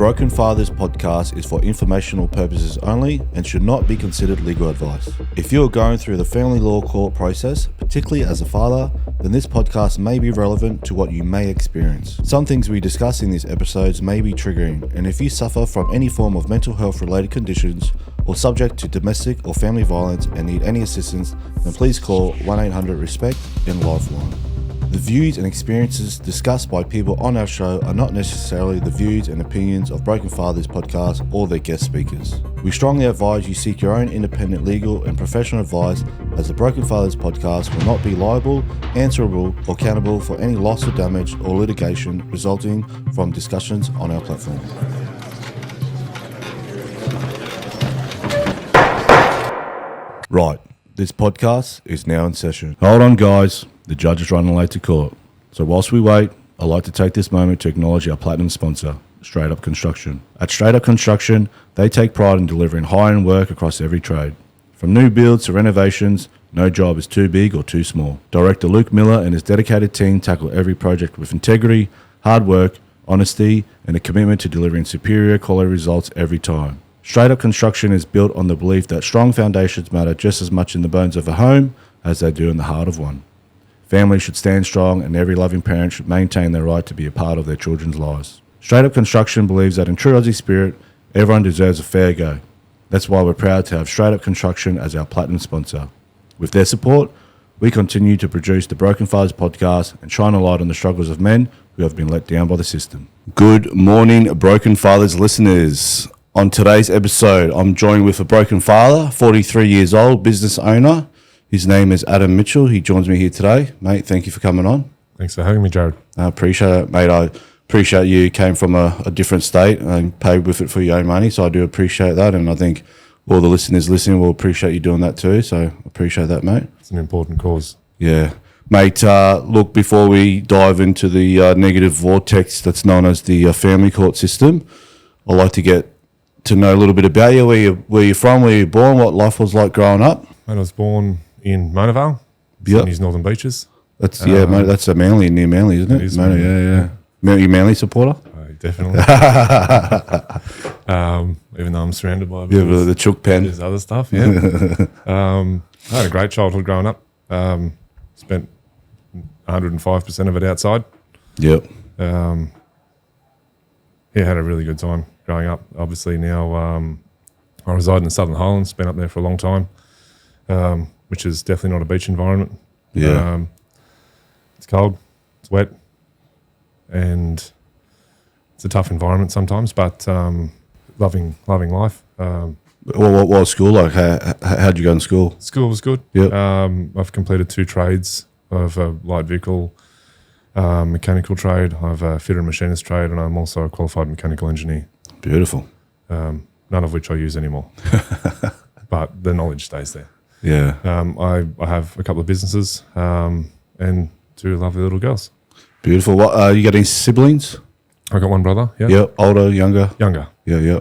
Broken Fathers podcast is for informational purposes only and should not be considered legal advice. If you are going through the family law court process, particularly as a father, then this podcast may be relevant to what you may experience. Some things we discuss in these episodes may be triggering, and if you suffer from any form of mental health related conditions or subject to domestic or family violence and need any assistance, then please call 1-800-RESPECT and Lifeline. The views and experiences discussed by people on our show are not necessarily the views and opinions of Broken Fathers podcast or their guest speakers. We strongly advise you seek your own independent legal and professional advice, as the Broken Fathers podcast will not be liable, answerable, or accountable for any loss or damage or litigation resulting from discussions on our platform. Right, this podcast is now in session. Hold on, guys. The judge is running late to court. So whilst we wait, I'd like to take this moment to acknowledge our platinum sponsor, Straight Up Construction. At Straight Up Construction, they take pride in delivering high-end work across every trade. From new builds to renovations, no job is too big or too small. Director Luke Miller and his dedicated team tackle every project with integrity, hard work, honesty, and a commitment to delivering superior quality results every time. Straight Up Construction is built on the belief that strong foundations matter just as much in the bones of a home as they do in the heart of one. Families should stand strong, and every loving parent should maintain their right to be a part of their children's lives. Straight Up Construction believes that in true Aussie spirit, everyone deserves a fair go. That's why we're proud to have Straight Up Construction as our platinum sponsor. With their support, we continue to produce the Broken Fathers podcast and shine a light on the struggles of men who have been let down by the system. Good morning, Broken Fathers listeners. On today's episode, I'm joined with a broken father, 43 years old, business owner. His name is Adam Mitchell. He joins me here today. Mate, thank you for coming on. Thanks for having me, Jared. I appreciate it, mate. I appreciate you came from a different state and paid with it for your own money, so I do appreciate that, and I think all the listeners listening will appreciate you doing that too, so I appreciate that, mate. It's an important cause. Yeah. Mate, look, before we dive into the negative vortex that's known as the family court system, I'd like to get to know a little bit about you, where you're from, where you're born, what life was like growing up. I was born in Mona Vale, Sydney's Northern Beaches. That's mate, that's a Manly, near Manly, isn't it? It is Mona, Manly. Yeah. You Manly supporter? Definitely. Even though I'm surrounded by the chook pen. There's other stuff, yeah. I had a great childhood growing up. Spent 105% of it outside. Yep. Had a really good time growing up. Obviously now I reside in the Southern Highlands, been up there for a long time, which is definitely not a beach environment. Yeah. It's cold, it's wet, and it's a tough environment sometimes, but loving life. What was school like? How'd you go in school? School was good. Yep. I've completed 2 trades. I have a light vehicle mechanical trade. I have a fitter and machinist trade, and I'm also a qualified mechanical engineer. Beautiful. None of which I use anymore, but the knowledge stays there. Yeah. I have a couple of businesses and 2 lovely little girls. Beautiful. What you got any siblings? I got one brother. Yeah. Yep. Older, younger. Younger. Yeah. Yeah.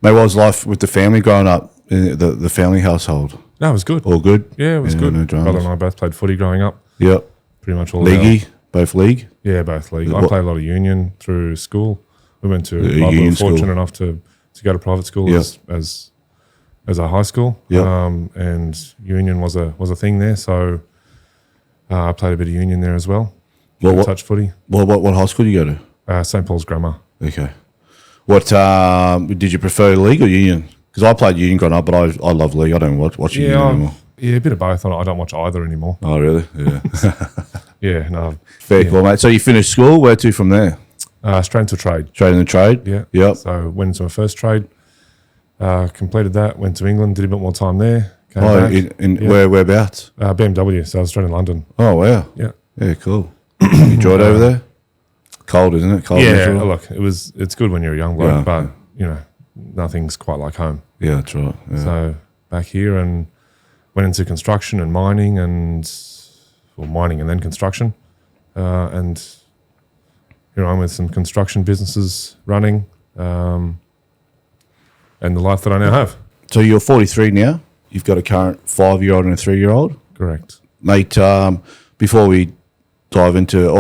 Mate, what was life with the family growing up in the family household? No, it was good. All good? Yeah, it was good. No dramas. Brother and I both played footy growing up. Yep. Pretty much all. Leaguey? Both league? Yeah, both league. I played a lot of union through school. We went to. I was fortunate enough to go to private school as a high school. Yep. And union was a thing there, so I played a bit of union there as well. Touch footy. What high school did you go to? St. Paul's Grammar. Okay. What did you prefer, league or union? Because I played union growing up, but I love league. I don't watch union anymore. Yeah, a bit of both. I don't watch either anymore. Oh, really? Yeah. Yeah, no. Fair call, mate. So you finished school. Where to from there? Straight into trade. Straight in the trade? Yeah. Yep. So went into my first trade, completed that, went to England, did a bit more time there. Came back. Whereabouts? BMW, so I was straight in London. Oh, wow. Yeah. Yeah, cool. You enjoyed over there? Cold, isn't it? Cold. Yeah, look, it's good when you're a young bloke, but, nothing's quite like home. Yeah, that's right. Yeah. So back here and went into construction and mining and then construction. And here I'm with some construction businesses running and the life that I now have. So you're 43 now. You've got a current 5-year-old and a 3-year-old. Correct. Mate, before we dive into,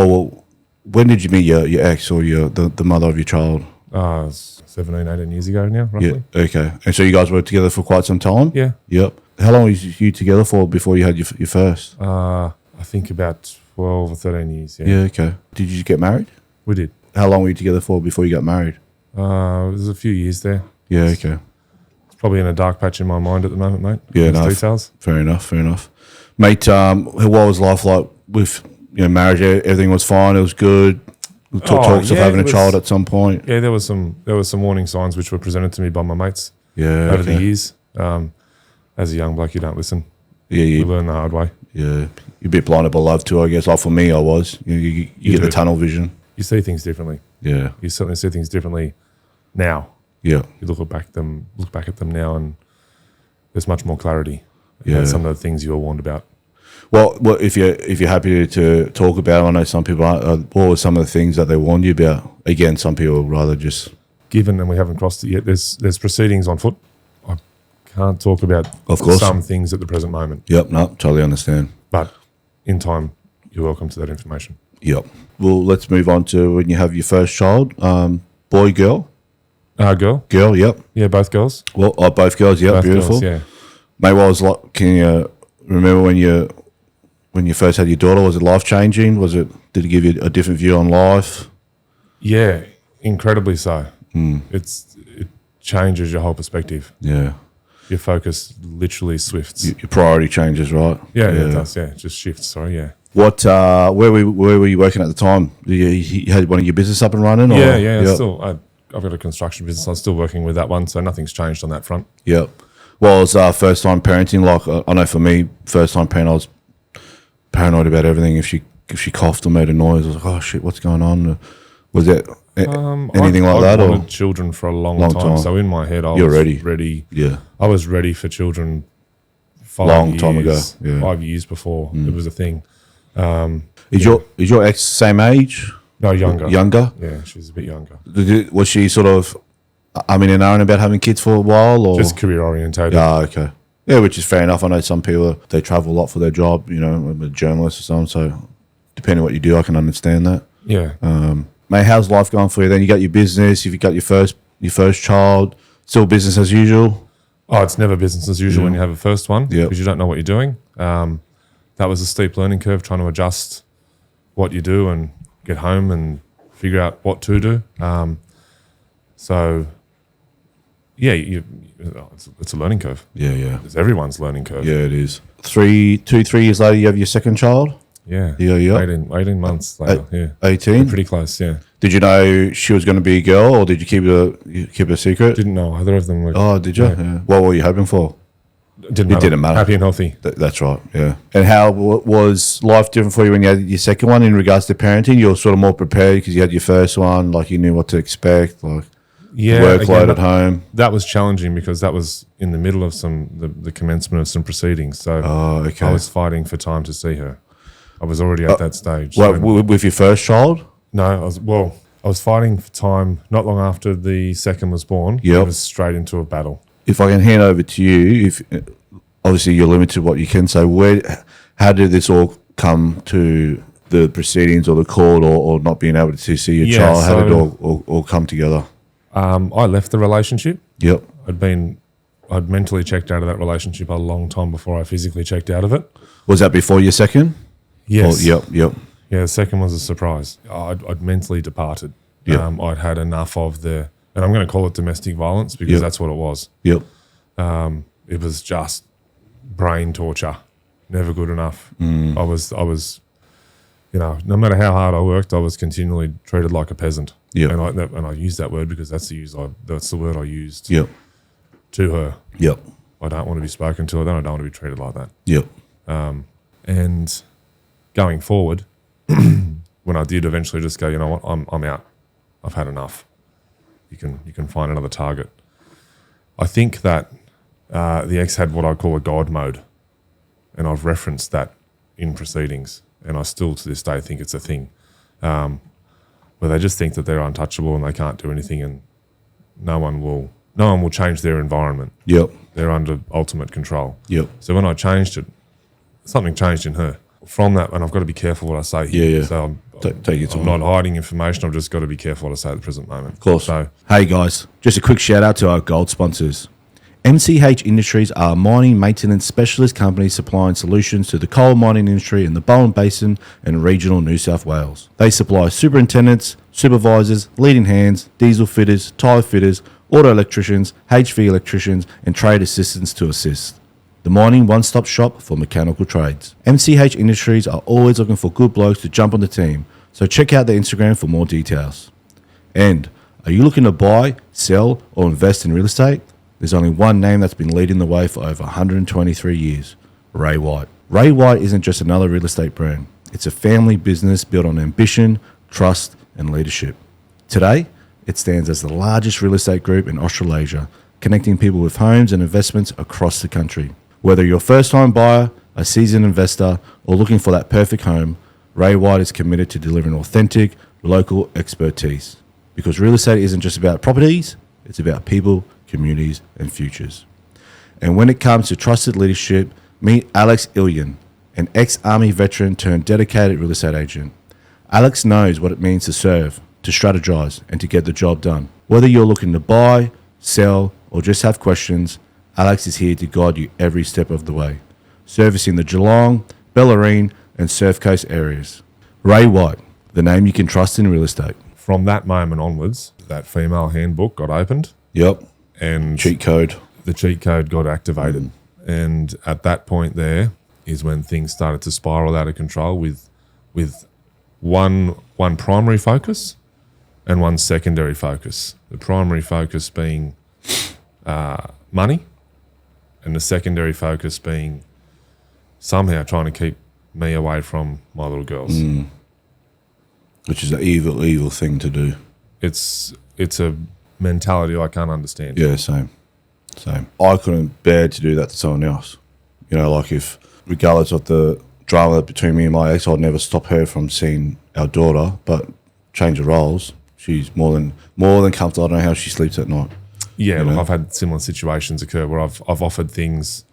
when did you meet your ex or the mother of your child? 17, 18 years ago now, roughly. Yeah. Okay. And so you guys were together for quite some time? Yeah. Yep. How long was you together for before you had your first? I think about 12 or 13 years, yeah. Yeah, okay. Did you get married? We did. How long were you together for before you got married? There's a few years there. Yeah, okay. It's probably in a dark patch in my mind at the moment, mate. Yeah, Those no. details. Fair enough. Mate, what was life like with marriage? Everything was fine, it was good. Talks of having a child at some point. Yeah, there was some warning signs which were presented to me by my mates Yeah. over the years. As a young bloke, you don't listen. Yeah, You learn the hard way. yeah. You're a bit blinded by love too, I guess. Like for me, I was. You get the do. tunnel vision. You see things differently. Yeah. You certainly see things differently now. Yeah. You look back at them now, and there's much more clarity. Yeah. About some of the things you were warned about. Well, if you're happy to talk about, I know some people aren't. What were some of the things that they warned you about? Again, some people would rather just. Given, and we haven't crossed it yet, there's proceedings on foot. I can't talk about Of course. some things at the present moment, Yep. No, totally understand. but in time, you're welcome to that information. Yep. Well, let's move on to when you have your first child. Boy, girl, Girl? girl. Yep. Yeah, both girls. Well, both girls. Yep. Both Beautiful. girls, yeah. Mate, what was like? Can you remember when you first had your daughter? Was it life changing? Did it give you a different view on life? Yeah, incredibly so. Hmm. It changes your whole perspective. Yeah. Your focus literally swifts. Your priority changes, right? Yeah, it does. Yeah, it just shifts. Sorry, yeah. What? Where were you working at the time? You had one of your business up and running? Or? Yeah. Yep. Still, I've got a construction business. I'm still working with that one, so nothing's changed on that front. Yep. Well, it was first time parenting. Like I know for me, first time parent, I was paranoid about everything. If she coughed or made a noise, I was like, oh shit, what's going on? Was it anything like that? I Or wanted children for a long time. So in my head, I You're was ready. Yeah. I was ready for children 5 Long years, time ago, yeah. 5 years before it was a thing. Is your ex same age? No, younger. Younger? Yeah, she's a bit younger. Was she sort of, I mean, known about having kids for a while, or Just career orientated. Yeah, okay. Yeah, which is fair enough. I know some people, they travel a lot for their job, a journalist or something. So depending on what you do, I can understand that. Yeah. Mate, how's life going for you? Then you got your business. You've got your first child. Still business as usual. Oh, it's never business as usual when you have a first one Yep. because you don't know what you're doing. That was a steep learning curve, trying to adjust what you do and get home and figure out what to do. So, yeah, it's a learning curve. Yeah. It's everyone's learning curve. Yeah, it is. 3 years later, you have your second child. Yeah. Yeah. 18 months later. Yeah. 18. Pretty close. Yeah. Did you know she was going to be a girl, or did you keep it a secret? Didn't know either of them were. Oh, did you? Yeah. What were you hoping for? It didn't matter. Happy and healthy. That's right, yeah. And how was life different for you when you had your second one in regards to parenting? You were sort of more prepared because you had your first one, like you knew what to expect, like workload at home. That was challenging because that was in the middle of the commencement of some proceedings. So I was fighting for time to see her. I was already at that stage. With your first child? No, I was fighting for time not long after the second was born. Yep. It was straight into a battle. If I can hand over to you, if obviously you're limited what you can say, how did this all come to the proceedings or the court or not being able to see your child? How did it all come together? I left the relationship. Yep. I'd mentally checked out of that relationship a long time before I physically checked out of it. Was that before your second? Yes. Yep. Yeah, the second was a surprise. I'd mentally departed. Yep. I'd had enough of and I'm going to call it domestic violence because that's what it was. Yep. It was just brain torture, never good enough. I was, no matter how hard I worked, I was continually treated like a peasant. Yep. And I use that word because that's the word I used Yep. to her. Yep. I don't want to be spoken to, then I don't want to be treated like that. Yep. And going forward, when I did eventually just go, you know what, I'm out. I've had enough. You can find another target. I think that the ex had what I call a God mode, and I've referenced that in proceedings, and I still to this day think it's a thing, where they just think that they're untouchable and they can't do anything, and no one will change their environment. Yep. They're under ultimate control. Yep. So when I changed it, something changed in her. From that, and I've got to be careful what I say here. Yeah. So Take your time. I'm not hiding information. I've just got to be careful what I say at the present moment. Of course. So, hey guys, just a quick shout out to our gold sponsors. MCH Industries are a mining maintenance specialist company supplying solutions to the coal mining industry in the Bowen Basin and regional New South Wales. They supply superintendents, supervisors, leading hands, diesel fitters, tyre fitters, auto electricians, HV electricians, and trade assistants to assist. The mining one-stop shop for mechanical trades. MCH Industries are always looking for good blokes to jump on the team, so check out their Instagram for more details. And are you looking to buy, sell, or invest in real estate? There's only one name that's been leading the way for over 123 years, Ray White. Ray White isn't just another real estate brand. It's a family business built on ambition, trust, and leadership. Today, it stands as the largest real estate group in Australasia, connecting people with homes and investments across the country. Whether you're a first-time buyer, a seasoned investor, or looking for that perfect home, Ray White is committed to delivering authentic, local expertise. Because real estate isn't just about properties, it's about people, communities, and futures. And when it comes to trusted leadership, meet Alex Ilyan, an ex-Army veteran turned dedicated real estate agent. Alex knows what it means to serve, to strategize, and to get the job done. Whether you're looking to buy, sell, or just have questions, Alex is here to guide you every step of the way, servicing the Geelong, Bellarine, and Surf Coast areas. Ray White, the name you can trust in real estate. from that moment onwards, that female handbook got opened. Yep. And Cheat code. the cheat code got activated. And at that point there is when things started to spiral out of control with one primary focus and one secondary focus. The primary focus being money, and the secondary focus being somehow trying to keep me away from my little girls. Which is an evil thing to do. It's a mentality I can't understand. Yeah, same. I couldn't bear to do that to someone else. You know, like if, regardless of the drama between me and my ex, I'd never stop her from seeing our daughter, but change the roles. She's more than comfortable. I don't know how she sleeps at night. Yeah, You look, know? I've had similar situations occur where I've offered things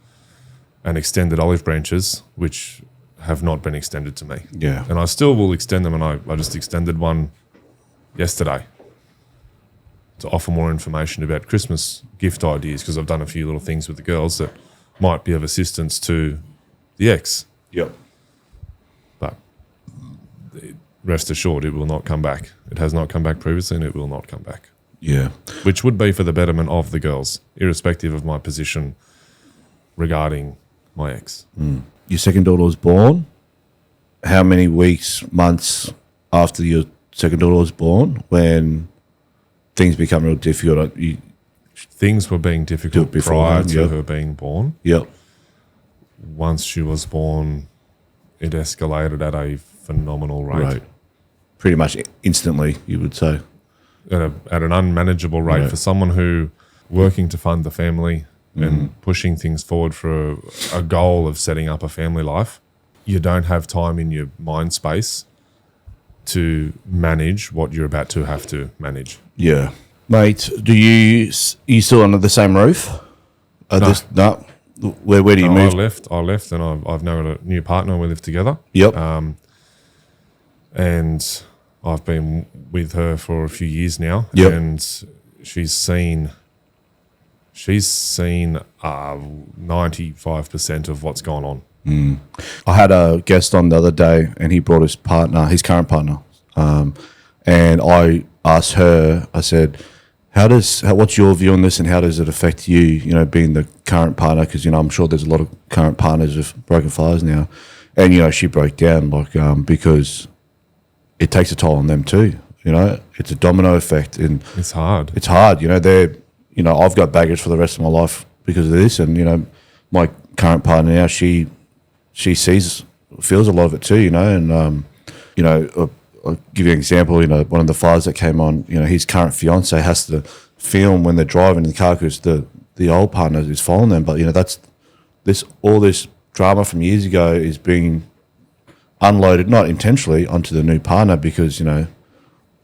and extended olive branches which have not been extended to me. Yeah. And I still will extend them, and I just extended one yesterday to offer more information about Christmas gift ideas, because I've done a few little things with the girls that might be of assistance to the ex. Yep. But rest assured, it will not come back. It has not come back previously, and it will not come back. Yeah. Which would be for the betterment of the girls, irrespective of my position regarding my ex. Your second daughter was born. How many weeks, months after your second daughter was born when things become real difficult? Things were being difficult prior to her being born. Yep. Once she was born, it escalated at a phenomenal rate. Right. Pretty much instantly, you would say. At an unmanageable rate Right. for someone who working to fund the family and pushing things forward for a goal of setting up a family life. You don't have time in your mind space to manage what you're about to have to manage. Yeah. Mate, are you still under the same roof? No. Where do you move? I left and I've now got a new partner and we live together. Yep. And I've been with her for a few years now. Yep. And she's seen 95% of what's gone on. I had a guest on the other day and he brought his current partner. And I asked her, I said, what's your view on this and how does it affect you, being the current partner? Because, I'm sure there's a lot of current partners with broken fathers now. And, she broke down because it takes a toll on them too. It's a domino effect. And It's hard. it's hard. I've got baggage for the rest of my life because of this. And, my current partner now, she feels a lot of it too, and, I'll give you an example. One of the fathers that came on, his current fiance has to film when they're driving in the car because the old partner is following them. But that's all this drama from years ago is being unloaded, not intentionally, onto the new partner because the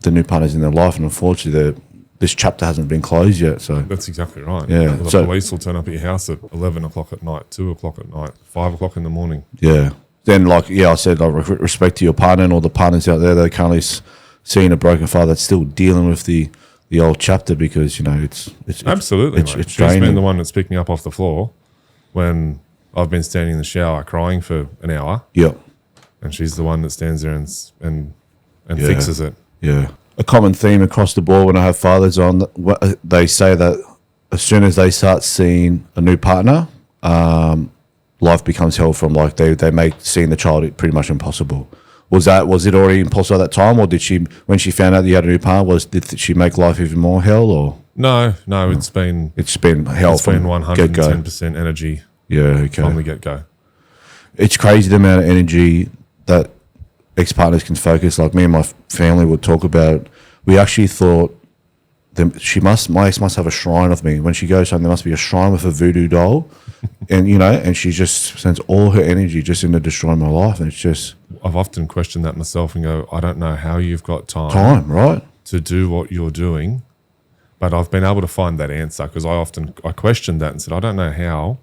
new partner's in their life, and unfortunately, this chapter hasn't been closed yet. So That's exactly right. Yeah, The police will turn up at your house at 11 o'clock at night, 2 o'clock at night, 5 o'clock in the morning. yeah, then like, I said, like, respect to your partner and all the partners out there that are currently seeing a broken father that's still dealing with the old chapter, because, it's absolutely, it's She's draining. been the one that's picked me up off the floor when I've been standing in the shower crying for an hour. Yep. And she's the one that stands there and fixes it. Yeah. A common theme across the board when I have fathers on, they say that as soon as they start seeing a new partner, life becomes hell from, like, they make seeing the child pretty much impossible. Was it already impossible at that time, or did she, when she found out that you had a new partner, did she make life even more hell, or? No, it's been hell. It's been 110% energy. Yeah, okay. From the get-go. It's crazy the amount of energy that ex-partners can focus. Like, me and my family would talk about it. We actually thought my ex must have a shrine of me. When she goes home, there must be a shrine with a voodoo doll. And, and she just sends all her energy just into destroying my life. And it's just... I've often questioned that myself and go, I don't know how you've got time, right, to do what you're doing. But I've been able to find that answer, because I questioned that and said, I don't know how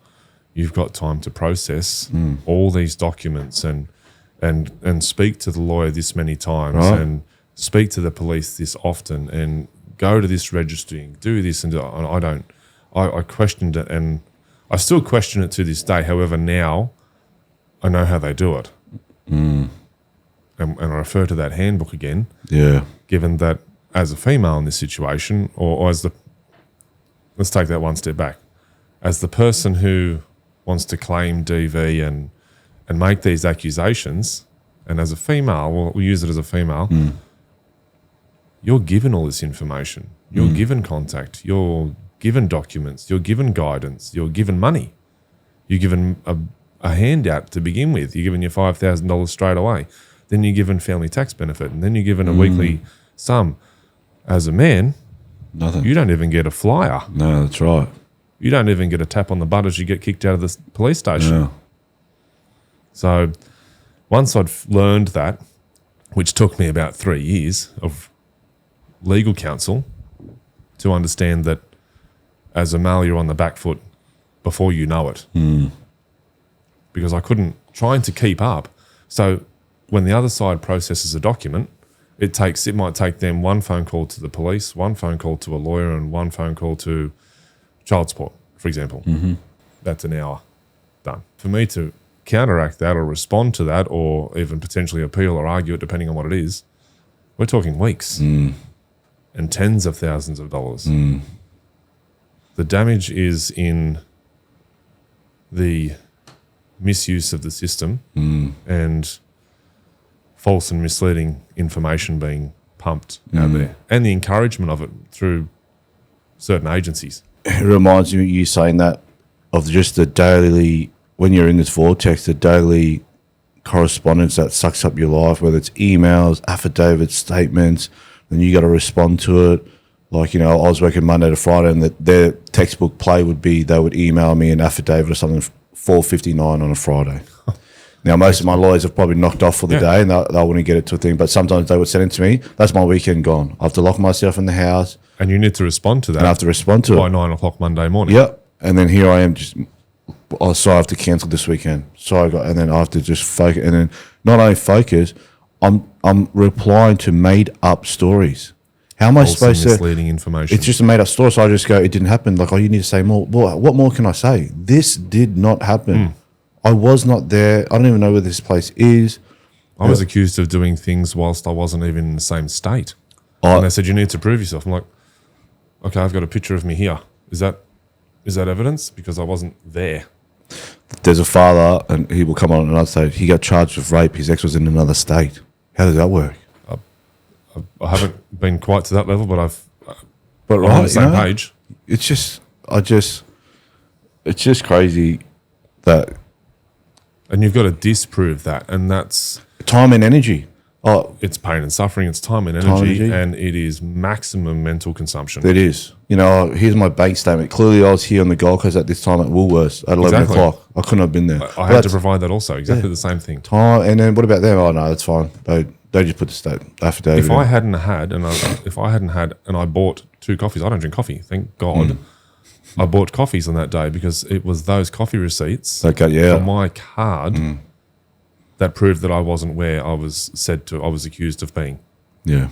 you've got time to process all these documents and speak to the lawyer this many times, right, and speak to the police this often, and go to this registry, do this and do that. I questioned it, and I still question it to this day. However, now I know how they do it. And I refer to that handbook again. Yeah. Given that as a female in this situation, or as let's take that one step back, as the person who wants to claim DV and make these accusations, and as a female, we'll use it as a female, you're given all this information. You're given contact. You're given documents. You're given guidance. You're given money. You're given a handout to begin with. You're given your $5,000 straight away. Then you're given family tax benefit, and then you're given a weekly sum. As a man, nothing. You don't even get a flyer. No, that's right. You don't even get a tap on the butt as you get kicked out of the police station. No. So once I'd learned that, which took me about 3 years of legal counsel to understand that as a male, you're on the back foot before you know it. Because I couldn't, trying to keep up. So when the other side processes a document, it might take them one phone call to the police, one phone call to a lawyer, and one phone call to child support, for example. That's an hour done. For me to counteract that or respond to that, or even potentially appeal or argue it, depending on what it is, we're talking weeks and tens of thousands of dollars. The damage is in the misuse of the system and false and misleading information being pumped out there, and the encouragement of it through certain agencies. It reminds me of you saying that, of just the daily, when you're in this vortex, the daily correspondence that sucks up your life, whether it's emails, affidavits, statements, then you got to respond to it. Like, I was working Monday to Friday, and their textbook play would be they would email me an affidavit or something 4:59 on a Friday. Now, most of my lawyers have probably knocked off for the day, and they wouldn't get it to a thing. But sometimes they would send it to me. That's my weekend gone. I have to lock myself in the house. And you need to respond to that. And I have to respond to it. By 9 o'clock Monday morning. Yep. And then here I am just, sorry, I have to cancel this weekend. And then I have to just focus. And then not only focus, I'm replying to made up stories. How am I supposed to? Misleading information. It's just a made up story. So I just go, it didn't happen. Like, you need to say more. What more can I say? This did not happen. I was not there. I don't even know where this place is. I was accused of doing things whilst I wasn't even in the same state. And they said, you need to prove yourself. I'm like, okay, I've got a picture of me here. Is that evidence? Because I wasn't there. There's a father, and he will come on another state. He got charged with rape. His ex was in another state. How does that work? I haven't been quite to that level, but I'm right, on the same page. It's just crazy that. And you've got to disprove that, and that's time and energy. Oh, it's pain and suffering. It's time and energy, and it is maximum mental consumption. It is. Here's my bank statement. Clearly, I was here on the Gold Coast at this time at Woolworths at 11 o'clock. I couldn't have been there. I had to provide that also. Exactly the same thing. Time, and then what about them? Oh no, that's fine. They just put the affidavit. If I hadn't had, and I bought 2 coffees, I don't drink coffee. Thank God. I bought coffees on that day because it was those coffee receipts for my card that proved that I wasn't where I was accused of being, Yeah.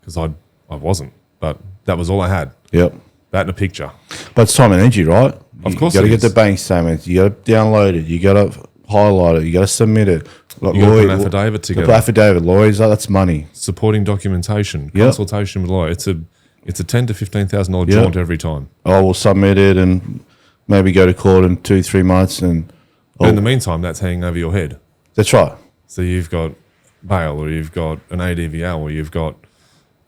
because I wasn't. But that was all I had. Yep. That and a picture. But it's time and energy, right? Of course You got to it get is. the bank statements. You got to download it. You got to highlight it. You got to submit it. Like You got to put an affidavit together. Affidavit. Lawyers, that's money. Supporting documentation, Yep. consultation with lawyer. It's a $10,000 to $15,000 jaunt every time. I will submit it and maybe go to court in 2-3 months. And But in the meantime, that's hanging over your head. that's right. So you've got bail, or you've got an ADVO, or you've got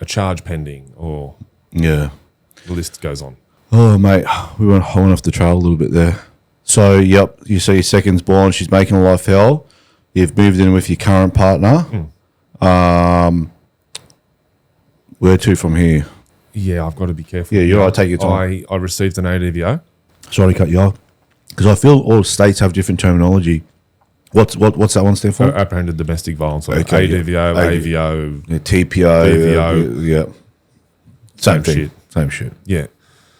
a charge pending, or Yeah. the list goes on. Oh, mate, I went off the trail a little bit there. So, yep, you see your second's born. She's making a life hell. You've moved in with your current partner. Where to from here? Yeah, I've got to be careful. Yeah, you're right. Take your time. I received an ADVO. Sorry to cut you off. Because I feel all states have different terminology. What's that one stand for? Apprehended domestic violence. So Okay, yeah. ADVO, AVO, Yeah, TPO. BVO. Yeah. Same thing. shit. Same shit. yeah.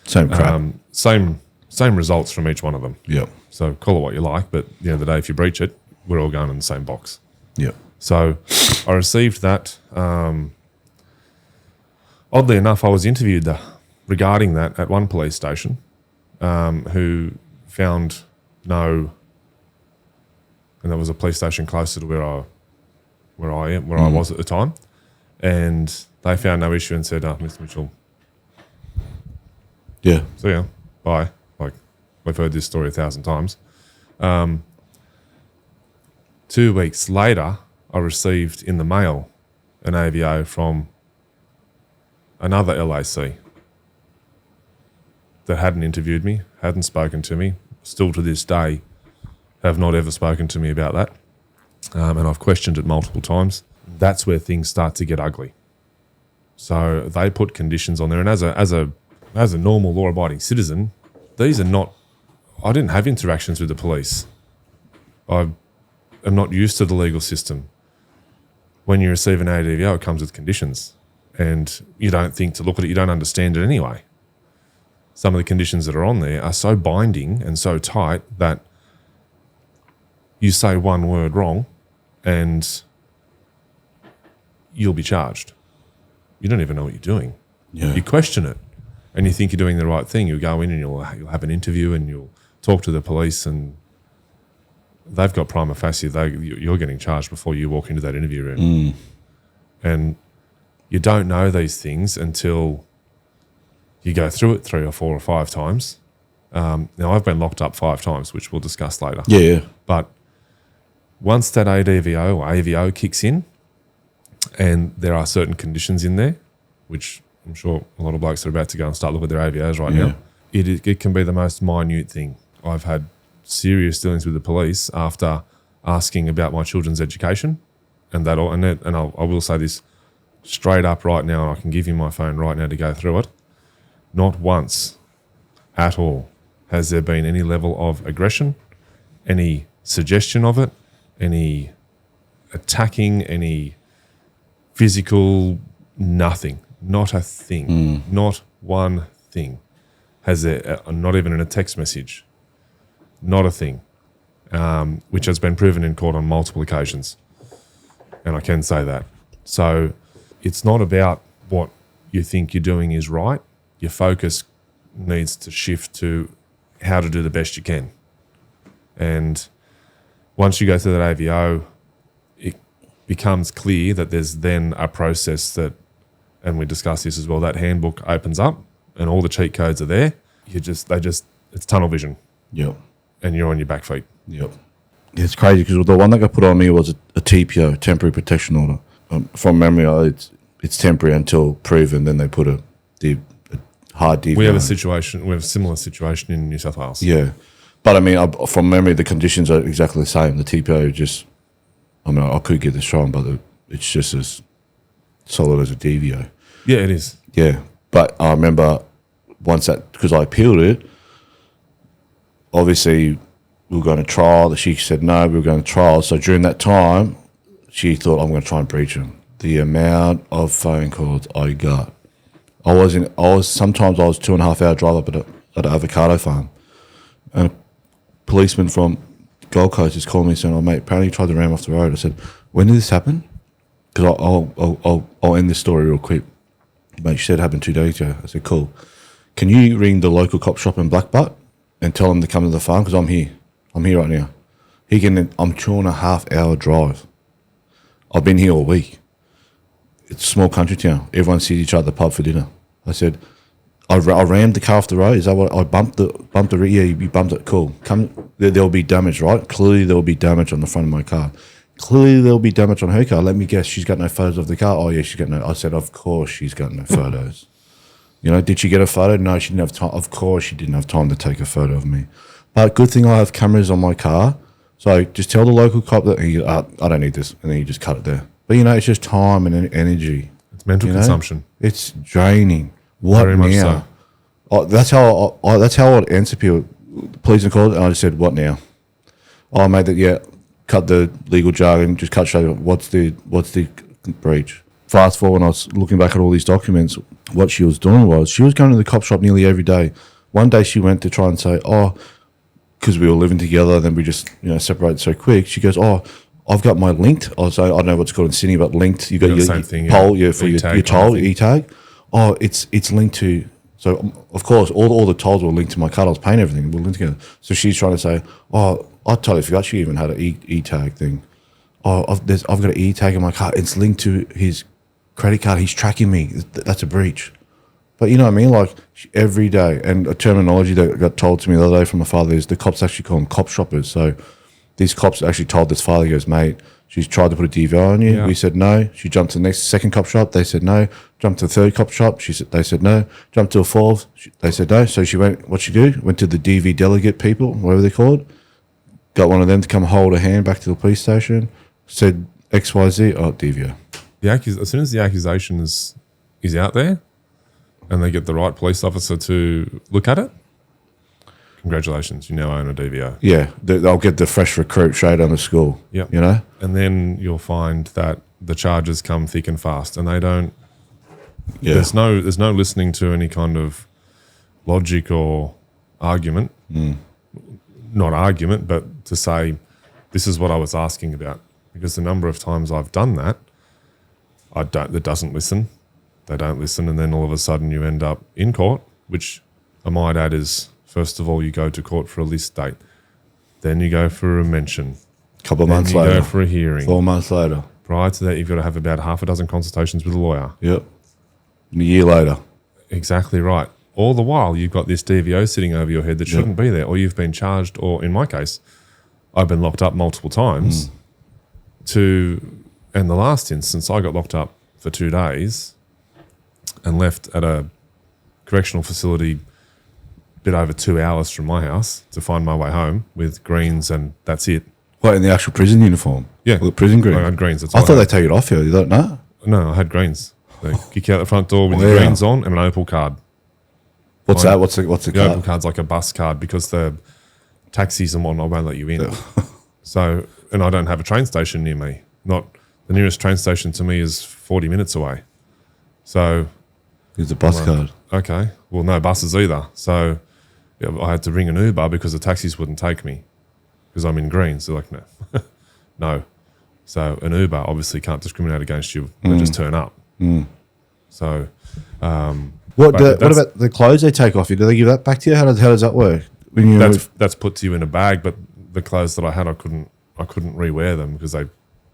Same crap. Same results from each one of them. Yeah. So call it what you like, but at the end of the day, if you breach it, we're all going in the same box. Yeah. So I received that. Oddly enough, I was interviewed regarding that at one police station, who found no, and that was a police station closer to where I was at the time, and they found no issue and said, Mr. Mitchell, Yeah. so yeah, bye. Like, we've heard this story 1,000 times. 2 weeks later, I received in the mail an AVO from another LAC that hadn't interviewed me, hadn't spoken to me, still to this day have not ever spoken to me about that. And I've questioned it multiple times. That's where things start to get ugly. So they put conditions on there, and as a normal law-abiding citizen, these are not. I didn't have interactions with the police. I am not used to the legal system. When you receive an ADVO, it comes with conditions, and you don't think to look at it. You don't understand it anyway. Some of the conditions that are on there are so binding and so tight that you say one word wrong, and you'll be charged. You don't even know what you're doing. Yeah. You question it, and you think you're doing the right thing. You go in and you'll have an interview, and you'll talk to the police, and they've got prima facie. You're getting charged before you walk into that interview room. And you don't know these things until you go through it 3 or 4 or 5 times. Now, I've been locked up 5 times, which we'll discuss later. Yeah. But once that ADVO or AVO kicks in, and there are certain conditions in there, which I'm sure a lot of blokes are about to go and start looking at their AVOs right now, it can be the most minute thing. I've had serious dealings with the police after asking about my children's education, and that all. And I will say this straight up right now, and I can give you my phone right now to go through it. Not once at all has there been any level of aggression, any suggestion of it, any attacking, any physical, nothing. Not a thing. Not one thing. Has there, not even in a text message. Not a thing. Which has been proven in court on multiple occasions. And I can say that. So it's not about what you think you're doing is right. Your focus needs to shift to how to do the best you can. And once you go through that AVO, it becomes clear that there's then a process that, and we discussed this as well, that handbook opens up and all the cheat codes are there. It's tunnel vision. Yep. And you're on your back feet. Yep. It's crazy because the one that got put on me was a TPO, temporary protection order. From memory, it's temporary until proven. Then they put a hard DV. We have a similar situation in New South Wales. Yeah, but I mean, from memory, the conditions are exactly the same. The TPO just, I mean, I could get this wrong, but it's just as solid as a DVO. Yeah, it is. Yeah, but I remember once that, because I appealed it, obviously we were going to trial. She said no, we were going to trial. So during that time, she thought I'm going to try and breach him. The amount of phone calls I got. Sometimes I was 2.5 hour drive up at an avocado farm, and a policeman from Gold Coast is calling me saying, "Oh mate, apparently you tried to ram off the road." I said, "When did this happen?" Because I'll end this story real quick. Mate, she said it happened 2 days ago. I said, "Cool. Can you ring the local cop shop in Blackbutt and tell them to come to the farm? Because I'm here. I'm here right now." I'm 2.5 hour drive. I've been here all week. It's a small country town. Everyone sees each other at the pub for dinner. I said, I rammed the car off the road. Is that what I bumped the? Yeah, you bumped it. Cool. Come. There'll be damage, right? Clearly, there'll be damage on the front of my car. Clearly, there'll be damage on her car. Let me guess. She's got no photos of the car. Oh yeah, she's got no. I said, of course she's got no photos. You know, did she get a photo? No, she didn't have time. Of course, she didn't have time to take a photo of me. But good thing I have cameras on my car. So just tell the local cop that I don't need this, and then you just cut it there. But you know, it's just time and energy. It's mental consumption. It's draining. What Very now? much so. That's how I'd answer people. Please and call, and I just said, "What now?" Oh, mate, cut the legal jargon. Just cut straight. What's the breach? Fast forward, when I was looking back at all these documents, what she was doing was she was going to the cop shop nearly every day. One day she went to try and say, "Oh," because we were living together, then we just separated so quick. She goes, "Oh, I've got my linked." I don't know what's called in Sydney, but linked. You got your same thing, poll, for your toll, e-tag. Oh, it's linked to. So of course, all the tolls were linked to my card. I was paying everything. We're linked together. So she's trying to say, "Oh, I totally forgot she even had an e-tag thing. Oh, I've got an e-tag in my car. It's linked to his credit card. He's tracking me. That's a breach." But you know what I mean? Like every day, and a terminology that got told to me the other day from my father is the cops actually call them cop shoppers. So these cops actually told this father, he goes, "Mate, she's tried to put a DVO on you." Yeah. We said no. She jumped to the second cop shop. They said no. Jumped to the third cop shop. They said no. Jumped to a fourth. They said no. So she went, what'd she do? Went to the DV delegate people, whatever they're called. Got one of them to come hold her hand back to the police station. Said XYZ. Oh, DVO. As soon as the accusation is out there, and they get the right police officer to look at it, congratulations, you now own a DVO. Yeah, they'll get the fresh recruit straight out of school. Yeah, you know? And then you'll find that the charges come thick and fast, and they don't, there's no listening to any kind of logic or argument, not argument, but to say, this is what I was asking about. Because the number of times I've done that, that doesn't listen. They don't listen, and then all of a sudden you end up in court, which I might add is, first of all, you go to court for a list date. Then you go for a mention. Couple of months later. You go for a hearing. 4 months later. Prior to that, you've got to have about half a dozen consultations with a lawyer. Yep. And a year later. Exactly right. All the while, you've got this DVO sitting over your head that shouldn't be there, or you've been charged, or in my case, I've been locked up multiple times. And the last instance, I got locked up for 2 days and left at a correctional facility a bit over 2 hours from my house to find my way home with greens, and that's it. What, in the actual prison uniform? Yeah. The prison green? I had greens. I thought they take it off you. You don't know? No, I had greens. They kick you out the front door with the greens on and an Opal card. What's that? What's the card? The card? Opal card's like a bus card because the taxis and whatnot won't let you in. So, and I don't have a train station near me. The nearest train station to me is 40 minutes away. So... Here's a bus card. Okay. Well, no buses either. So I had to ring an Uber because the taxis wouldn't take me because I'm in greens. They're like, no. No. So an Uber obviously can't discriminate against you. They just turn up. So... What about the clothes they take off you? Do they give that back to you? How does that work? When that's put to you in a bag, but the clothes that I had, I couldn't rewear them because they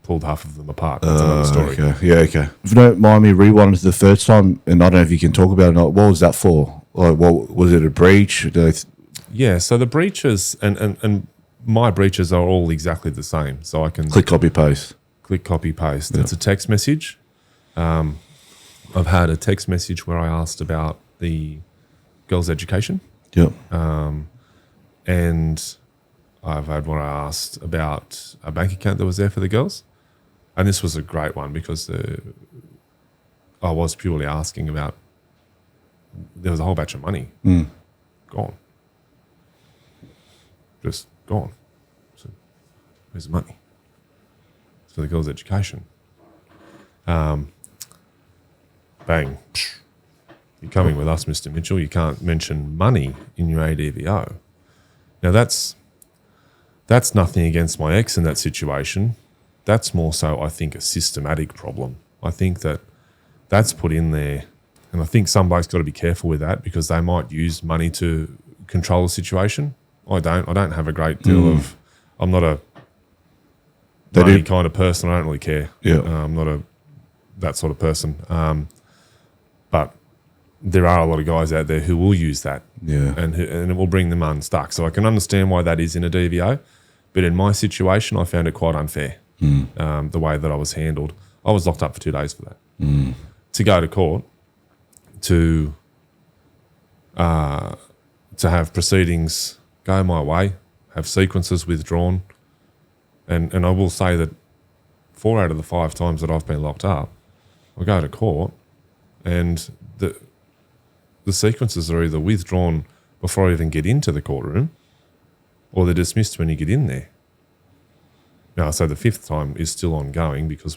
pulled half of them apart. That's another story. Okay. Yeah, okay. If you don't mind me rewinding to the first time, and I don't know if you can talk about it or not, what was that for? Like, was it a breach? Yeah, so the breaches and my breaches are all exactly the same. So I can click copy paste. Yeah. It's a text message. I've had a text message where I asked about the girls' education. Yep. And I've had one I asked about a bank account that was there for the girls. And this was a great one because I was purely asking about, there was a whole batch of money gone. Just gone. So where's the money? It's for the girls' education. Bang. You're coming with us, Mr. Mitchell. You can't mention money in your ADVO. Now That's nothing against my ex in that situation. That's more so, I think, a systematic problem. I think that's put in there, and I think somebody's got to be careful with that because they might use money to control the situation. I don't have a great deal of. I'm not a money kind of person. I don't really care. Yeah. I'm not that sort of person. But there are a lot of guys out there who will use that. Yeah. And it will bring them unstuck. So I can understand why that is in a DVO. But in my situation, I found it quite unfair, the way that I was handled. I was locked up for 2 days for that. To go to court, to have proceedings go my way, have sequences withdrawn. And I will say that 4 out of the 5 times that I've been locked up, I go to court and the sequences are either withdrawn before I even get into the courtroom or they're dismissed when you get in there. Now, so the 5th time is still ongoing because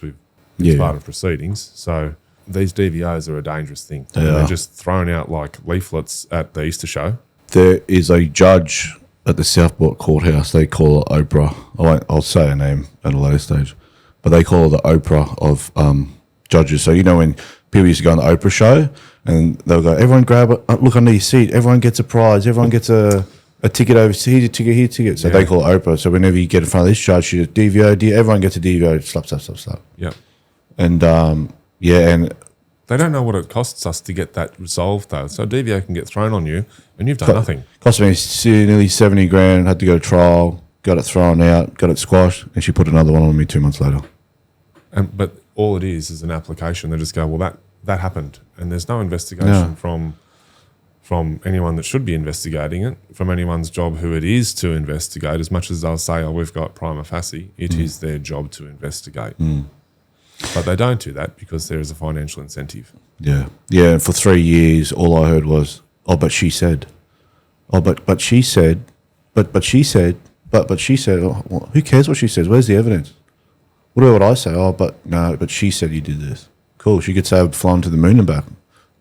it's part of proceedings. So these DVOs are a dangerous thing. They're just thrown out like leaflets at the Easter show. There is a judge at the Southport Courthouse. They call her Oprah. I'll say her name at a later stage, but they call her the Oprah of judges. So when people used to go on the Oprah show and they'll go, everyone grab look under your seat, everyone gets a prize, everyone gets a ticket over, here's a ticket, here's a ticket. So they call it Oprah. So whenever you get in front of this judge, she just DVO, everyone gets a DVO, slap. Yep. And and they don't know what it costs us to get that resolved though. So DVO can get thrown on you and you've done nothing. Cost me nearly 70 grand, had to go to trial, got it thrown out, got it squashed, and she put another one on me 2 months later. But all it is an application. They just go, well, that happened. And there's no investigation from anyone that should be investigating it, from anyone's job who it is to investigate. As much as they'll say, oh, we've got prima facie, it is their job to investigate. But they don't do that because there is a financial incentive. Yeah. Yeah, and for 3 years, all I heard was, oh, but she said. Oh, but she said. But she said. But she said. Oh, well, who cares what she says? Where's the evidence? What would I say? Oh, but she said you did this. Cool. She could say I've flown to the moon and back.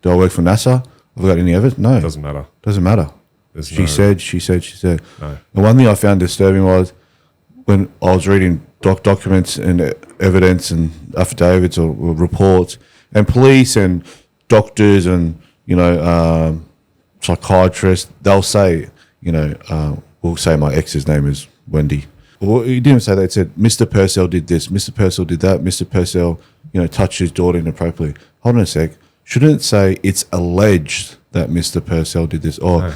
Do I work for NASA? Have I got any evidence? No. Doesn't matter. Doesn't matter. She said. No. The one thing I found disturbing was when I was reading documents and evidence and affidavits or reports, and police and doctors and psychiatrists, they'll say, we'll say my ex's name is Wendy. Well, he didn't say that. It said Mr. Purcell did this, Mr. Purcell did that, Mr. Purcell, touched his daughter inappropriately. Hold on a sec. Shouldn't it say it's alleged that Mr. Purcell did this, or no.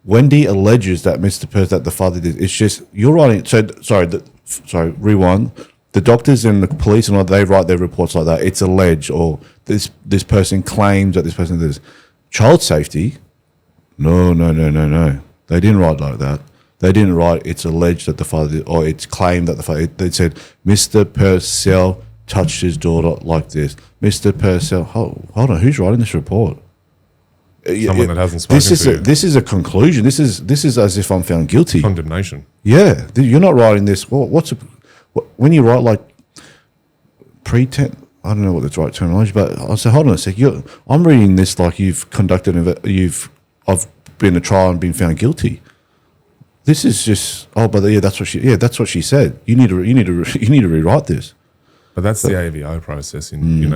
Wendy alleges that Mr. Purcell, that the father did. It's just you're writing. So rewind. The doctors and the police and all, they write their reports like that. It's alleged, or this person claims that this person did this. Child safety. No. They didn't write like that. They didn't write it's alleged that the father did, or it's claimed that the father. They said Mr. Purcell touched his daughter like this. Mr. Purcell. Hold on. Who's writing this report? Someone that hasn't spoken to you. This is a conclusion. This is as if I'm found guilty. Condemnation. Yeah, you're not writing this. When you write like pretense? I don't know what the right terminology, but I say, hold on a sec. I'm reading this like you've conducted. I've been a trial and been found guilty. This is just. Oh, but yeah, that's what she. Yeah, that's what she said. You need to rewrite this. But that's the ADVO process in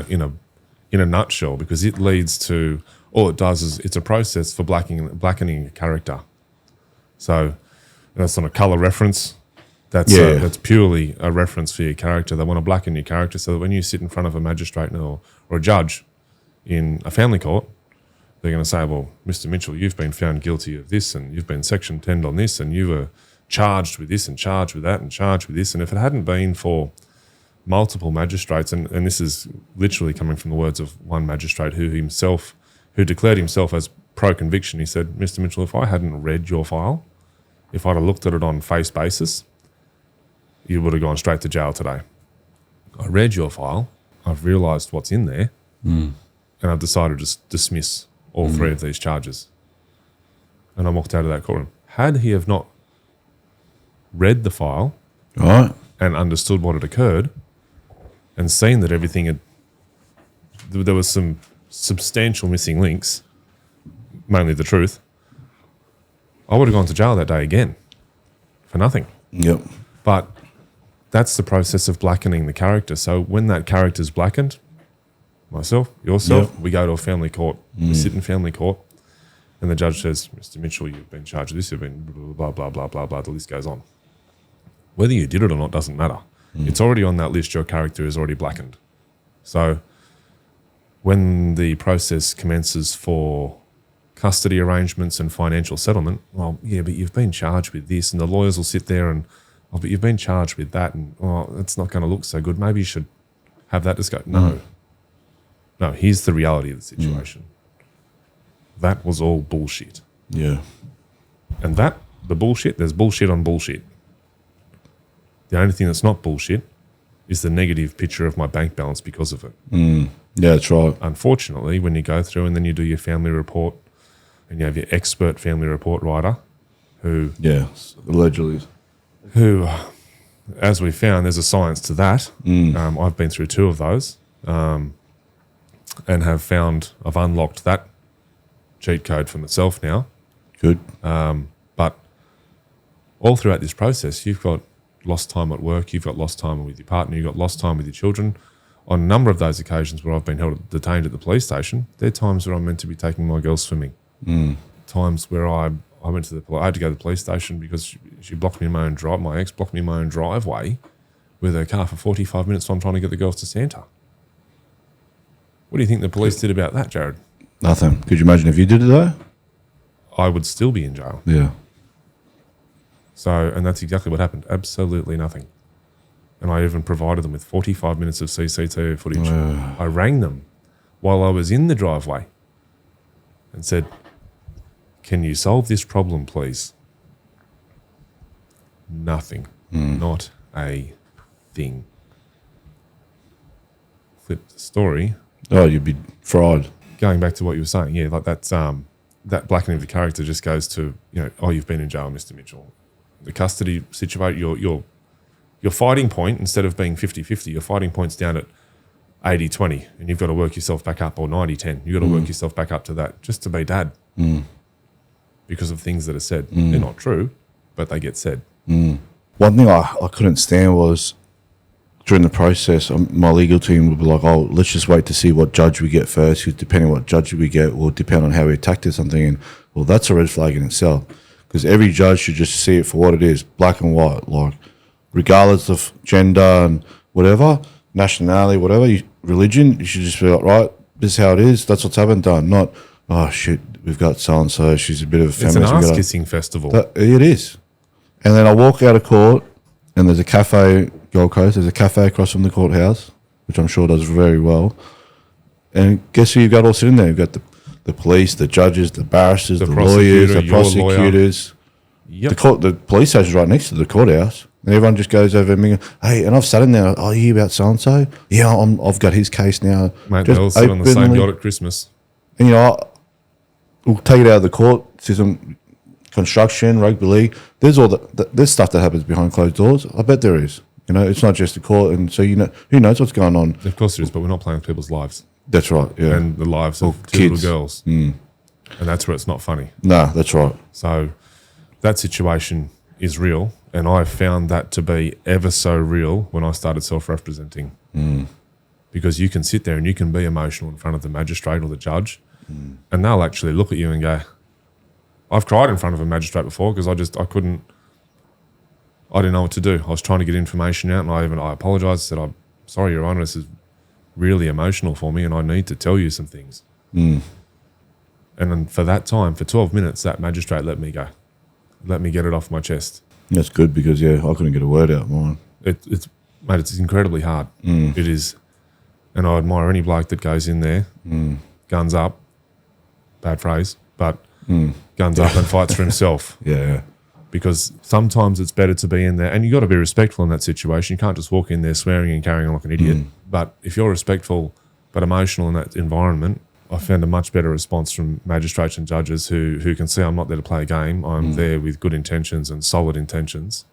a nutshell, because it leads to. All it does is it's a process for blackening a character. So that's not a colour reference. That's purely a reference for your character. They want to blacken your character so that when you sit in front of a magistrate or a judge in a family court, they're going to say, well, Mr. Mitchell, you've been found guilty of this and you've been section 10'd on this and you were charged with this and charged with that and charged with this. And if it hadn't been for multiple magistrates, and this is literally coming from the words of one magistrate who declared himself as pro-conviction, he said, Mr. Mitchell, if I hadn't read your file, if I'd have looked at it on face basis, you would have gone straight to jail today. I read your file, I've realised what's in there, and I've decided to dismiss all 3 of these charges. And I walked out of that courtroom. Had he have not read the file and understood what had occurred and seen that everything had, there was some substantial missing links, mainly the truth, I would have gone to jail that day again for nothing. Yep. But that's the process of blackening the character. So when that character's blackened, myself, yourself, we go to a family court. We sit in family court, and the judge says, Mr. Mitchell, you've been charged with this, you've been blah, blah, blah, blah, blah, the list goes on. Whether you did it or not doesn't matter. It's already on that list, your character is already blackened. So when the process commences for custody arrangements and financial settlement, well, yeah, but you've been charged with this, and the lawyers will sit there and, oh, but you've been charged with that, and oh, it's not going to look so good. Maybe you should have that discussion. No, here's the reality of the situation. That was all bullshit. Yeah. And the bullshit, there's bullshit on bullshit. The only thing that's not bullshit is the negative picture of my bank balance because of it. Yeah, that's right. Unfortunately, when you go through and then you do your family report and you have your expert family report writer who, allegedly, as we found, there's a science to that. I've been through 2 of those and I've unlocked that cheat code for myself now. Good. But all throughout this process, you've got lost time at work, you've got lost time with your partner, you've got lost time with your children. On a number of those occasions where I've been detained at the police station, they're times where I'm meant to be taking my girls swimming. Times where I went to I had to go to the police station because she blocked me in my own drive. My ex blocked me in my own driveway with her car for 45 minutes while I'm trying to get the girls to Santa. What do you think the police did about that, Jared? Nothing. Could you imagine if you did it though? I would still be in jail. Yeah. So, and that's exactly what happened. Absolutely nothing. And I even provided them with 45 minutes of CCTV footage. I rang them while I was in the driveway and said, can you solve this problem, please? Nothing. Not a thing. Flip the story. Oh, you'd be fried. Going back to what you were saying, yeah, like that's that blackening of the character just goes to, oh, you've been in jail, Mr. Mitchell. The custody situation, your fighting point, instead of being 50-50, your fighting point's down at 80-20, and you've got to work yourself back up, or 90-10. You've got to work yourself back up to that just to be dad because of things that are said. They're not true, but they get said. One thing I couldn't stand was during the process, my legal team would be like, oh, let's just wait to see what judge we get first, because depending on what judge we get will depend on how we attacked or something. And, well, that's a red flag in itself, because every judge should just see it for what it is, black and white, like regardless of gender and whatever, nationality, whatever, religion, you should just be like, right, this is how it is, that's what's happened, done. Not, oh, shit, we've got so-and-so, she's a bit of a feminist. It's an ass-kissing festival. It is. And then I walk out of court, and there's a cafe, Gold Coast, there's a cafe across from the courthouse, which I'm sure does very well. And guess who you've got all sitting there? You've got the police, the judges, the barristers, the lawyers, the prosecutors. Yep. The police station's right next to the courthouse. And everyone just goes over and goes, hey, and I've sat in there, oh, you hear about so-and-so? Yeah, I've got his case now. Mate, they all sit on the same yacht at Christmas. And, we'll take it out of the court system, construction, rugby league. There's there's stuff that happens behind closed doors. I bet there is. It's not just the court. And so, who knows what's going on? Of course there is, but we're not playing with people's lives. That's right, yeah. And the lives of 2 little girls. And that's where it's not funny. No, that's right. So that situation is real, and I found that to be ever so real when I started self-representing. Because you can sit there and you can be emotional in front of the magistrate or the judge, and they'll actually look at you and go, I've cried in front of a magistrate before because I didn't know what to do. I was trying to get information out, and I apologised, said, I'm sorry, Your Honour, this is really emotional for me and I need to tell you some things. And then for that time, for 12 minutes, that magistrate let me go. Let me get it off my chest. That's good because, I couldn't get a word out, mine. It's incredibly hard. It is. And I admire any bloke that goes in there, guns up, bad phrase, but guns up and fights for himself. Yeah. Because sometimes it's better to be in there, and you got to be respectful in that situation. You can't just walk in there swearing and carrying on like an idiot. But if you're respectful but emotional in that environment, I found a much better response from magistrates and judges who can see I'm not there to play a game. I'm there with good intentions and solid intentions.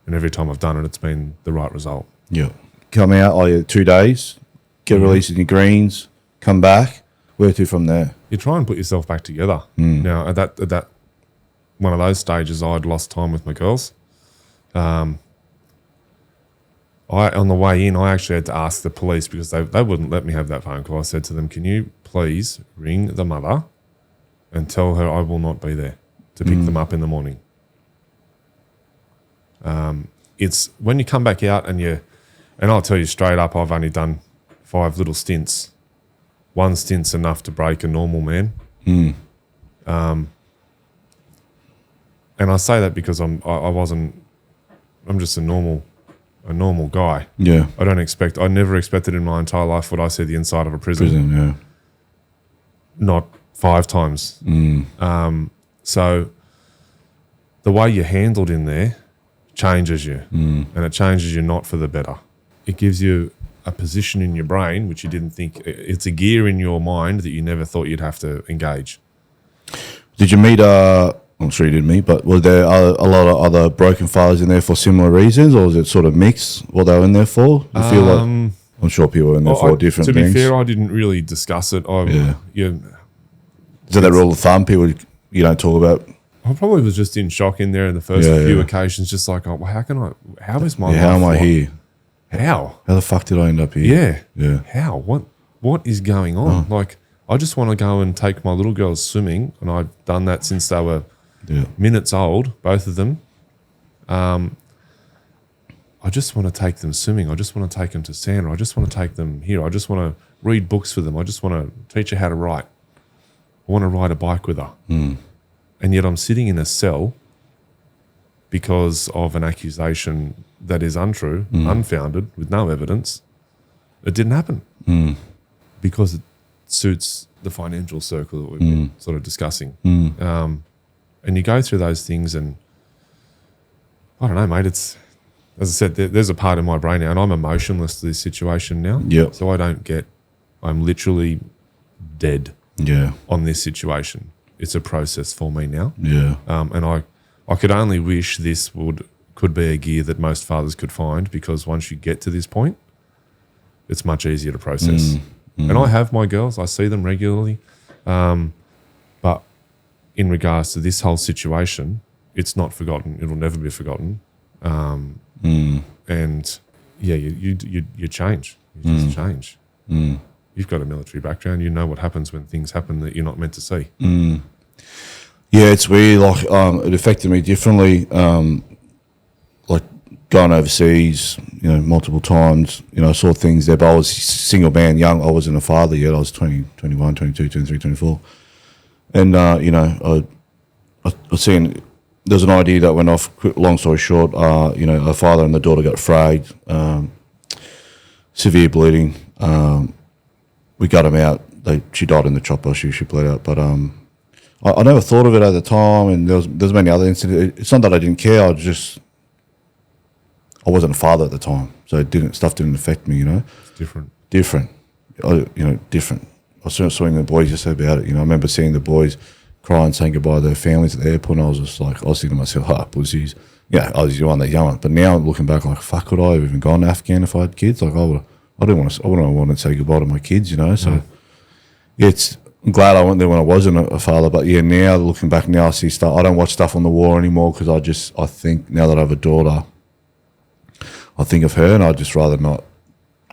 And every time I've done it, it's been the right result. Yeah. Come out, 2 days, get released in your greens, come back. Where to from there? You try and put yourself back together. Now, at that one of those stages, I'd lost time with my girls. On the way in, I actually had to ask the police because they wouldn't let me have that phone call. I said to them, can you please ring the mother and tell her I will not be there to pick them up in the morning. It's when you come back out and I'll tell you straight up, I've only done 5 little stints. One stint's enough to break a normal man. And I say that because I'm just a normal guy. Yeah. I never expected in my entire life what I see the inside of a prison. Yeah. Not 5 times. So the way you're handled in there changes you, and it changes you not for the better. It gives you a position in your brain which you didn't think. It's a gear in your mind that you never thought you'd have to engage. Did you meet? I'm sure you didn't meet, but were there a lot of other broken fathers in there for similar reasons, or was it sort of mixed what they were in there for? You feel like I'm sure people were in there for different things. To be fair, I didn't really discuss it. Is that rule of thumb? People you don't talk about. I probably was just in shock in there in the first few occasions, just like, how is my life? How am I here? How the fuck did I end up here? Yeah. How? What is going on? Like, I just want to go and take my little girls swimming, and I've done that since they were minutes old, both of them. I just want to take them swimming. I just want to take them to Santa. I just want to take them here. I just want to read books for them. I just want to teach her how to write. I want to ride a bike with her. And yet I'm sitting in a cell because of an accusation that is untrue, unfounded, with no evidence. It didn't happen because it suits the financial circle that we've been sort of discussing. And you go through those things and I don't know, mate, it's, as I said, there's a part of my brain now and I'm emotionless to this situation now. Yep. So I'm literally dead on this situation. It's a process for me now. Yeah. And I could only wish this could be a gear that most fathers could find, because once you get to this point, it's much easier to process. And I have my girls, I see them regularly. But in regards to this whole situation, it's not forgotten. It'll never be forgotten. And yeah, you change. You just change. You've got a military background. You know what happens when things happen that you're not meant to see. Yeah, it's weird. Like, it affected me differently. Like going overseas, multiple times. I saw things there, but I was single man, young. I wasn't a father yet. I was 20, 21, 22, 23, 24. And, I was seeing, there was an idea that went off, long story short, a father and the daughter got frayed, severe bleeding. We got him out. She died in the chopper. She bled out. But I never thought of it at the time, and there's many other incidents. It's not that I didn't care. I wasn't a father at the time, so stuff didn't affect me. It's different. Different. Different. I was seeing the boys just about it. I remember seeing the boys cry and saying goodbye to their families at the airport, and I was just like, I was thinking to myself, pussies. Yeah, I was young, they're young. But now looking back, like, fuck, could I have even gone to Afghan if I had kids? Like, I wouldn't want to say goodbye to my kids, So I'm glad I went there when I wasn't a father. But yeah, now looking back, now I see stuff. I don't watch stuff on the war anymore because I think now that I have a daughter, I think of her, and I'd just rather not.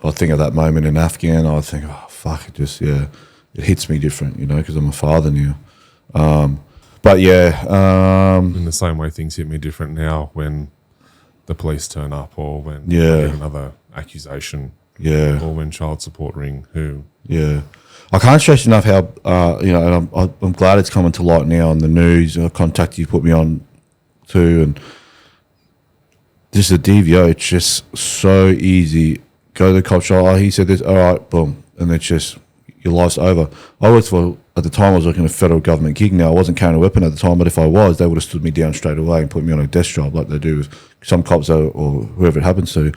I think of that moment in Afghan. I think, oh fuck, it hits me different, because I'm a father now. But yeah, in the same way, things hit me different now when the police turn up, or when you get another accusation, or when child support ring. I can't stress enough how and I'm glad it's coming to light now on the news. A contact you put me on to, and just a DVO. It's just so easy. Go to the cop shop. Oh, he said this. All right, boom, and it's just your life's over. At the time I was working a federal government gig. Now I wasn't carrying a weapon at the time, but if I was, they would have stood me down straight away and put me on a desk job like they do with some cops or whoever it happens to.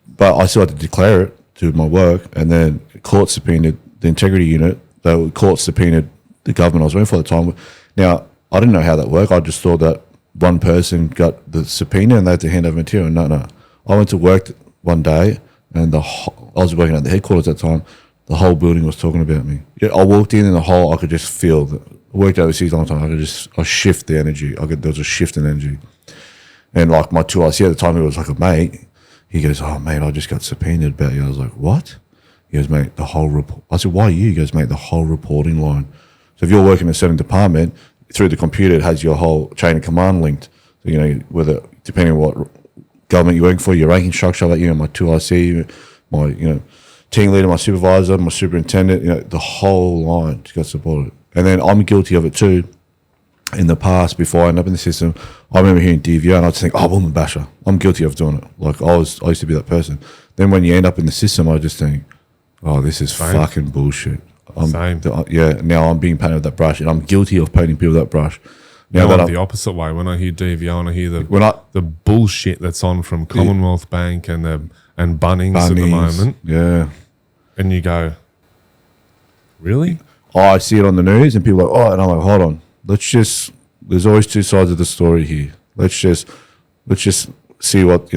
But I still had to declare it to my work, and then court subpoenaed the integrity unit. The court subpoenaed the government I was working for at the time. Now, I didn't know how that worked. I just thought that one person got the subpoena and they had to hand over material. No. I went to work one day, and I was working at the headquarters at the time. The whole building was talking about me. Yeah, I walked in the whole, I could just feel, I worked overseas a long time, I shift the energy. There was a shift in energy. And like my 2IC at the time, he was like a mate. He goes, "Oh, mate, I just got subpoenaed about you." I was like, "What?" He goes, "Mate, the whole report." I said, "Why you?" He goes, "Mate, the whole reporting line." So if you're working in a certain department, through the computer, it has your whole chain of command linked. So, whether, depending on what government you're working for, your ranking structure, like, my 2IC, my, team leader, my supervisor, my superintendent, the whole line just got supported. And then I'm guilty of it too. In the past, before I ended up in the system, I remember hearing DVO and I'd think, "Oh, woman basher." I'm guilty of doing it. Like I used to be that person. Then when you end up in the system, I just think, "Oh, this is fucking bullshit." Same. Now I'm being painted with that brush, and I'm guilty of painting people with that brush. Now I'm the opposite way. When I hear DVO and I hear the bullshit that's on from Commonwealth Bank and Bunnings at the moment, and you go, "Really?" I see it on the news, and people are like, "Oh," and I'm like, "Hold on, there's always two sides of the story here. Let's just see what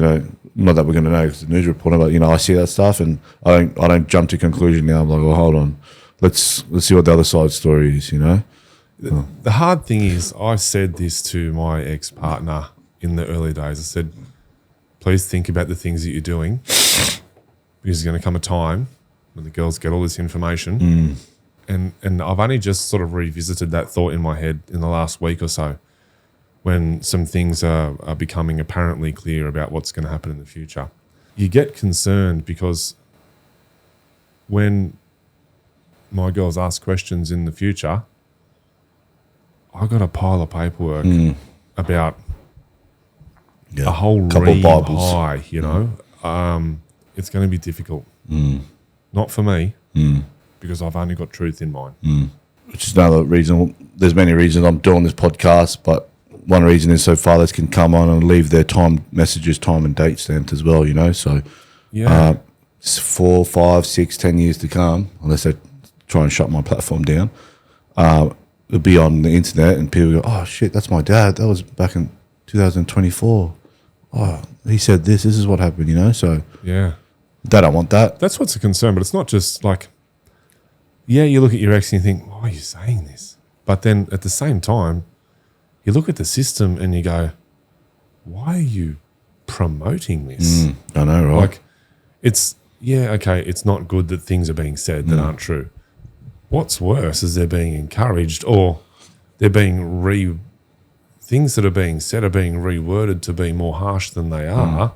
Not that we're going to know because the news reporting, but I see that stuff, and I don't jump to conclusion now. I'm like, "Well, hold on, let's see what the other side story is." The hard thing is, I said this to my ex-partner in the early days. I said, "Please think about the things that you're doing, because there's going to come a time when the girls get all this information." And I've only just sort of revisited that thought in my head in the last week or so, when some things are becoming apparently clear about what's going to happen in the future. You get concerned because when my girls ask questions in the future, I got a pile of paperwork about a whole couple ream of Bibles. high, it's going to be difficult. Not for me, because I've only got truth in mind. Which is another reason. There's many reasons I'm doing this podcast, but one reason is so fathers can come on and leave their time and date stamped as well, So, 4, 5, 6, 10 years to come, unless they try and shut my platform down, it'll be on the internet and people go, "Oh, shit, that's my dad. That was back in 2024. Oh, he said this is what happened, So, yeah. They don't want that. That's what's a concern, but it's not just like, you look at your ex and you think, "Why are you saying this?" But then at the same time, you look at the system and you go, "Why are you promoting this?" I know, right? Like, it's not good that things are being said that aren't true. What's worse is they're being encouraged, or they're being things that are being said are being reworded to be more harsh than they are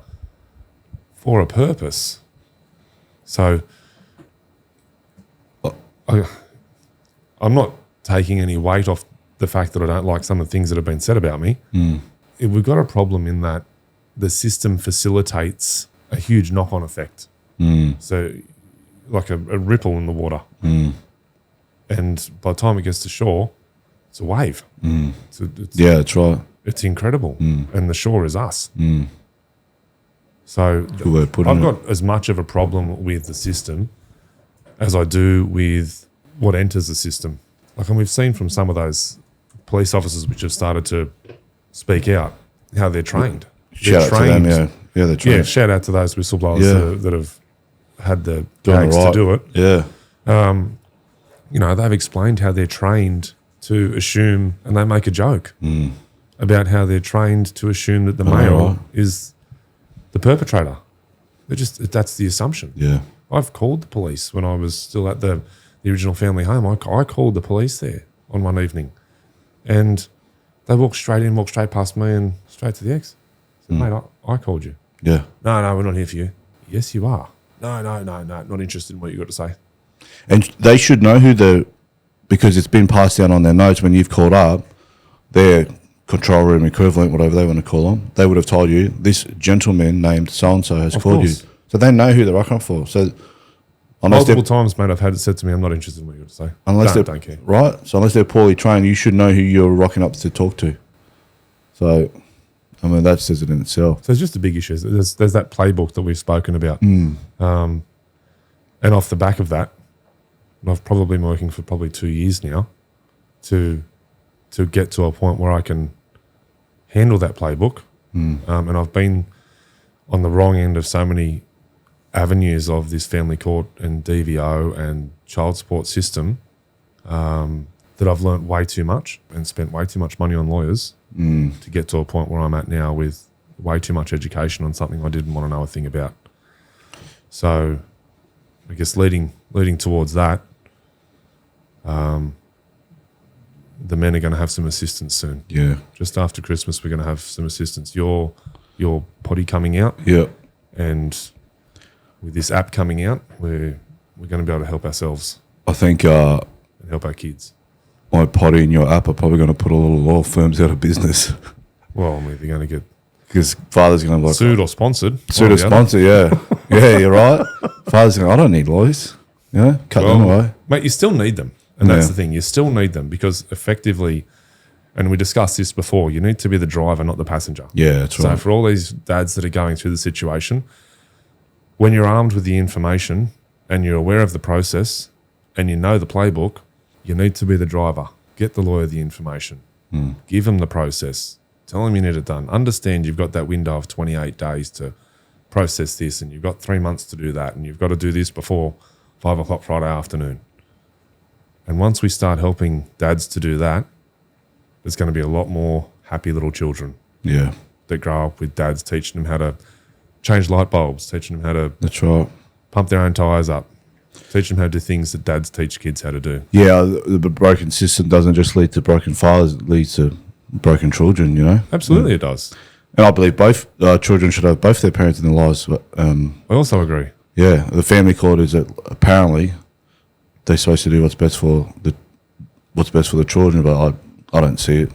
for a purpose. So I'm not taking any weight off the fact that I don't like some of the things that have been said about me. We've got a problem in that the system facilitates a huge knock-on effect. So like a ripple in the water. And by the time it gets to shore, it's a wave. That's right. It's incredible. And the shore is us. So I've got as much of a problem with the system as I do with what enters the system. Like, and we've seen from some of those police officers which have started to speak out how they're trained. Shout out to them, they're trained. Yeah, shout out to those whistleblowers that have had the gags to do it. Yeah. They've explained how they're trained to assume, and they make a joke about how they're trained to assume that the male is the perpetrator. That's the assumption. Yeah. I've called the police when I was still at the original family home. I called the police there on one evening, and they walked straight past me and straight to the ex. I said, "Mate, I called you." Yeah. No, we're not here for you. Yes, you are. No, not interested in what you got to say. And they should know because it's been passed down on their notes when you've called up, their control room equivalent, whatever they want to call them, they would have told you, "This gentleman named so-and-so has called you." So they know who they're rocking for. So multiple times, mate, I've had it said to me, "I'm not interested in what you got to say." Don't care. Right? So unless they're poorly trained, you should know who you're rocking up to talk to. So, that says it in itself. So it's just a big issue. There's that playbook that we've spoken about. And off the back of that, and I've probably been working for 2 years now to get to a point where I can handle that playbook. And I've been on the wrong end of so many avenues of this family court and DVO and child support system that I've learnt way too much and spent way too much money on lawyers to get to a point where I'm at now with way too much education on something I didn't want to know a thing about. So I guess leading towards that, the men are going to have some assistance soon. Yeah. Just after Christmas, we're going to have some assistance. Your potty coming out. Yeah. And with this app coming out, we're going to be able to help ourselves I think and help our kids. my potty and your app are probably going to put a lot of law firms out of business. Well, I mean, they're going to get Because father's going to be like... sued or sponsored. Sued or sponsored, yeah. Yeah, you're right. Father's going, I don't need lawyers. Yeah, cut them away. Mate, you still need them. And that's the thing. You still need them because effectively, and we discussed this before, you need to be the driver, not the passenger. Yeah, that's right. So for all these dads that are going through the situation, when you're armed with the information and you're aware of the process and you know the playbook, you need to be the driver. Get the lawyer the information. Give them the process. Tell them you need it done. Understand you've got that window of 28 days to process this and you've got 3 months to do that and you've got to do this before 5 o'clock Friday afternoon. And once we start helping dads to do that, there's going to be a lot more happy little children Yeah, that grow up with dads teaching them how to change light bulbs, teaching them how to that's right. pump their own tyres up, teach them how to do things that dads teach kids how to do. Yeah, the broken system doesn't just lead to broken fathers, it leads to broken children, you know? Absolutely it does. And I believe both children should have both their parents in their lives. But, I also agree. yeah, the family court is that apparently they're supposed to do what's best for the children, but I don't see it.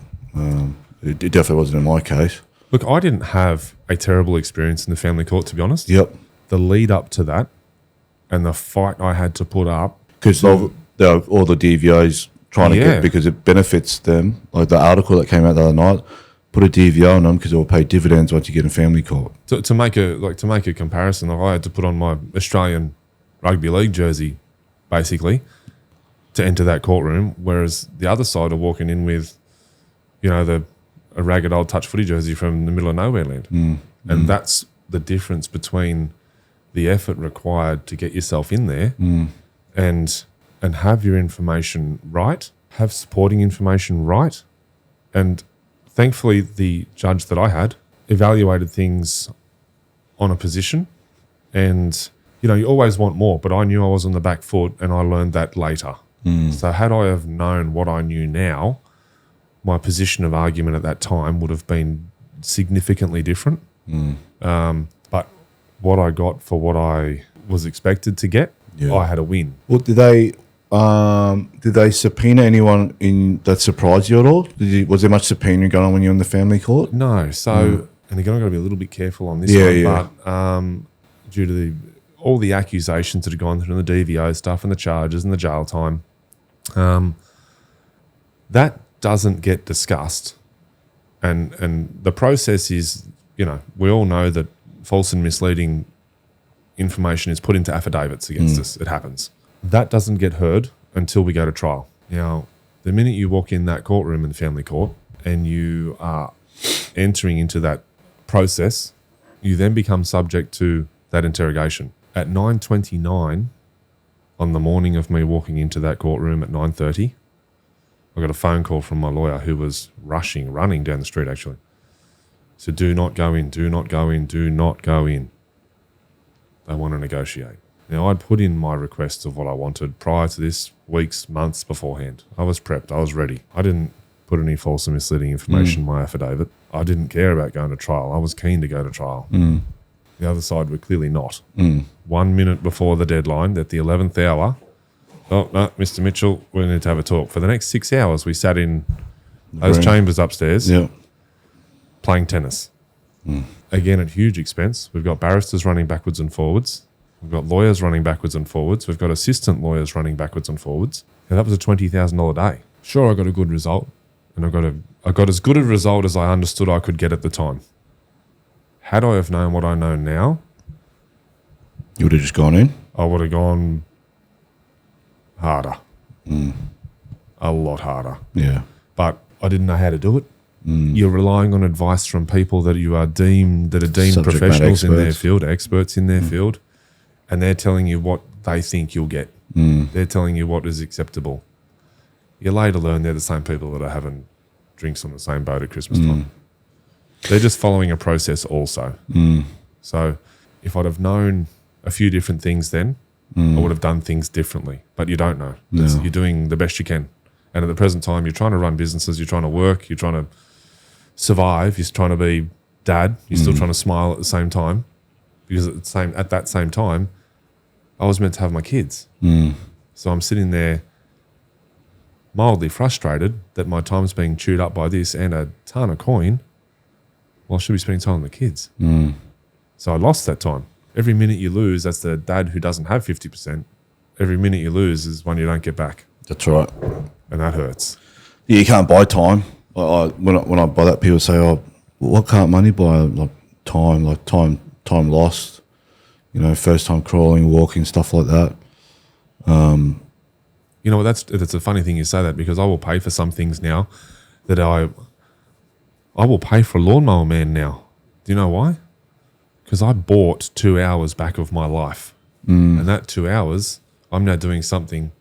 It definitely wasn't in my case. Look, I didn't have a terrible experience in the family court, to be honest. Yep. The lead up to that and the fight I had to put up. Because all the DVOs trying to get, because it benefits them. Like the article that came out the other night, put a DVO on them because it will pay dividends once you get in family court. To make a comparison, I had to put on my Australian rugby league jersey, basically, to enter that courtroom, whereas the other side are walking in with, a ragged old touch footy jersey from the middle of nowhere land. And that's the difference between the effort required to get yourself in there and have your information right, have supporting information right. And thankfully, the judge that I had evaluated things on a position and, you always want more, but I knew I was on the back foot and I learned that later. So had I have known what I knew now, my position of argument at that time would have been significantly different. But what I got for what I was expected to get, I had a win. Well, did they subpoena anyone that surprised you at all? Was there much subpoena going on when you were in the family court? No. So, and again, I've got to be a little bit careful on this one, but due to all the accusations that have gone through the DVO stuff and the charges and the jail time, that doesn't get discussed. And the process is, we all know that false and misleading information is put into affidavits against us. It happens. That doesn't get heard until we go to trial. Now, the minute you walk in that courtroom in the family court and you are entering into that process, you then become subject to that interrogation. At 9:29 on the morning of me walking into that courtroom at 9:30, I got a phone call from my lawyer who was running down the street actually. He said, do not go in, do not go in, do not go in. They want to negotiate. Now, I'd put in my requests of what I wanted prior to this, weeks, months beforehand. I was prepped. I was ready. I didn't put any false and misleading information in my affidavit. I didn't care about going to trial. I was keen to go to trial. The other side were clearly not. 1 minute before the deadline, at the 11th hour, oh, no, Mr. Mitchell, we need to have a talk. For the next 6 hours, we sat in those chambers upstairs playing tennis. Again, at huge expense. We've got barristers running backwards and forwards. We've got lawyers running backwards and forwards. We've got assistant lawyers running backwards and forwards. And that was a $20,000 day. Sure, I got a good result. And I got as good a result as I understood I could get at the time. Had I have known what I know now, You would have just gone in? I would have gone harder. A lot harder. Yeah. But I didn't know how to do it. You're relying on advice from people that are deemed Subject professionals matter in their experts. field, experts in their field, and they're telling you what they think you'll get. They're telling you what is acceptable. You later learn they're the same people that are having drinks on the same boat at Christmas time. They're just following a process also. So if I'd have known a few different things then, I would have done things differently. But you don't know. You're doing the best you can. And at the present time, you're trying to run businesses, you're trying to work, you're trying to survive, you're trying to be dad, you're still trying to smile at the same time. Because at that same time, I was meant to have my kids. So I'm sitting there mildly frustrated that my time's being chewed up by this and a ton of coin. Well, I should be spending time with the kids. So I lost that time. Every minute you lose, that's the dad who doesn't have 50%. Every minute you lose is one you don't get back. That's right. And that hurts. Yeah, you can't buy time. When I buy that, people say, "Oh, what can't money buy?" Like time lost. You know, first time crawling, walking, stuff like that. You know, that's a funny thing you say that, because I will pay for some things now that I will pay for a lawnmower man now. Do you know why? Because I bought 2 hours back of my life. And that 2 hours, I'm now doing something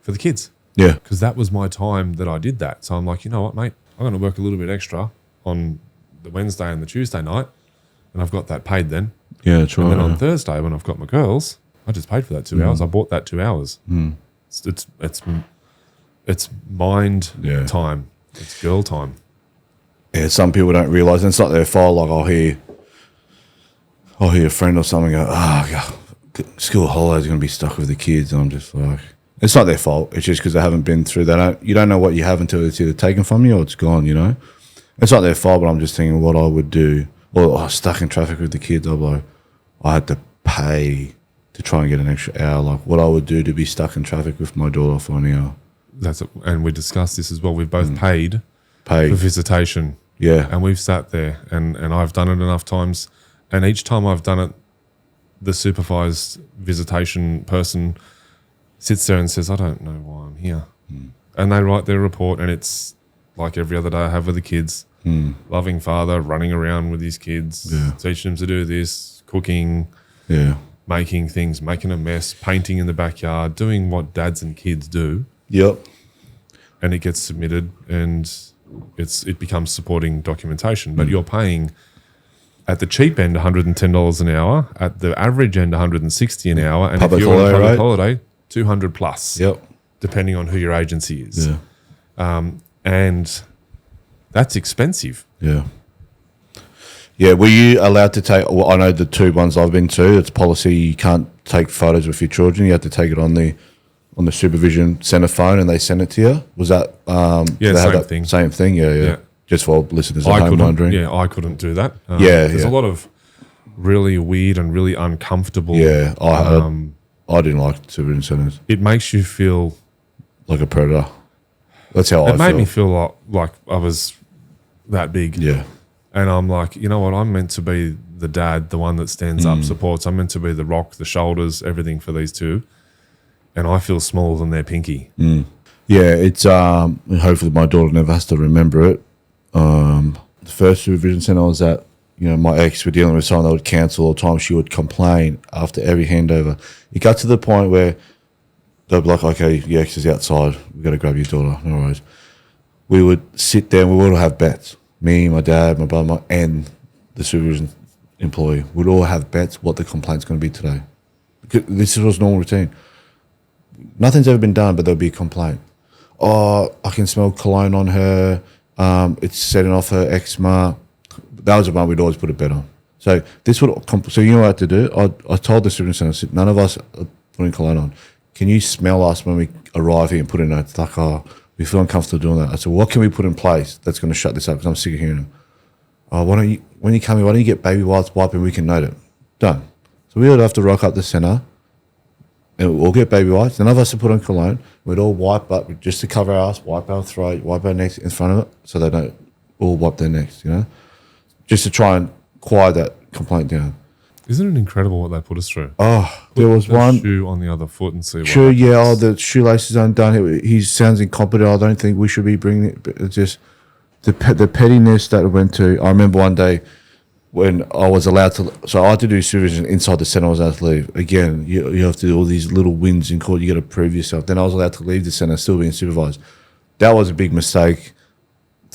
for the kids. Yeah. Because that was my time that I did that. So I'm like, you know what, mate? I'm going to work a little bit extra on the Wednesday and the Tuesday night, and I've got that paid then. Yeah, that's right. And then on Thursday, when I've got my girls, I just paid for that 2 hours. I bought that 2 hours. It's mind time. It's girl time. Yeah, some people don't realise, and it's not their fault. Like I'll hear a friend or something go, school holidays are going to be stuck with the kids, and I'm just like, it's not their fault. It's just because they haven't been through that. You don't know what you have until it's either taken from you or it's gone, you know? It's not their fault, but I'm just thinking what I would do. Or stuck in traffic with the kids, I'm like, I had to pay to try and get an extra hour. Like what I would do to be stuck in traffic with my daughter for an hour. And we discussed this as well. We've both paid for visitation. Yeah. And we've sat there, and I've done it enough times. And each time I've done it, the supervised visitation person sits there and says, I don't know why I'm here. And they write their report, and it's like every other day I have with the kids. Loving father, running around with his kids, teaching them to do this, cooking, making things, making a mess, painting in the backyard, doing what dads and kids do. Yep. And it gets submitted, and it becomes supporting documentation. But you're paying at the cheap end $110 an hour, at the average end $160 an hour, and Public if you're on a public holiday, holiday, 200 plus. Yep. Depending on who your agency is. Yeah. And that's expensive. Yeah. Yeah, were you allowed to take, well, I know the two ones I've been to, it's policy you can't take photos with your children. You have to take it on the supervision centre phone, and they send it to you. Was that same thing. Same thing, yeah. Just for listeners at home wondering. Yeah, I couldn't do that. There's a lot of really weird and really uncomfortable. Yeah, I didn't like supervision centres. It makes you feel like a predator. That's how I feel. It made me feel like I was that big. Yeah. And I'm like, you know what? I'm meant to be the dad, the one that stands up, supports. I'm meant to be the rock, the shoulders, everything for these two. And I feel smaller than their pinky. Yeah, it's hopefully my daughter never has to remember it. The first supervision centre I was at, you know, my ex were dealing with someone that would cancel all the time. She would complain after every handover. It got to the point where they'd be like, okay, your ex is outside. We've got to grab your daughter. No worries. We would sit there and we would all have bets. Me, my dad, my brother, and the supervision employee would all have bets what the complaint's going to be today. This was normal routine. Nothing's ever been done, but there'll be a complaint. Oh, I can smell cologne on her. It's setting off her eczema. That was the one we'd always put a bet on. So this would so you know what I had to do? I told the supervision centre, I said, none of us are putting cologne on. Can you smell us when we arrive here and put in a, it's like, oh, we feel uncomfortable doing that. I said, what can we put in place that's going to shut this up? Because I'm sick of hearing them. Oh, when you come here, why don't you get baby wipes and we can note it? Done. So we would have to rock up the centre and we'll get baby wipes. None of us to put on cologne. We'd all wipe up just to cover our ass, wipe our throat, wipe our necks in front of it so they don't all wipe their necks, you know? Just to try and quiet that complaint down. Isn't it incredible what they put us through? Oh, there was one shoe on the other foot and see what sure, happens. Yeah, the shoelaces undone. He sounds incompetent. I don't think we should be bringing it. But it's just the pettiness that it went to. I remember one day when I was allowed to, so I had to do supervision inside the centre. I was allowed to leave. Again, you have to do all these little wins in court. You got to prove yourself. Then I was allowed to leave the centre, still being supervised. That was a big mistake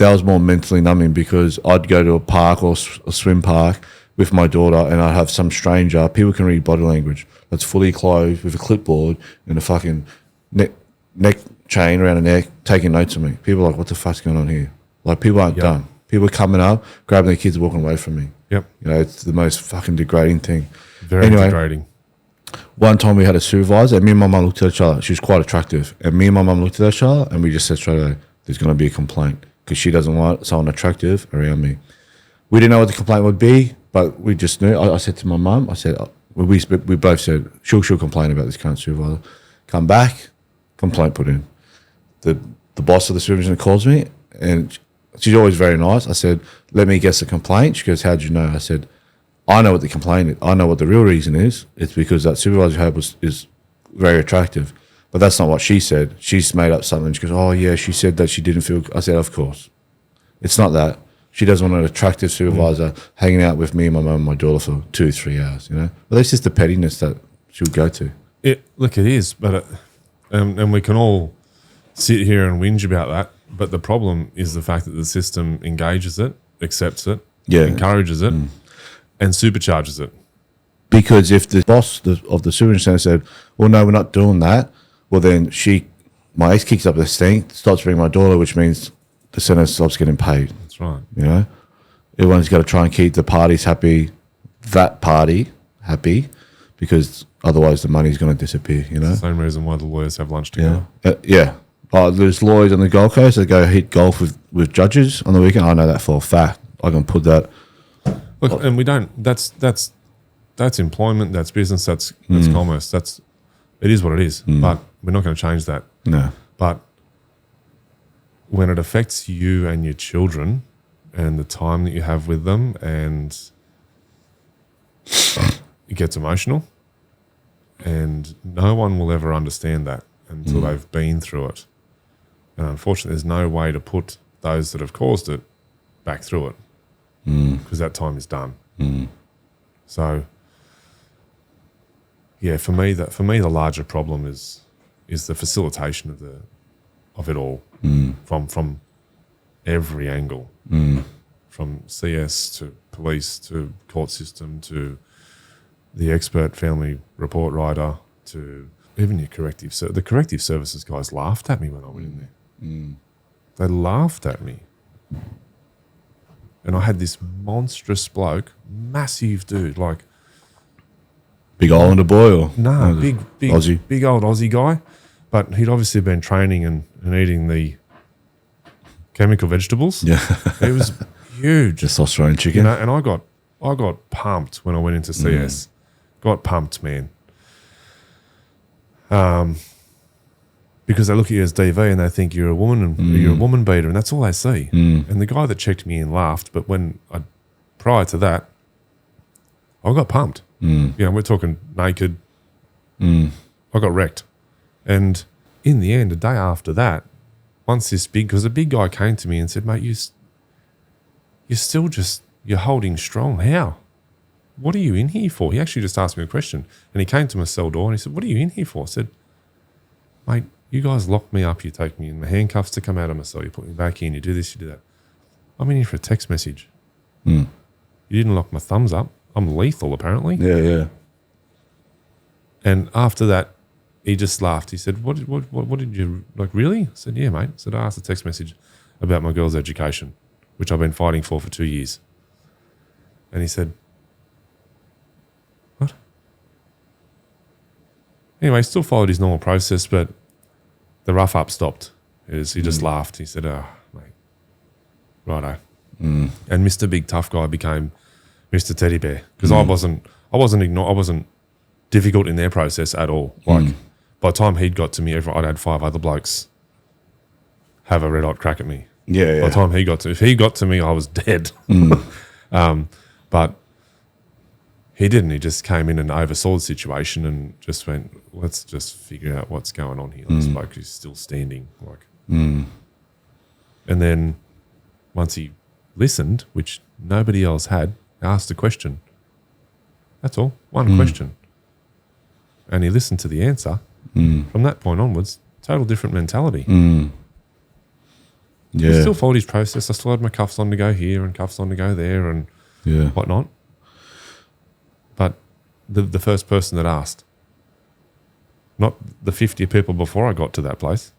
that was more mentally numbing because I'd go to a park or a swim park with my daughter and I'd have some stranger. People can read body language that's fully clothed with a clipboard and a fucking neck chain around the neck taking notes of me. People are like, what the fuck's going on here? Like, people aren't done. People are coming up, grabbing their kids, walking away from me. Yep. You know, it's the most fucking degrading thing. Very degrading. One time we had a supervisor and me and my mum looked at each other. She was quite attractive. And me and my mum looked at each other and we just said straight away, there's going to be a complaint because she doesn't want someone attractive around me. We didn't know what the complaint would be, but we just knew. I said to my mum, I said, we both said, she'll complain about this current supervisor. Come back, complaint put in. The boss of the supervision calls me and she's always very nice. I said, let me guess the complaint. She goes, how'd you know? I said, I know what the complaint is. I know what the real reason is. It's because that supervisor you had is very attractive. But that's not what she said. She's made up something. She goes, oh, yeah, she said that she didn't feel... I said, of course. It's not that. She doesn't want an attractive supervisor hanging out with me and my mum and my daughter for 2-3 hours, you know? But that's just the pettiness that she'll go to. Look, it is. But and we can all sit here and whinge about that. But the problem is the fact that the system engages it, accepts it, encourages it, and supercharges it. Because if the boss of the supervision centre said, well, no, we're not doing that, well, then my ex kicks up this thing, starts bringing my daughter, which means the centre stops getting paid. That's right. You know? Everyone's got to try and keep the parties happy, that party happy, because otherwise the money's going to disappear, you know? It's the same reason why the lawyers have lunch together. Yeah. There's lawyers on the Gold Coast that go hit golf with judges on the weekend. I know that for a fact. I can put that. Look, and we don't. That's employment. That's business. That's commerce. It is what it is. But we're not going to change that. No. But when it affects you and your children, and the time that you have with them, and it gets emotional, and no one will ever understand that until they've been through it. And unfortunately, there's no way to put those that have caused it back through it because that time is done. So, yeah, for me, the larger problem is the facilitation of it all from every angle, from CS to police to court system to the expert family report writer to even your corrective. So the corrective services guys laughed at me when I went in there. They laughed at me. And I had this monstrous bloke, massive dude, like... Big Islander boy or? No, big Aussie. Big old Aussie guy. But he'd obviously been training and eating the chemical vegetables. Yeah. It was huge. Testosterone chicken. You know, and I got pumped when I went into CS. Got pumped, man. Because they look at you as DV and they think you're a woman and you're a woman beater, and that's all they see. And the guy that checked me in laughed, but prior to that, I got pumped. You know, we're talking naked. I got wrecked. And in the end, a day after that, because a big guy came to me and said, mate, you're still you're holding strong. How? What are you in here for? He actually just asked me a question. And he came to my cell door and he said, what are you in here for? I said, mate, you guys lock me up, you take me in the handcuffs to come out of my cell, you put me back in, you do this, you do that. I'm in here for a text message. You didn't lock my thumbs up. I'm lethal, apparently. Yeah. And after that, he just laughed. He said, what did you, like, really? I said, yeah, mate. I said, I asked a text message about my girl's education, which I've been fighting for 2 years. And he said, what? Anyway, still followed his normal process, but the rough up stopped. He just laughed. He said, oh, mate, righto. And Mr. Big Tough Guy became Mr. Teddy Bear because I wasn't difficult in their process at all. Like by the time he'd got to me, I'd had 5 other blokes have a red hot crack at me. Yeah. By the time if he got to me, I was dead. But he didn't. He just came in and oversaw the situation and just went, let's just figure out what's going on here. This bloke is still standing. And then once he listened, which nobody else had, asked a question. That's all. One question. And he listened to the answer. From that point onwards, total different mentality. He Yeah. still followed his process. I still had my cuffs on to go here and cuffs on to go there and Yeah. whatnot. But the first person that asked, not the 50 people before I got to that place,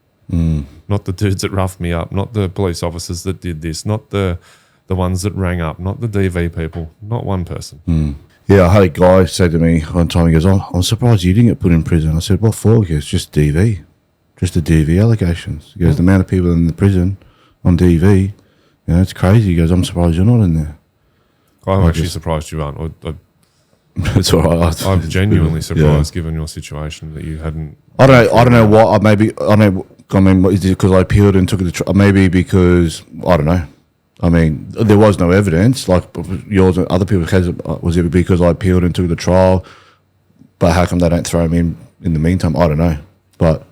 not the dudes that roughed me up, not the police officers that did this, not the ones that rang up, not the DV people, not one person. Yeah, I had a guy say to me one time, he goes, "Oh, I'm surprised you didn't get put in prison." I said, "What for?" He goes, "Just DV. Just the DV allegations." He goes, "The amount of people in the prison on DV, it's crazy." He goes, "I'm surprised you're not in there." I'm actually surprised you aren't. It's all right. I'm genuinely surprised, given your situation, that you hadn't. I don't know what. I mean, is it because I appealed and took it to trial? Maybe because I don't know. I mean, there was no evidence like yours and other people's cases. Was it because I appealed and took the trial? But how come they don't throw me in the meantime? I don't know. But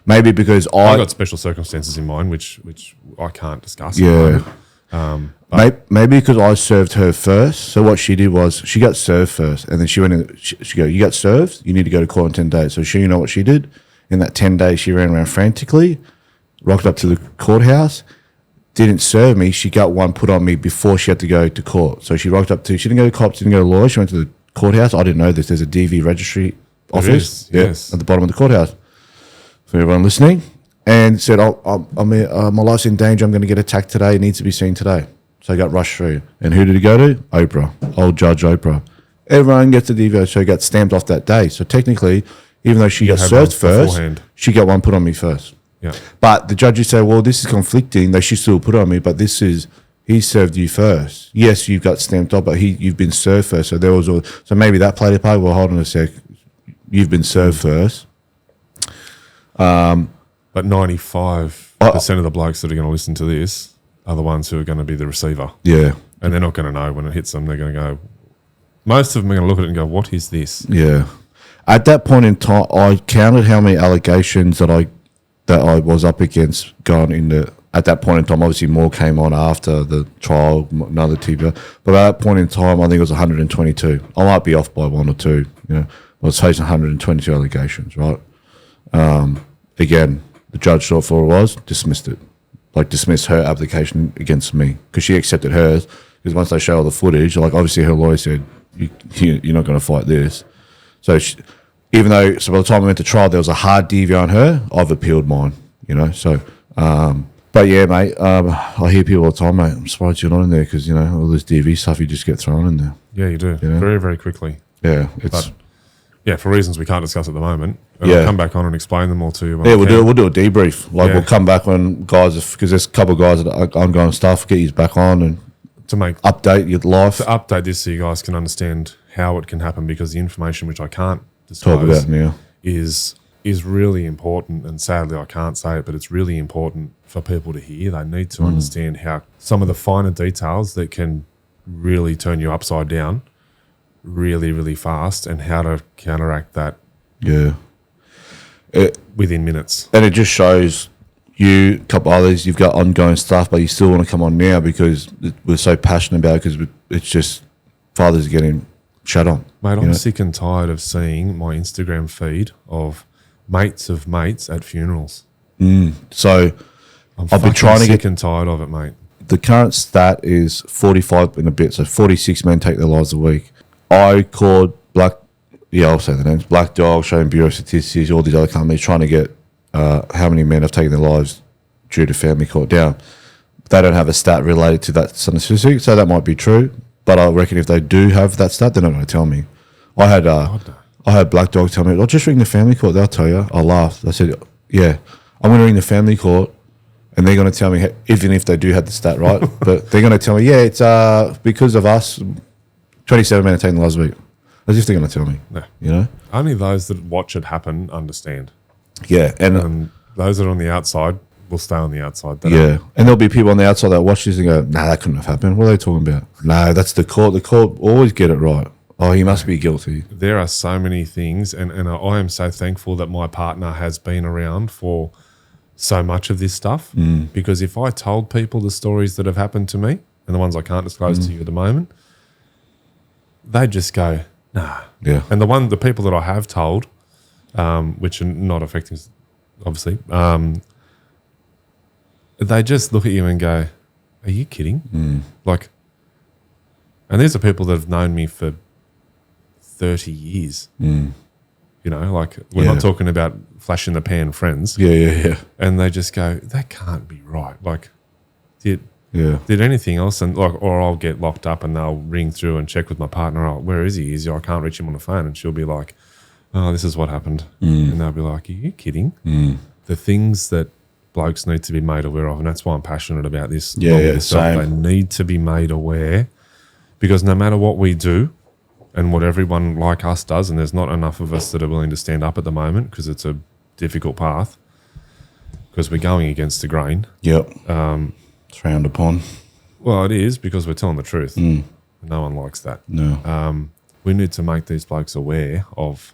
maybe because I got special circumstances in mind, which I can't discuss. Yeah. Maybe because I served her first. So what she did was she got served first, and then she went in. She go, "You got served. You need to go to court in 10 days." So you know what she did? In that 10 days, she ran around frantically, rocked up to the courthouse, didn't serve me. She got one put on me before she had to go to court. So she rocked up to. She didn't go to cops, didn't go to lawyers. She went to the courthouse. I didn't know this. There's a DV registry office. Yes. At the bottom of the courthouse. For everyone listening, and said, my life's in danger. I'm going to get attacked today. It needs to be seen today. So I got rushed through. And who did he go to? Oprah. Old Judge Oprah. Everyone gets a DV, so he got stamped off that day. So technically, even though she got served first, beforehand. she got one put on me first. Yeah. But the judges say, well, this is conflicting. They should still put it on me, but he served you first. Yes, you got stamped off, but you've been served first. So so maybe that played a part. Well, hold on a sec. You've been served first. But 95% of the blokes that are going to listen to this are the ones who are going to be the receiver. Yeah. And they're not going to know when it hits them. They're going to go, most of them are going to look at it and go, what is this? Yeah. At that point in time, I counted how many allegations that I was up against going into. At that point in time, obviously more came on after the trial, another TV. But at that point in time, I think it was 122. I might be off by one or two. I was facing 122 allegations, right? Again, the judge thought for it was, dismissed it. Like, dismissed her application against me because she accepted hers. Because once they show all the footage, like, obviously her lawyer said, you're not going to fight this. So by the time we went to trial, there was a hard DV on her, I've appealed mine, So, but yeah, mate, I hear people all the time, mate, I'm surprised you're not in there because, all this DV stuff, you just get thrown in there. Yeah, you do. Very, very quickly. Yeah, for reasons we can't discuss at the moment. And Yeah. I'll come back on and explain them all to you. We'll do a debrief. Like, we'll come back when guys, because there's a couple of guys that are ongoing stuff, get you back on and to update your life. To update this so you guys can understand how it can happen, because the information which I can't Talk disclose about now. is really important, and sadly I can't say it, but it's really important for people to hear. They need to understand how some of the finer details that can really turn you upside down really, really fast, and how to counteract that within minutes. And it just shows you, a couple others, you've got ongoing stuff, but you still want to come on now because we're so passionate about it, because it's just fathers are getting shut on. Mate, I'm sick and tired of seeing my Instagram feed of mates at funerals. So I've been trying to sick and tired of it, mate. The current stat is 45 and a bit, so 46 men take their lives a week. I called I'll say the names, Black Dog, Australian Bureau of Statistics, all these other companies trying to get how many men have taken their lives due to family court down. They don't have a stat related to that statistic, so that might be true. But I reckon if they do have that stat, they're not going to tell me. I had Black Dog tell me, just ring the family court, they'll tell you. I laughed. I said, yeah, I'm going to ring the family court, and they're going to tell me, even if they do have the stat right, but they're going to tell me, yeah, it's because of us, 27 men have taken the last week. As if they're going to tell me, No. Only those that watch it happen understand. Yeah, and those that are on the outside will stay on the outside. And there'll be people on the outside that watch this and go, nah, that couldn't have happened. What are they talking about? No, that's the court. The court always get it right. Oh, he must be guilty. There are so many things, and I am so thankful that my partner has been around for so much of this stuff, because if I told people the stories that have happened to me, and the ones I can't disclose to you at the moment, they'd just go, nah. Yeah. And the people that I have told, which are not affecting, obviously, they just look at you and go, "Are you kidding?" Like, and these are people that have known me for 30 years. You know, like we're not talking about flash in the pan friends. Yeah. And they just go, "That can't be right." Like, did Yeah. anything else? And like, or I'll get locked up and they'll ring through and check with my partner. Oh, where is he? I can't reach him on the phone. And she'll be like, "Oh, this is what happened." And they'll be like, "Are you kidding?" The things that blokes need to be made aware of, and that's why I'm passionate about this. Same. They need to be made aware, because no matter what we do and what everyone like us does, and there's not enough of us that are willing to stand up at the moment because it's a difficult path, because we're going against the grain. Yep. It's frowned upon. Well, it is, because we're telling the truth. No one likes that. No. We need to make these blokes aware of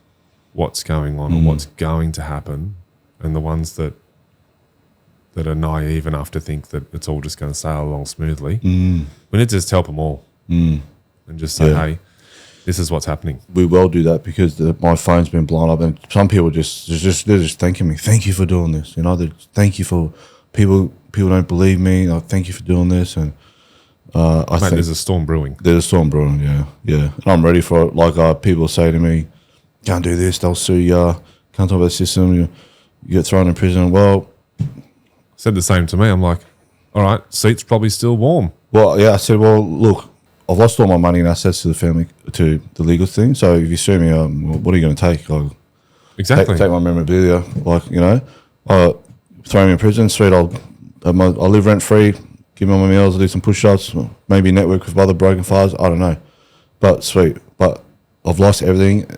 what's going on and what's going to happen, and the ones that are naive enough to think that it's all just going to sail along smoothly. We need to just help them all and just say, "Hey, this is what's happening." We will do that, because my phone's been blown up, and some people they're just thanking me. Thank you for doing this. You know, thank you for people don't believe me. Thank you for doing this. And I think there's a storm brewing. There's a storm brewing. Yeah. And I'm ready for it. Like people say to me, "Can't do this. They'll sue you. Can't talk about the system. You get thrown in prison." Well, said the same to me. I'm like, "All right, seat's probably still warm." Well, yeah. I said, "Well, look, I've lost all my money and assets to the family, to the legal thing. So if you sue me, what are you going to take? Exactly. Take my memorabilia, throw me in prison. Sweet, I'll live rent free, give me all my meals, I'll do some push ups, maybe network with other broken fathers. I don't know, but sweet. But I've lost everything,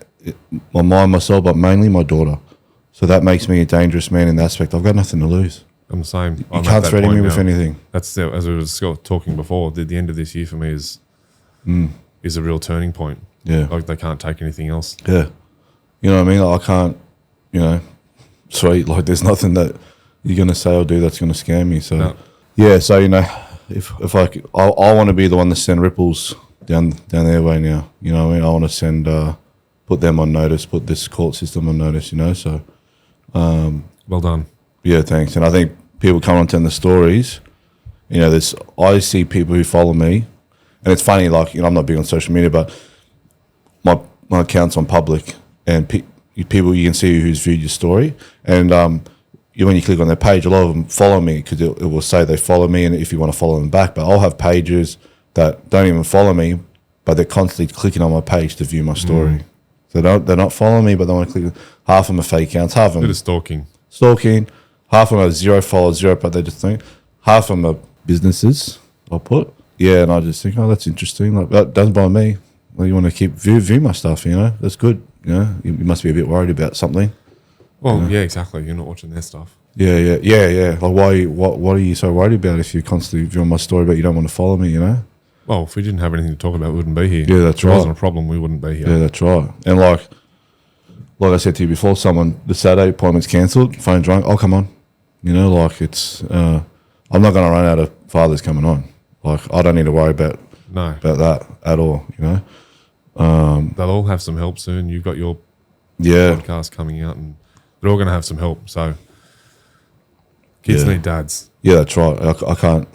my mind, myself, but mainly my daughter. So that makes me a dangerous man in that aspect. I've got nothing to lose. I'm the same. You can't threaten me with anything. That's as we were talking before. The end of this year for me is a real turning point. Yeah, like they can't take anything else. Yeah, you know what I mean. Like, I can't. Sweet. Like, there's nothing that you're gonna say or do that's gonna scare me. So No. yeah. So if I want to be the one to send ripples down their way now. You know what I mean. I want to send put them on notice, put this court system on notice. So well done. Yeah, thanks. And I think people come on telling the stories. I see people who follow me, and it's funny. Like, I'm not big on social media, but my account's on public, and people, you can see who's viewed your story. And when you click on their page, a lot of them follow me, because it will say they follow me, and if you want to follow them back. But I'll have pages that don't even follow me, but they're constantly clicking on my page to view my story. So they're not following me, but they want to click. Half of them are fake accounts. Half of them Bit of stalking. Half of them are 0 followers, but they just think. Half of them are businesses, I'll put. Yeah, and I just think, oh, that's interesting. Like, that doesn't bother me. Well, you want to keep view my stuff, that's good. You must be a bit worried about something. Well, yeah, exactly. You're not watching their stuff. Yeah. Like, what are you so worried about if you're constantly viewing my story, but you don't want to follow me, Well, if we didn't have anything to talk about, we wouldn't be here. Yeah, that's if right. If it wasn't a problem, we wouldn't be here. Yeah, that's right. And like I said to you before, the Saturday appointment's cancelled, phone's rung, I'll come on. it's, I'm not going to run out of fathers coming on. Like, I don't need to worry about that at all, They'll all have some help soon. You've got your podcast coming out, and they're all going to have some help. So kids need dads. Yeah, that's right. I can't.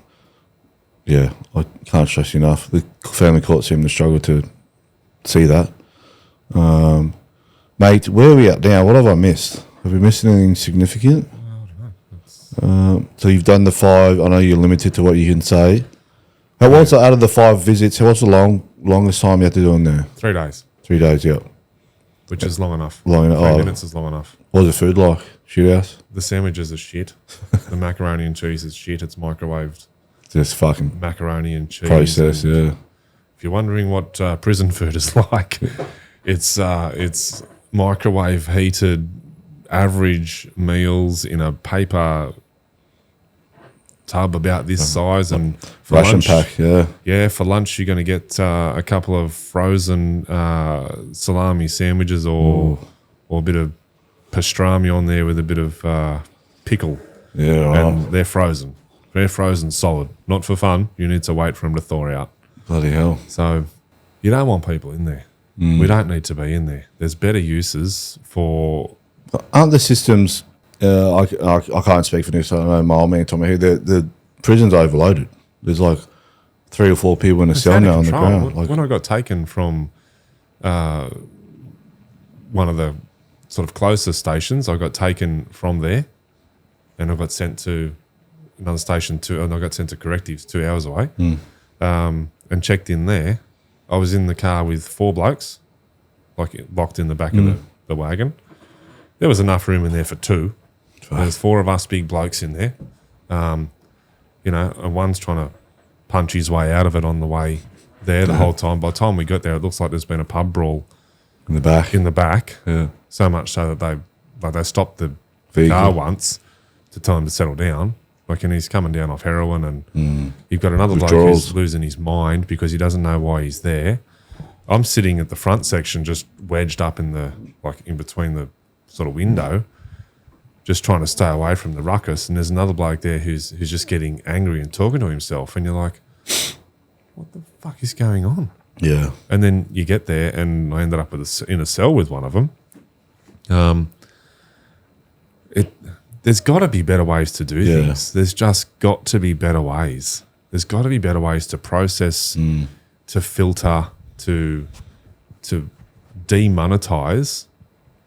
Yeah, I can't stress you enough. The family court seem to struggle to see that. Mate, where are we at now? What have I missed? Have we missed anything significant? I don't know. So you've done the 5. I know you're limited to what you can say. What's out of the 5 visits? What's the longest time you have to do in there? 3 days. 3 days, yeah. Which is long enough. 3 minutes is long enough. What was the food like? Shithouse? The sandwiches are shit. The macaroni and cheese is shit. It's microwaved. Just fucking macaroni and cheese. Process, yeah. If you're wondering what prison food is like, it's microwave heated average meals in a paper tub about this size, and for ration lunch, pack, yeah. For lunch, you're going to get a couple of frozen salami sandwiches, or a bit of pastrami on there with a bit of pickle. Yeah, right. And they're frozen. They're frozen solid. Not for fun. You need to wait for them to thaw out. Bloody hell. So you don't want people in there. We don't need to be in there. There's better uses for... Aren't the systems I can't speak for this. I know my old man told me here the prison's overloaded. There's like 3 or 4 people in a cell now on the ground. When I got taken from one of the sort of closest stations, I got taken from there, and I got sent to another station and I got sent to Correctives 2 hours away, and checked in there. I was in the car with 4 blokes, like locked in the back of the wagon. There was enough room in there for 2. There's 4 of us big blokes in there. And one's trying to punch his way out of it on the way there the whole time. By the time we got there, it looks like there's been a pub brawl in the back. Yeah. So much so that they stopped the Vehicle. car once to tell him to settle down. Like, and he's coming down off heroin, and you've got another bloke who's losing his mind because he doesn't know why he's there. I'm sitting at the front section, just wedged up in between the sort of window, just trying to stay away from the ruckus. And there's another bloke there who's just getting angry and talking to himself, and you're like, what the fuck is going on? Yeah. And then you get there, and I ended up in a cell with one of them. There's got to be better ways to do things. There's just got to be better ways. There's got to be better ways to process, to filter, to demonetize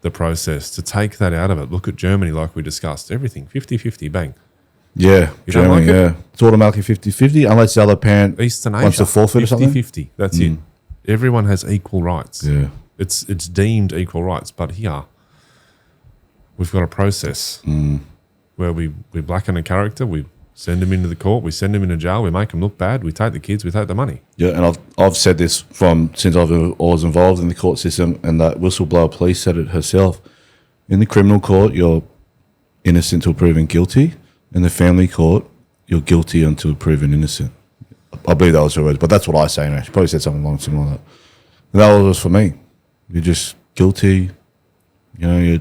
the process, to take that out of it. Look at Germany, like we discussed. Everything 50-50, bang. Yeah, you don't like it? It's automatically 50-50 unless the other parent Eastern Asia, wants to forfeit or something. 50-50, that's it. Everyone has equal rights. Yeah. It's deemed equal rights, but here we've got a process where we blacken a character, we send him into the court, we send him into jail, we make him look bad, we take the kids, we take the money. Yeah, and I've said this since I was involved in the court system, and that whistleblower police said it herself. In the criminal court, you're innocent until proven guilty. In the family court, you're guilty until proven innocent. I believe that was her words, but that's what I say anyway. She probably said something along similar to that. And that was for me. You're just guilty. You're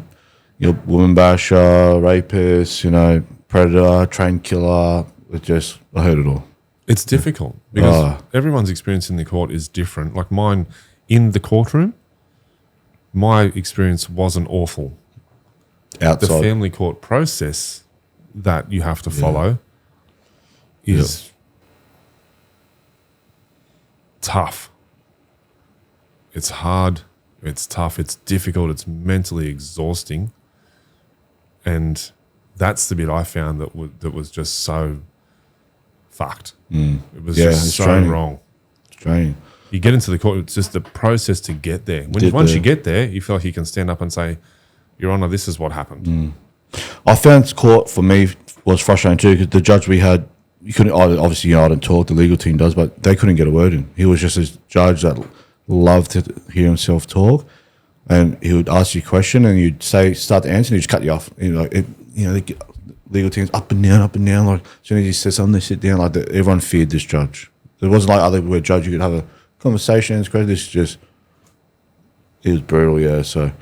woman basher, rapist, predator, train killer. I heard it all. It's difficult because everyone's experience in the court is different. Like mine in the courtroom, my experience wasn't awful. Outside. The family court process that you have to follow is tough. It's hard. It's tough. It's difficult. It's mentally exhausting. And that's the bit I found that was just so fucked. It was just so draining. wrong. It's draining. You get into the court, it's just the process to get there. Once you get there, you feel like you can stand up and say, Your Honour, this is what happened. I found court for me was frustrating too because the judge we had, you couldn't, obviously, I don't talk, the legal team does, but they couldn't get a word in. He was just a judge that loved to hear himself talk, and he would ask you a question and you'd start to answer and he'd just cut you off. The legal team's up and down. Like, as soon as he says something, they sit down. Like, everyone feared this judge. It wasn't like other where judge you could have a conversation. This just, it was brutal, yeah. So,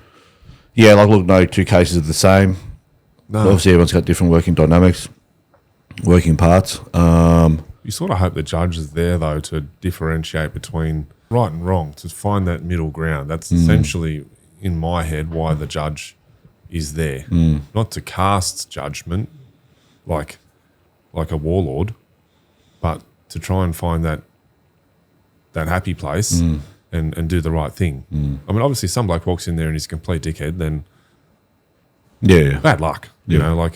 yeah, like, look, no two cases are the same. No. Obviously, everyone's got different working dynamics, working parts. You sort of hope the judge is there, though, to differentiate between right and wrong, to find that middle ground. That's essentially, in my head, why the judge is there. Not to cast judgment like a warlord, but to try and find that happy place and do the right thing. I mean, obviously, some bloke walks in there and he's a complete dickhead, then bad luck. You know,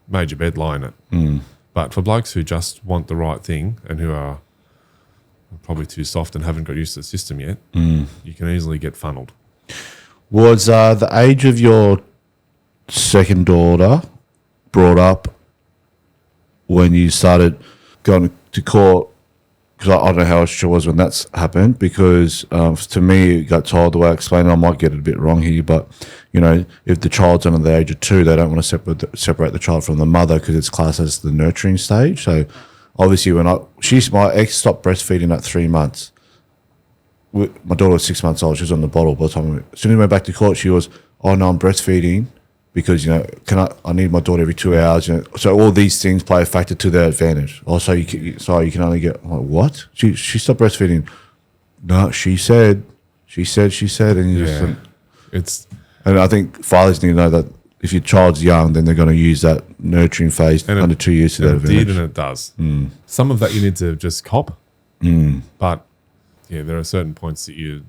made your bed, lie in it. But for blokes who just want the right thing and who are probably too soft and haven't got used to the system yet, you can easily get funneled. Was the age of your second daughter brought up when you started going to court? Because I don't know how sure was when that's happened, because to me, it got told, the way I explained it, I might get it a bit wrong here, but, if the child's under the age of 2, they don't want to separate the child from the mother because it's classed as the nurturing stage. So obviously my ex stopped breastfeeding at 3 months. My daughter was 6 months old. She was on the bottle by the time as soon as we went back to court, she was, oh no, I'm breastfeeding because, I need my daughter every 2 hours. So all these things play a factor to their advantage. Also, you can only get, I'm like, what? She stopped breastfeeding. No, she said. And you just, it's, and I think fathers need to know that if your child's young, then they're going to use that nurturing phase And under 2 years to that It advantage. did and it does. Some of that you need to just cop. But yeah, there are certain points that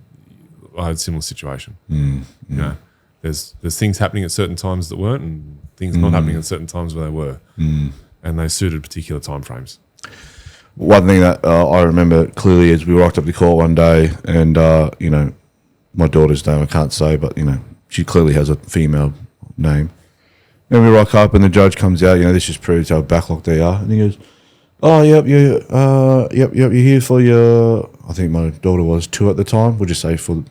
I had a similar situation. You know, there's things happening at certain times that weren't, and things not happening at certain times where they were, and they suited particular timeframes. One thing that I remember clearly is we rocked up to court one day, and you know, my daughter's name I can't say, but you know, she clearly has a female name. And we rock up, and the judge comes out. You know, this just proves how backlogged they are. And he goes, "Oh, yep, you're here for your." I think my daughter was 2 at the time. We'll just say for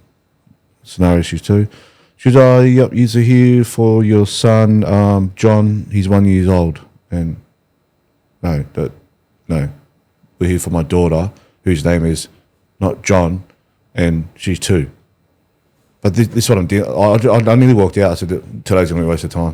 scenario she's 2. She goes, "Oh, yep, you're here for your son, John. He's 1 year old." And no, we're here for my daughter, whose name is not John, and she's 2. But this is what I'm doing. I nearly walked out. I said, today's going to be a waste of time.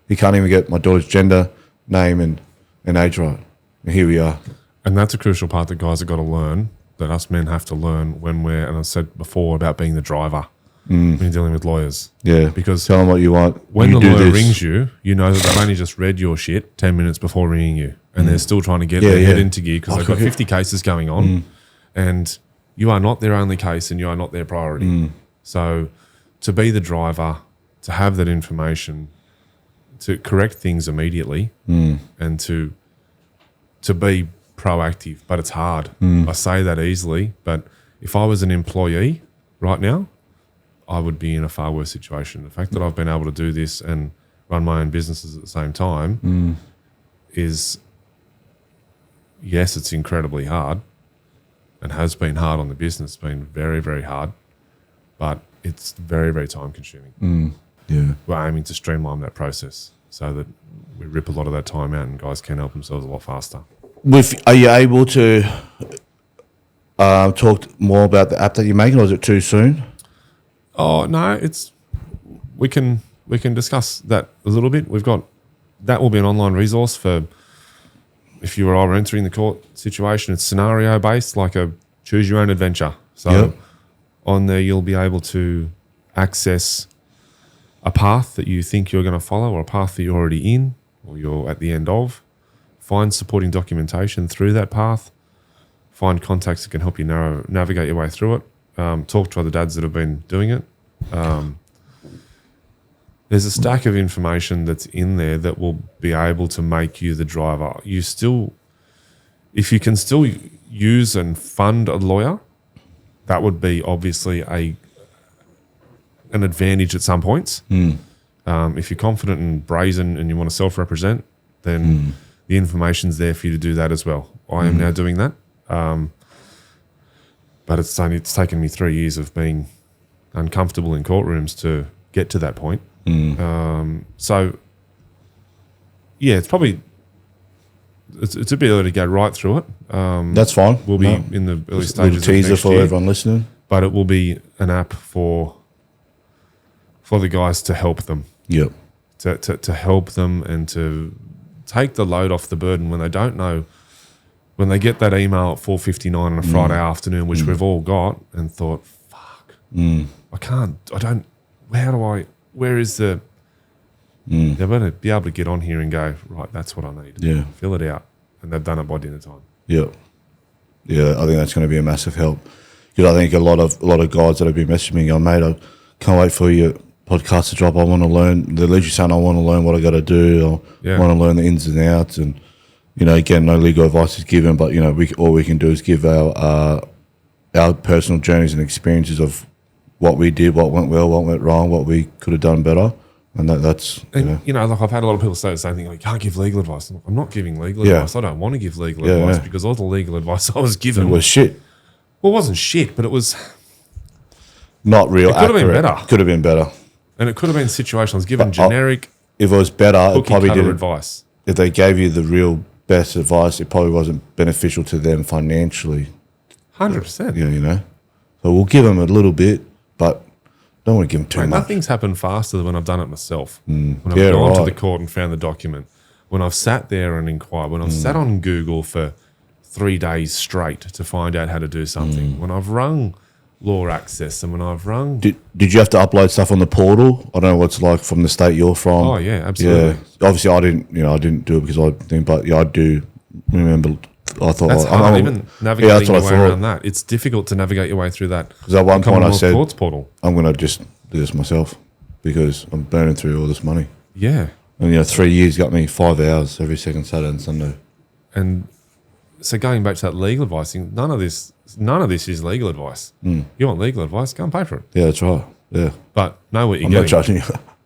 He can't even get my daughter's gender, name, and age right. And here we are. And that's a crucial part that guys have got to learn, that us men have to learn when we're, and I said before about being the driver when you're dealing with lawyers. Yeah. Because tell them what you want. When you the lawyer this. rings you, you know that they've only just read your shit 10 minutes before ringing you. And they're still trying to get their head into gear because they've got 50 cases going on. And you are not their only case and you are not their priority. So to be the driver, to have that information, to correct things immediately and to be proactive, but it's hard. I say that easily, but if I was an employee right now, I would be in a far worse situation. The fact that I've been able to do this and run my own businesses at the same time is, yes, it's incredibly hard and has been hard on the business. It's been very, very hard, but it's very, very time consuming. Yeah. We're aiming to streamline that process so that we rip a lot of that time out and guys can help themselves a lot faster. Are you able to talk more about the app that you're making, or is it too soon? Oh no, we can discuss that a little bit. That will be an online resource for if you or I were entering the court situation. It's scenario based, like a choose your own adventure. So on there you'll be able to access a path that you think you're going to follow, or a path that you're already in or you're at the end of. Find supporting documentation through that path. Find contacts that can help you navigate your way through it. Talk to other dads that have been doing it. There's a stack of information that's in there that will be able to make you the driver. If you can still use and fund a lawyer, that would be obviously an advantage at some points. If you're confident and brazen and you want to self-represent, then the information's there for you to do that as well. I am now doing that. But it's taken me 3 years of being uncomfortable in courtrooms to get to that point. So, yeah, it's probably it's a bit early to go right through it. That's fine. We'll be in the early Just a little stages teaser of next for year, everyone listening. but it will be an app for the guys to help them. Yep. To help them and to take the load off the burden when they don't know. When they get that email at 4:59 on a Friday afternoon, which we've all got, and thought, fuck, where is the, they're going to be able to get on here and go, right, that's what I need. Yeah. Fill it out. And they've done it by dinner time. Yep. Yeah, I think that's going to be a massive help. Because I think a lot of guys that have been messaging me going, mate, I can't wait for your podcast to drop. I want to learn, the leisure saying I want to learn what I got to do. I want to learn the ins and outs. And, you know, again, no legal advice is given, but, you know, all we can do is give our personal journeys and experiences of what we did, what went well, what went wrong, what we could have done better. And that's, you know, like I've had a lot of people say the same thing, like, you can't give legal advice. I'm not giving legal advice. I don't want to give legal advice because all the legal advice I was given was shit. Well, it wasn't shit, but it was not real. It could have been better. Could have been better. And it could have been situational. I was given generic. If it was better, it probably did advice. If they gave you the real best advice, it probably wasn't beneficial to them financially. 100%. Yeah, you know. So we'll give them a little bit, but don't want to give them too much. Nothing's happened faster than when I've done it myself. When I've gone to the court and found the document. When I've sat there and inquired. When I've sat on Google for 3 days straight to find out how to do something. When I've rung law access them when I've rung. Did you have to upload stuff on the portal? I don't know what's like from the state you're from. Oh yeah, absolutely. Yeah, obviously I didn't do it because I didn't, but yeah, I do remember. I thought That's hard, even navigating your way around that. It's difficult to navigate your way through that. Because at one point I said, Courts portal. I'm going to just do this myself because I'm burning through all this money. Yeah. And 3 years got me 5 hours every second Saturday and Sunday. And so going back to that legal advice thing, none of this is legal advice. You want legal advice, go and pay for it. Yeah, that's right. Yeah. But know what you're I'm getting. not judging you.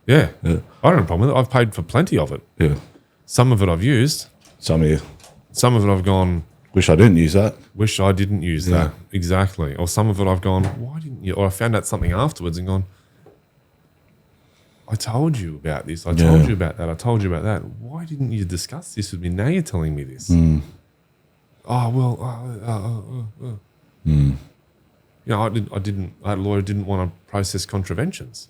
Yeah. Yeah. I don't have a problem with it. I've paid for plenty of it. Yeah. Some of it I've used. Some of you. Some of it I've gone, Wish I didn't use that. wish I didn't use that. Exactly. Or some of it I've gone, why didn't you? Or I found out something afterwards and gone, I told you about this. I told you about that. I told you about that. Why didn't you discuss this with me? Now you're telling me this. Oh, well, You know, I didn't, that lawyer didn't want to process contraventions.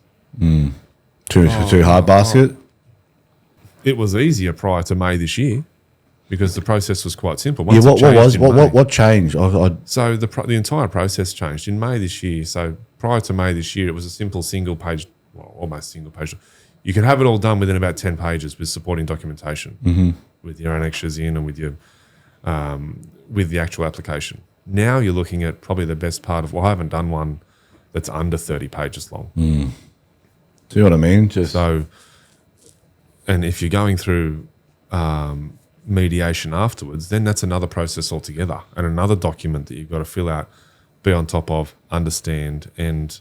Too hard basket. It was easier prior to May this year because the process was quite simple. Yeah, Once what changed? So the entire process changed in May this year. So prior to May this year, it was a simple single page, well, almost single page. You could have it all done within about 10 pages with supporting documentation, with your annexures in and with your with the actual application. Now you're looking at probably the best part of, well, I haven't done one that's under 30 pages long. See what I mean? So, and if you're going through mediation afterwards, then that's another process altogether and another document that you've got to fill out, be on top of, understand, and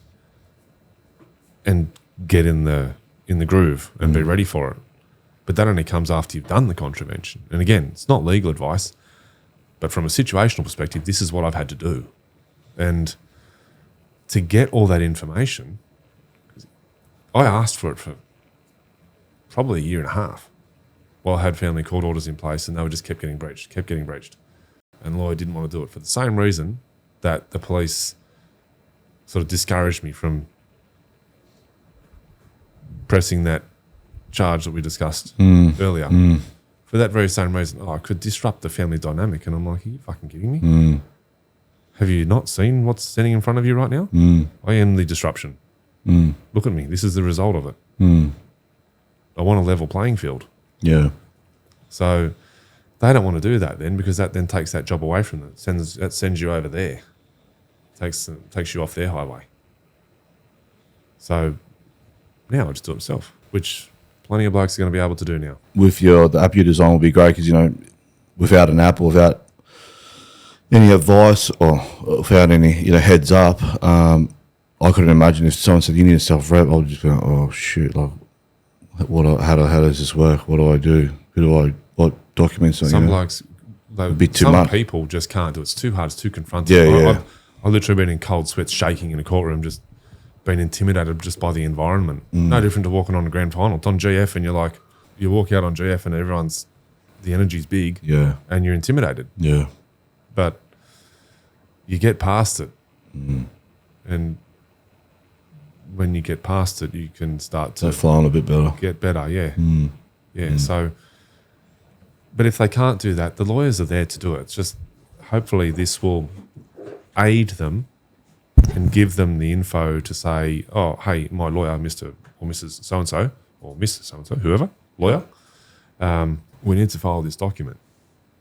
get in the groove and be ready for it. But that only comes after you've done the contravention. And again, it's not legal advice, but from a situational perspective, this is what I've had to do. And to get all that information, I asked for it for probably a year and a half while I had family court orders in place, and they just kept getting breached. And the lawyer didn't want to do it for the same reason that the police sort of discouraged me from pressing that charge that we discussed earlier. For that very same reason, I could disrupt the family dynamic. And I'm like, are you fucking kidding me? Have you not seen what's standing in front of you right now? I am the disruption. Look at me. This is the result of it. I want a level playing field. Yeah. So they don't want to do that then, because that then takes that job away from them. That sends you over there. Takes you off their highway. So now I just do it myself, which plenty of blokes are going to be able to do now. With the app you design will be great because, without an app or without any advice or without any, heads up, I couldn't imagine if someone said, you need a self-rep, I would just be like, oh, shit, like, how does this work? What do I do? What documents? Some blokes, a bit too some much. people just can't do it. It's too hard. It's too confronting. Yeah. I've literally been in cold sweats, shaking in a courtroom, just been intimidated just by the environment. No different to walking on a grand final. It's on GF and you walk out on GF and the energy's big. Yeah. And you're intimidated. Yeah. But you get past it. And when you get past it, you can start to fly on a bit better. Get better, yeah. So, but if they can't do that, the lawyers are there to do it. It's just, hopefully this will aid them and give them the info to say, oh, hey, my lawyer, Mr. or Mrs. So-and-so, or Mr. So-and-so, whoever, lawyer, we need to file this document.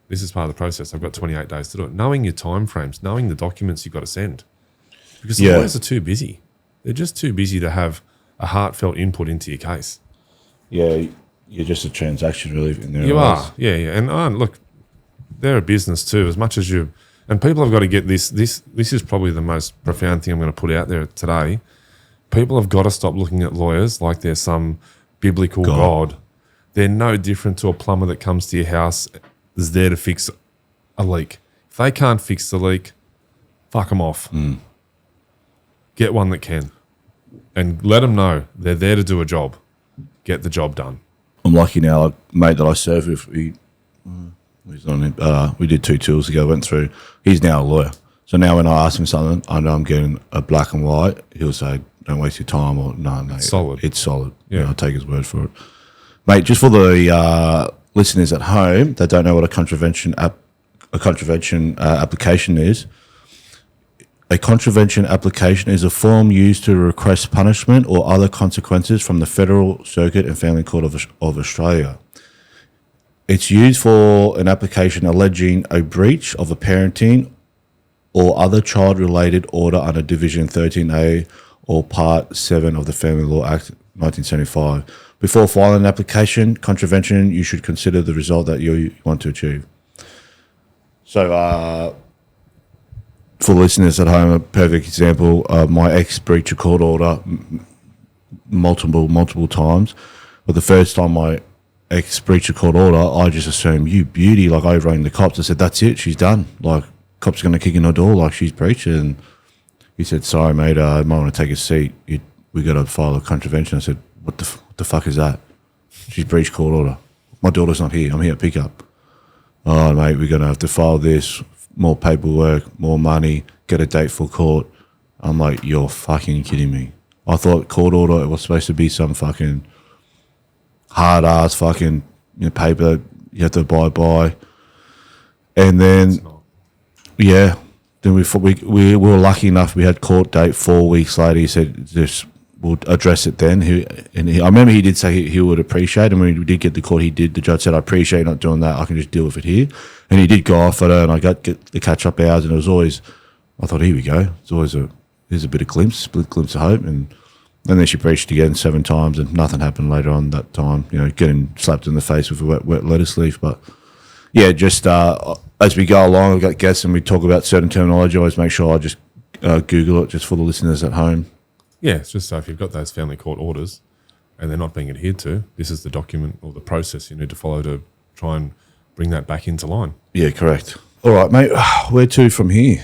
This is part of the process. I've got 28 days to do it. Knowing your timeframes, knowing the documents you've got to send. Because the lawyers are too busy. They're just too busy to have a heartfelt input into your case. Yeah, you're just a transaction really in their You eyes. are, yeah. And look, they're a business too, as much as you... And people have got to get this. This is probably the most profound thing I'm going to put out there today. People have got to stop looking at lawyers like they're some biblical God. They're no different to a plumber that comes to your house, is there to fix a leak. If they can't fix the leak, fuck them off. Get one that can. And let them know they're there to do a job. Get the job done. I'm lucky now, a mate that I serve with, we did 2 tours ago, went through, he's now a lawyer. So now when I ask him something, I know I'm getting a black and white, he'll say, don't waste your time, or no, solid. It's solid. Yeah. I'll take his word for it. Mate, just for the listeners at home that don't know what a contravention application is, A contravention application is a form used to request punishment or other consequences from the Federal Circuit and Family Court of Australia. It's used for an application alleging a breach of a parenting or other child-related order under Division 13A or Part 7 of the Family Law Act 1975. Before filing an application, contravention, you should consider the result that you want to achieve. So, for listeners at home, a perfect example, my ex breached a court order multiple times. But the first time my ex breached a court order, I just assumed, you beauty, like I rang the cops. I said, that's it, she's done. Like, cops are going to kick in the door, like she's breached it. And he said, sorry, mate, I might want to take a seat. We got to file a contravention. I said, what the fuck is that? She's breached court order. My daughter's not here. I'm here at pickup. Oh, mate, we're going to have to file this. More paperwork, more money, get a date for court. I'm like, you're fucking kidding me. I thought court order, it was supposed to be some fucking hard-ass fucking paper you have to abide by. And then, yeah, then we were lucky enough, we had court date 4 weeks later. He said, we'll address it then. I remember he did say he would appreciate it. And when we did get the court, the judge said, I appreciate not doing that. I can just deal with it here. And he did go off at her, and I got the catch-up hours, and it was always, I thought, here we go. It's always here's a bit of glimpse of hope. And then she breached again 7 times, and nothing happened later on that time, getting slapped in the face with a wet lettuce leaf. But, yeah, just as we go along, I've got guests and we talk about certain terminology. I always make sure I just Google it just for the listeners at home. Yeah, it's just so if you've got those family court orders and they're not being adhered to, this is the document or the process you need to follow to try and bring that back into line. Yeah, correct. All right, mate, where to from here?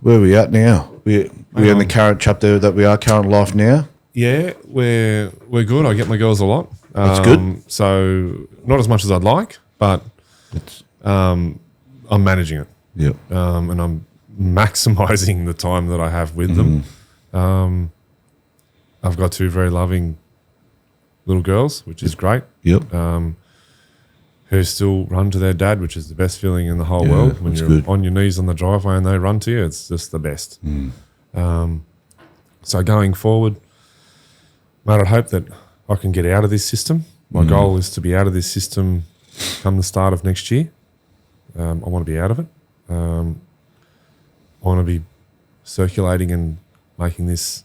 Where are we at now? We're in the current chapter that we are, current life now? Yeah, we're good. I get my girls a lot. That's good. So not as much as I'd like, but I'm managing it. Yep. And I'm maximising the time that I have with them. I've got 2 very loving little girls, which is great. Yep. Who still run to their dad, which is the best feeling in the whole world. When you're on your knees on the driveway and they run to you, it's just the best. So going forward, mate, I'd hope that I can get out of this system. My goal is to be out of this system come the start of next year. I want to be out of it. I want to be circulating and making this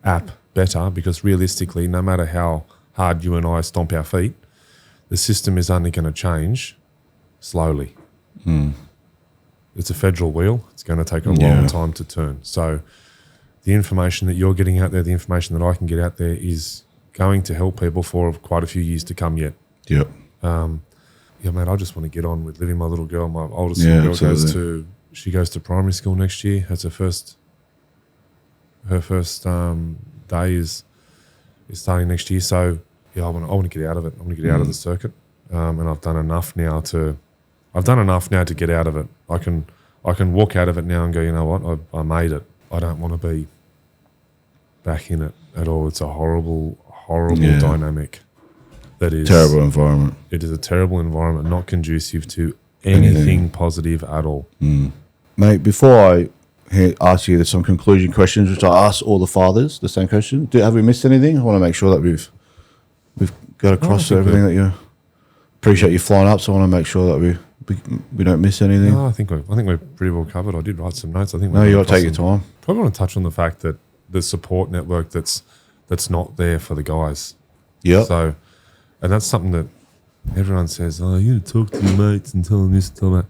app better, because realistically, no matter how hard you and I stomp our feet, the system is only going to change slowly. It's a federal wheel. It's going to take a long time to turn. So the information that you're getting out there, the information that I can get out there is going to help people for quite a few years to come yet. Yep. Yeah, mate, I just want to get on with living my little girl. My oldest little girl goes to primary school next year. That's her first day is starting next year. So yeah, I want to get out of it. I want to get out of the circuit, and I've done enough now to get out of it. I can walk out of it now and go, you know what, I made it. I don't want to be back in it at all. It's a horrible dynamic. That is terrible environment. It is a terrible environment, not conducive to anything positive at all. Mate, before I ask you some conclusion questions, which I ask all the fathers the same question. Have we missed anything? I want to make sure that we've got across everything that you appreciate you flying up. So I want to make sure that we don't miss anything. No, I think we're pretty well covered. I did write some notes. I think you got to take your time. Probably want to touch on the fact that the support network that's not there for the guys. Yeah. So, and that's something that everyone says, oh, you talk to your mates and tell them this, tell them that.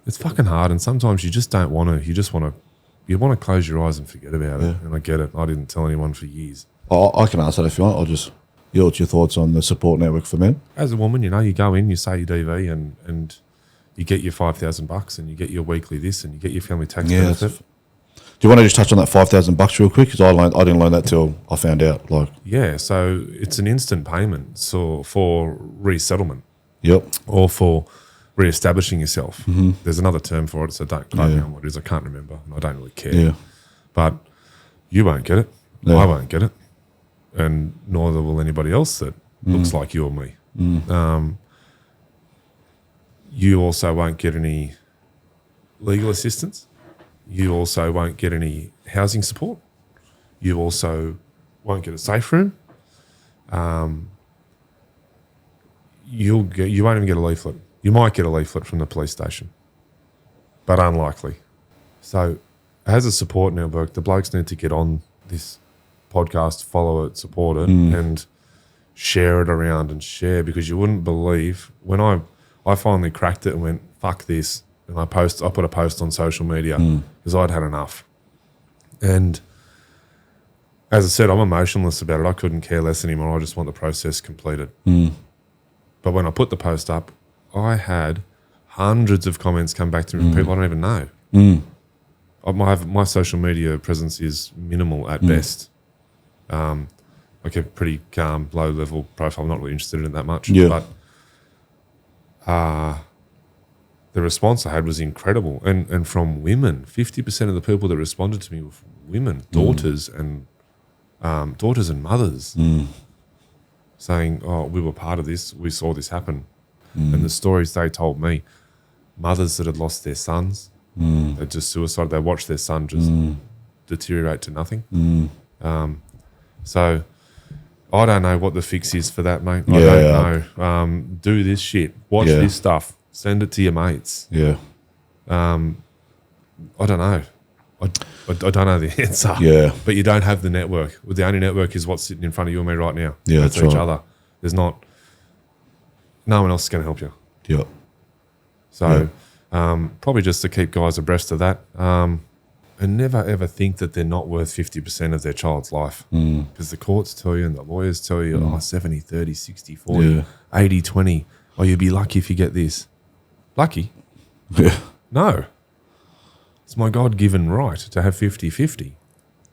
It's fucking hard, and sometimes you just don't want to. You just want to close your eyes and forget about it. And I get it. I didn't tell anyone for years. I can answer that if you want. I'll just what's your thoughts on the support network for men? As a woman, you go in, you say your DV, and you get your $5,000, and you get your weekly this, and you get your family tax benefit. Do you want to just touch on that $5,000 real quick? Because I didn't learn that till I found out. So it's an instant payment for resettlement. Yep. Or for re-establishing yourself. There's another term for it, so don't quote me on what it is. I can't remember, and I don't really care. Yeah. But you won't get it. I won't get it, and neither will anybody else that looks like you or me. You also won't get any legal assistance. You also won't get any housing support. You also won't get a safe room. You won't even get a leaflet. You might get a leaflet from the police station, but unlikely. So as a support network, the blokes need to get on this podcast, follow it, support it, and share it around and share, because you wouldn't believe when I finally cracked it and went, fuck this. And I put a post on social media because I'd had enough. And as I said, I'm emotionless about it. I couldn't care less anymore. I just want the process completed. But when I put the post up, I had hundreds of comments come back to me from people I don't even know. My social media presence is minimal at best. I keep a pretty calm, low-level profile. I'm not really interested in it that much. Yeah. But the response I had was incredible. And from women, 50% of the people that responded to me were women, daughters and mothers, saying, oh, we were part of this, we saw this happen. And the stories they told me, mothers that had lost their sons, they just suicide, they watched their son just deteriorate to nothing. So I don't know what the fix is for that, mate. I don't know. Do this shit. Watch this stuff. Send it to your mates. Yeah. I don't know. I don't know the answer. Yeah. But you don't have the network. The only network is what's sitting in front of you and me right now. Yeah, that's that's each right. other. There's not. No one else is going to help you. Yeah. So probably just to keep guys abreast of that. And never ever think that they're not worth 50% of their child's life. Because the courts tell you and the lawyers tell you, 70, 30, 60, 40, 80, 20. Oh, you'd be lucky if you get this. Lucky? Yeah. No. It's my God-given right to have 50-50.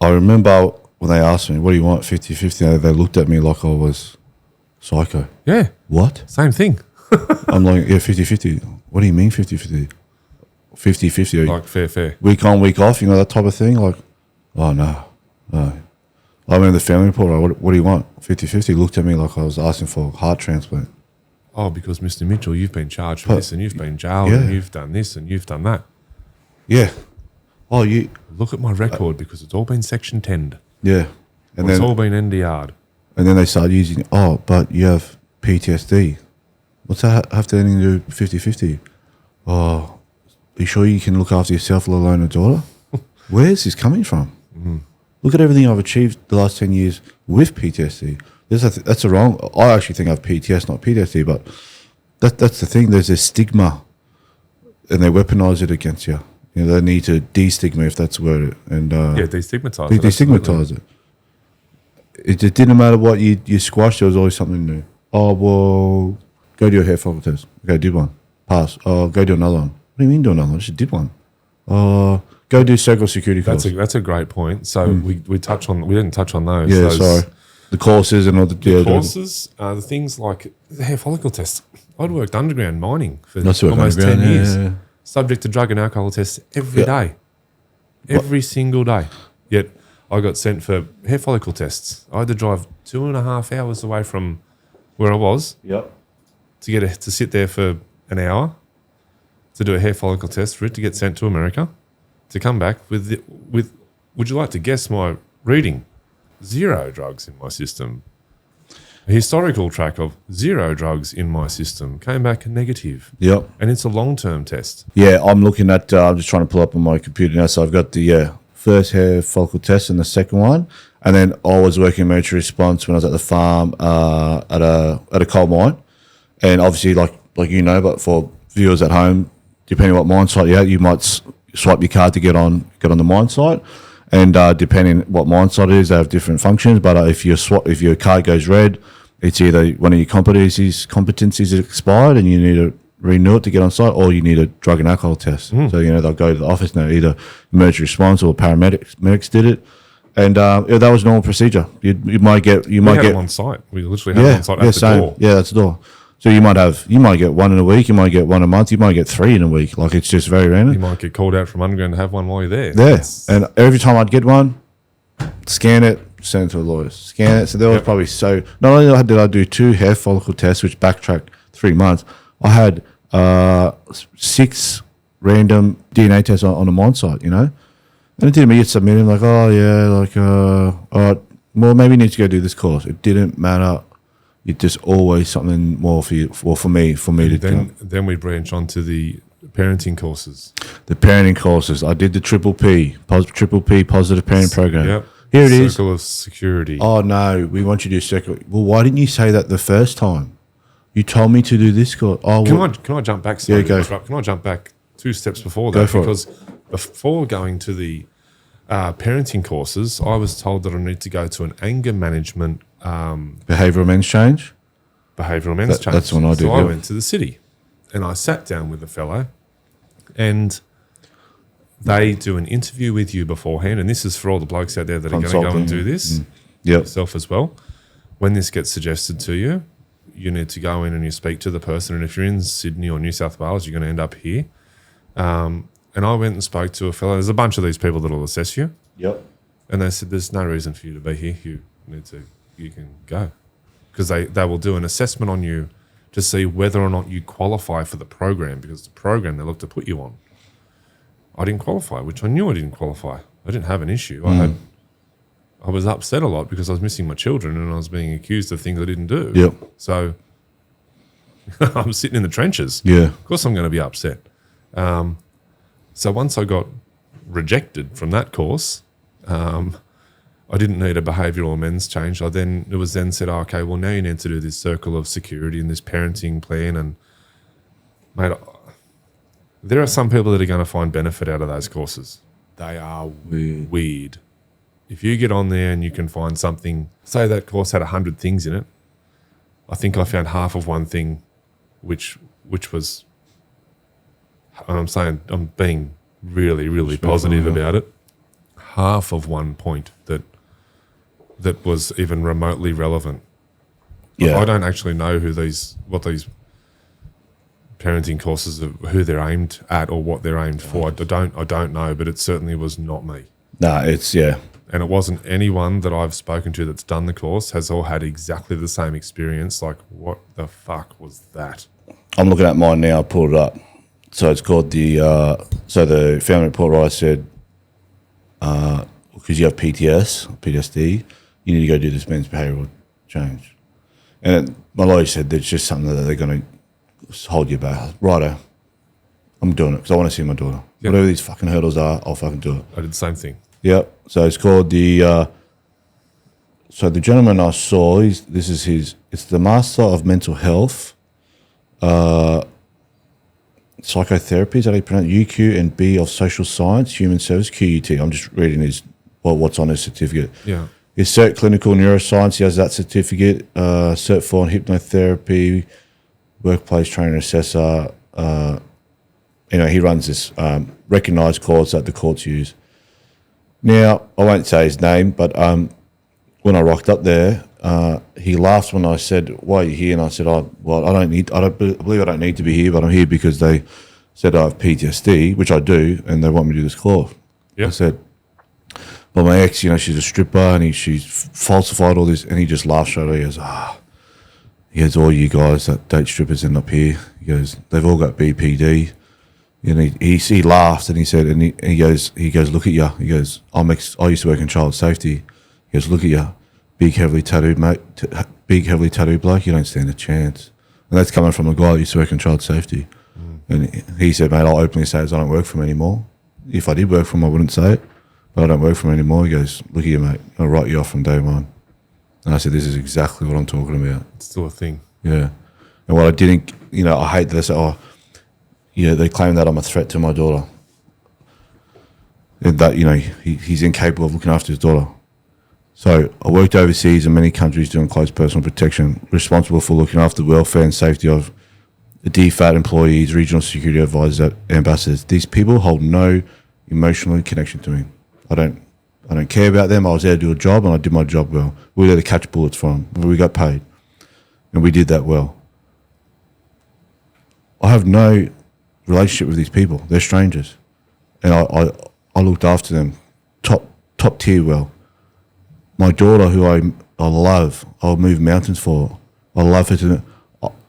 I remember when they asked me, what do you want, 50-50? They looked at me like I was psycho. Yeah. What? Same thing. I'm like, yeah, 50-50. What do you mean 50-50? 50-50. Like fair. Week on, week off, that type of thing. Like, oh, no. I remember the family report, what do you want? 50-50. Looked at me like I was asking for a heart transplant. Oh, because Mr. Mitchell, you've been charged for this and you've been jailed and you've done this and you've done that. Yeah. Oh, you... Look at my record because it's all been Section 10'd. Yeah. And it's then, all been NDR'd. And then they started using, but you have PTSD. What's that have to anything to do with 50-50? Oh, are you sure you can look after yourself, let alone a daughter? Where's this coming from? Look at everything I've achieved the last 10 years with PTSD. That's a wrong... I actually think I have PTS, not PTSD, but that's the thing. There's this stigma, and they weaponize it against you. They need to destigma, if that's the word. And destigmatize they it. Destigmatize it. It didn't matter what you squashed, there was always something new. Oh, well, go do your hair follicle test. Okay, did one. Pass. Oh, go do another one. What do you mean do another one? I just did one. Oh, go do circle security course. That's a great point. So we didn't touch on those. Yeah, sorry. The courses and all the courses, the things like the hair follicle test. I'd worked underground mining for almost 10 years. Yeah. Subject to drug and alcohol tests every day. Every single day. Yet I got sent for hair follicle tests. I had to drive 2.5 hours away from where I was to sit there for an hour to do a hair follicle test, for it to get sent to America, to come back with would you like to guess my reading? 0 drugs in my system. A historical track of 0 drugs in my system came back negative. Yep. And it's a long-term test. Yeah, I'm looking at, I'm just trying to pull up on my computer now. So I've got the first hair follicle test and the second one. And then I was working emergency response when I was at the farm at a coal mine. And obviously, like but for viewers at home, depending what mine site you're at, you might swipe your card to get on the mine site. And depending what mine site it is, they have different functions. But if your card goes red, it's either one of your competencies is expired and you need to renew it to get on site, or you need a drug and alcohol test. So they'll go to the office now. Either emergency response or medics did it, and that was normal procedure. You might get them on site. We literally had them on site at the door. Yeah, that's the door. So you might get one in a week, you might get one a month, you might get 3 in a week. Like, it's just very random. You might get called out from underground to have one while you're there. Yeah, and every time I'd get one, scan it, send it to a lawyer. Scan it. So there was probably not only did I do 2 hair follicle tests, which backtracked 3 months, I had 6 random DNA tests on a mine site, And it didn't mean you'd submit him like, oh yeah, like all right, well maybe you need to go do this course. It didn't matter. It's just always something more for you, or for me to then we branch onto the parenting courses. The parenting courses. I did the triple P positive parenting program. Yep. Here it is. Circle of security. Oh no, we want you to do circle. Well, why didn't you say that the first time? You told me to do this course. Oh, can I jump back? Yeah, go. Can I jump back 2 steps before that? Because before going to the parenting courses, I was told that I need to go to an anger management behavioural men's change. Change. That's when I did. So I went to the city, and I sat down with a fellow, and they do an interview with you beforehand. And this is for all the blokes out there that are going to go and do this. Yourself as well. When this gets suggested to you, you need to go in and you speak to the person. And if you're in Sydney or New South Wales, you're going to end up here. And I went and spoke to a fellow. There's a bunch of these people that will assess you. Yep. And they said, there's no reason for you to be here. You can go. Because they will do an assessment on you to see whether or not you qualify for the program, because the program they look to put you on. I didn't qualify, which I knew I didn't qualify. I didn't have an issue. I was upset a lot because I was missing my children and I was being accused of things I didn't do. Yep. So I'm sitting in the trenches. Yeah. Of course I'm going to be upset. So once I got rejected from that course, I didn't need a behavioural men's change. It was then said, okay, well now you need to do this circle of security and this parenting plan. And mate, there are some people that are going to find benefit out of those courses. They are weird. If you get on there and you can find something, say that course had 100 things in it, I think I found half of one thing, which was, and I'm saying I'm being really, really positive about it. Half of one point that was even remotely relevant. Yeah. I don't actually know what these parenting courses are, who they're aimed at or what they're aimed for. I don't know, but it certainly was not me. No, And it wasn't anyone that I've spoken to that's done the course has all had exactly the same experience. Like, what the fuck was that? I'm looking at mine now. I pulled it up. So it's called the family report writer said, because you have PTSD, you need to go do this men's behavioural change. And my lawyer said that's just something that they're going to hold you back. Righto, I'm doing it because I want to see my daughter. Yep. Whatever these fucking hurdles are, I'll fucking do it. I did the same thing. Yep. So it's called the. So the gentleman I saw, it's the Master of Mental Health, Psychotherapy, is that how you pronounce it? UQ and B of Social Science, Human Service, QUT. I'm just reading what's on his certificate. Yeah. His Cert Clinical Neuroscience, he has that certificate. Cert 4 in Hypnotherapy, Workplace Trainer Assessor. He runs this recognised course that the courts use. Now, I won't say his name, but when I rocked up there, he laughed when I said, "Why are you here?" And I said, I believe I don't need to be here, but I'm here because they said I have PTSD, which I do, and they want me to do this course." Yep. I said, "But my ex, she's a stripper, and she's falsified all this," and he just laughed straight away. He goes, all you guys that date strippers end up here. He goes, they've all got BPD. And he laughed and he said, and he goes, look at you. He goes, I used to work in child safety. He goes, look at you, big heavily tattooed mate, big heavily tattooed bloke. You don't stand a chance. And that's coming from a guy that used to work in child safety. And he said, mate, I'll openly say I don't work for him anymore. If I did work for him, I wouldn't say it, but I don't work for him anymore. He goes, look at you, mate, I'll write you off from day one. And I said, this is exactly what I'm talking about. It's still a thing. Yeah. And what I didn't, I hate that I said, they claim that I'm a threat to my daughter. And that, he's incapable of looking after his daughter. So I worked overseas in many countries doing close personal protection, responsible for looking after the welfare and safety of the DFAT employees, regional security advisors, ambassadors. These people hold no emotional connection to me. I don't care about them. I was there to do a job and I did my job well. We were there to catch bullets from them. We got paid. And we did that well. I have no relationship with these people. They're strangers. And I looked after them top tier well. My daughter, who I love, I'll move mountains for. I love her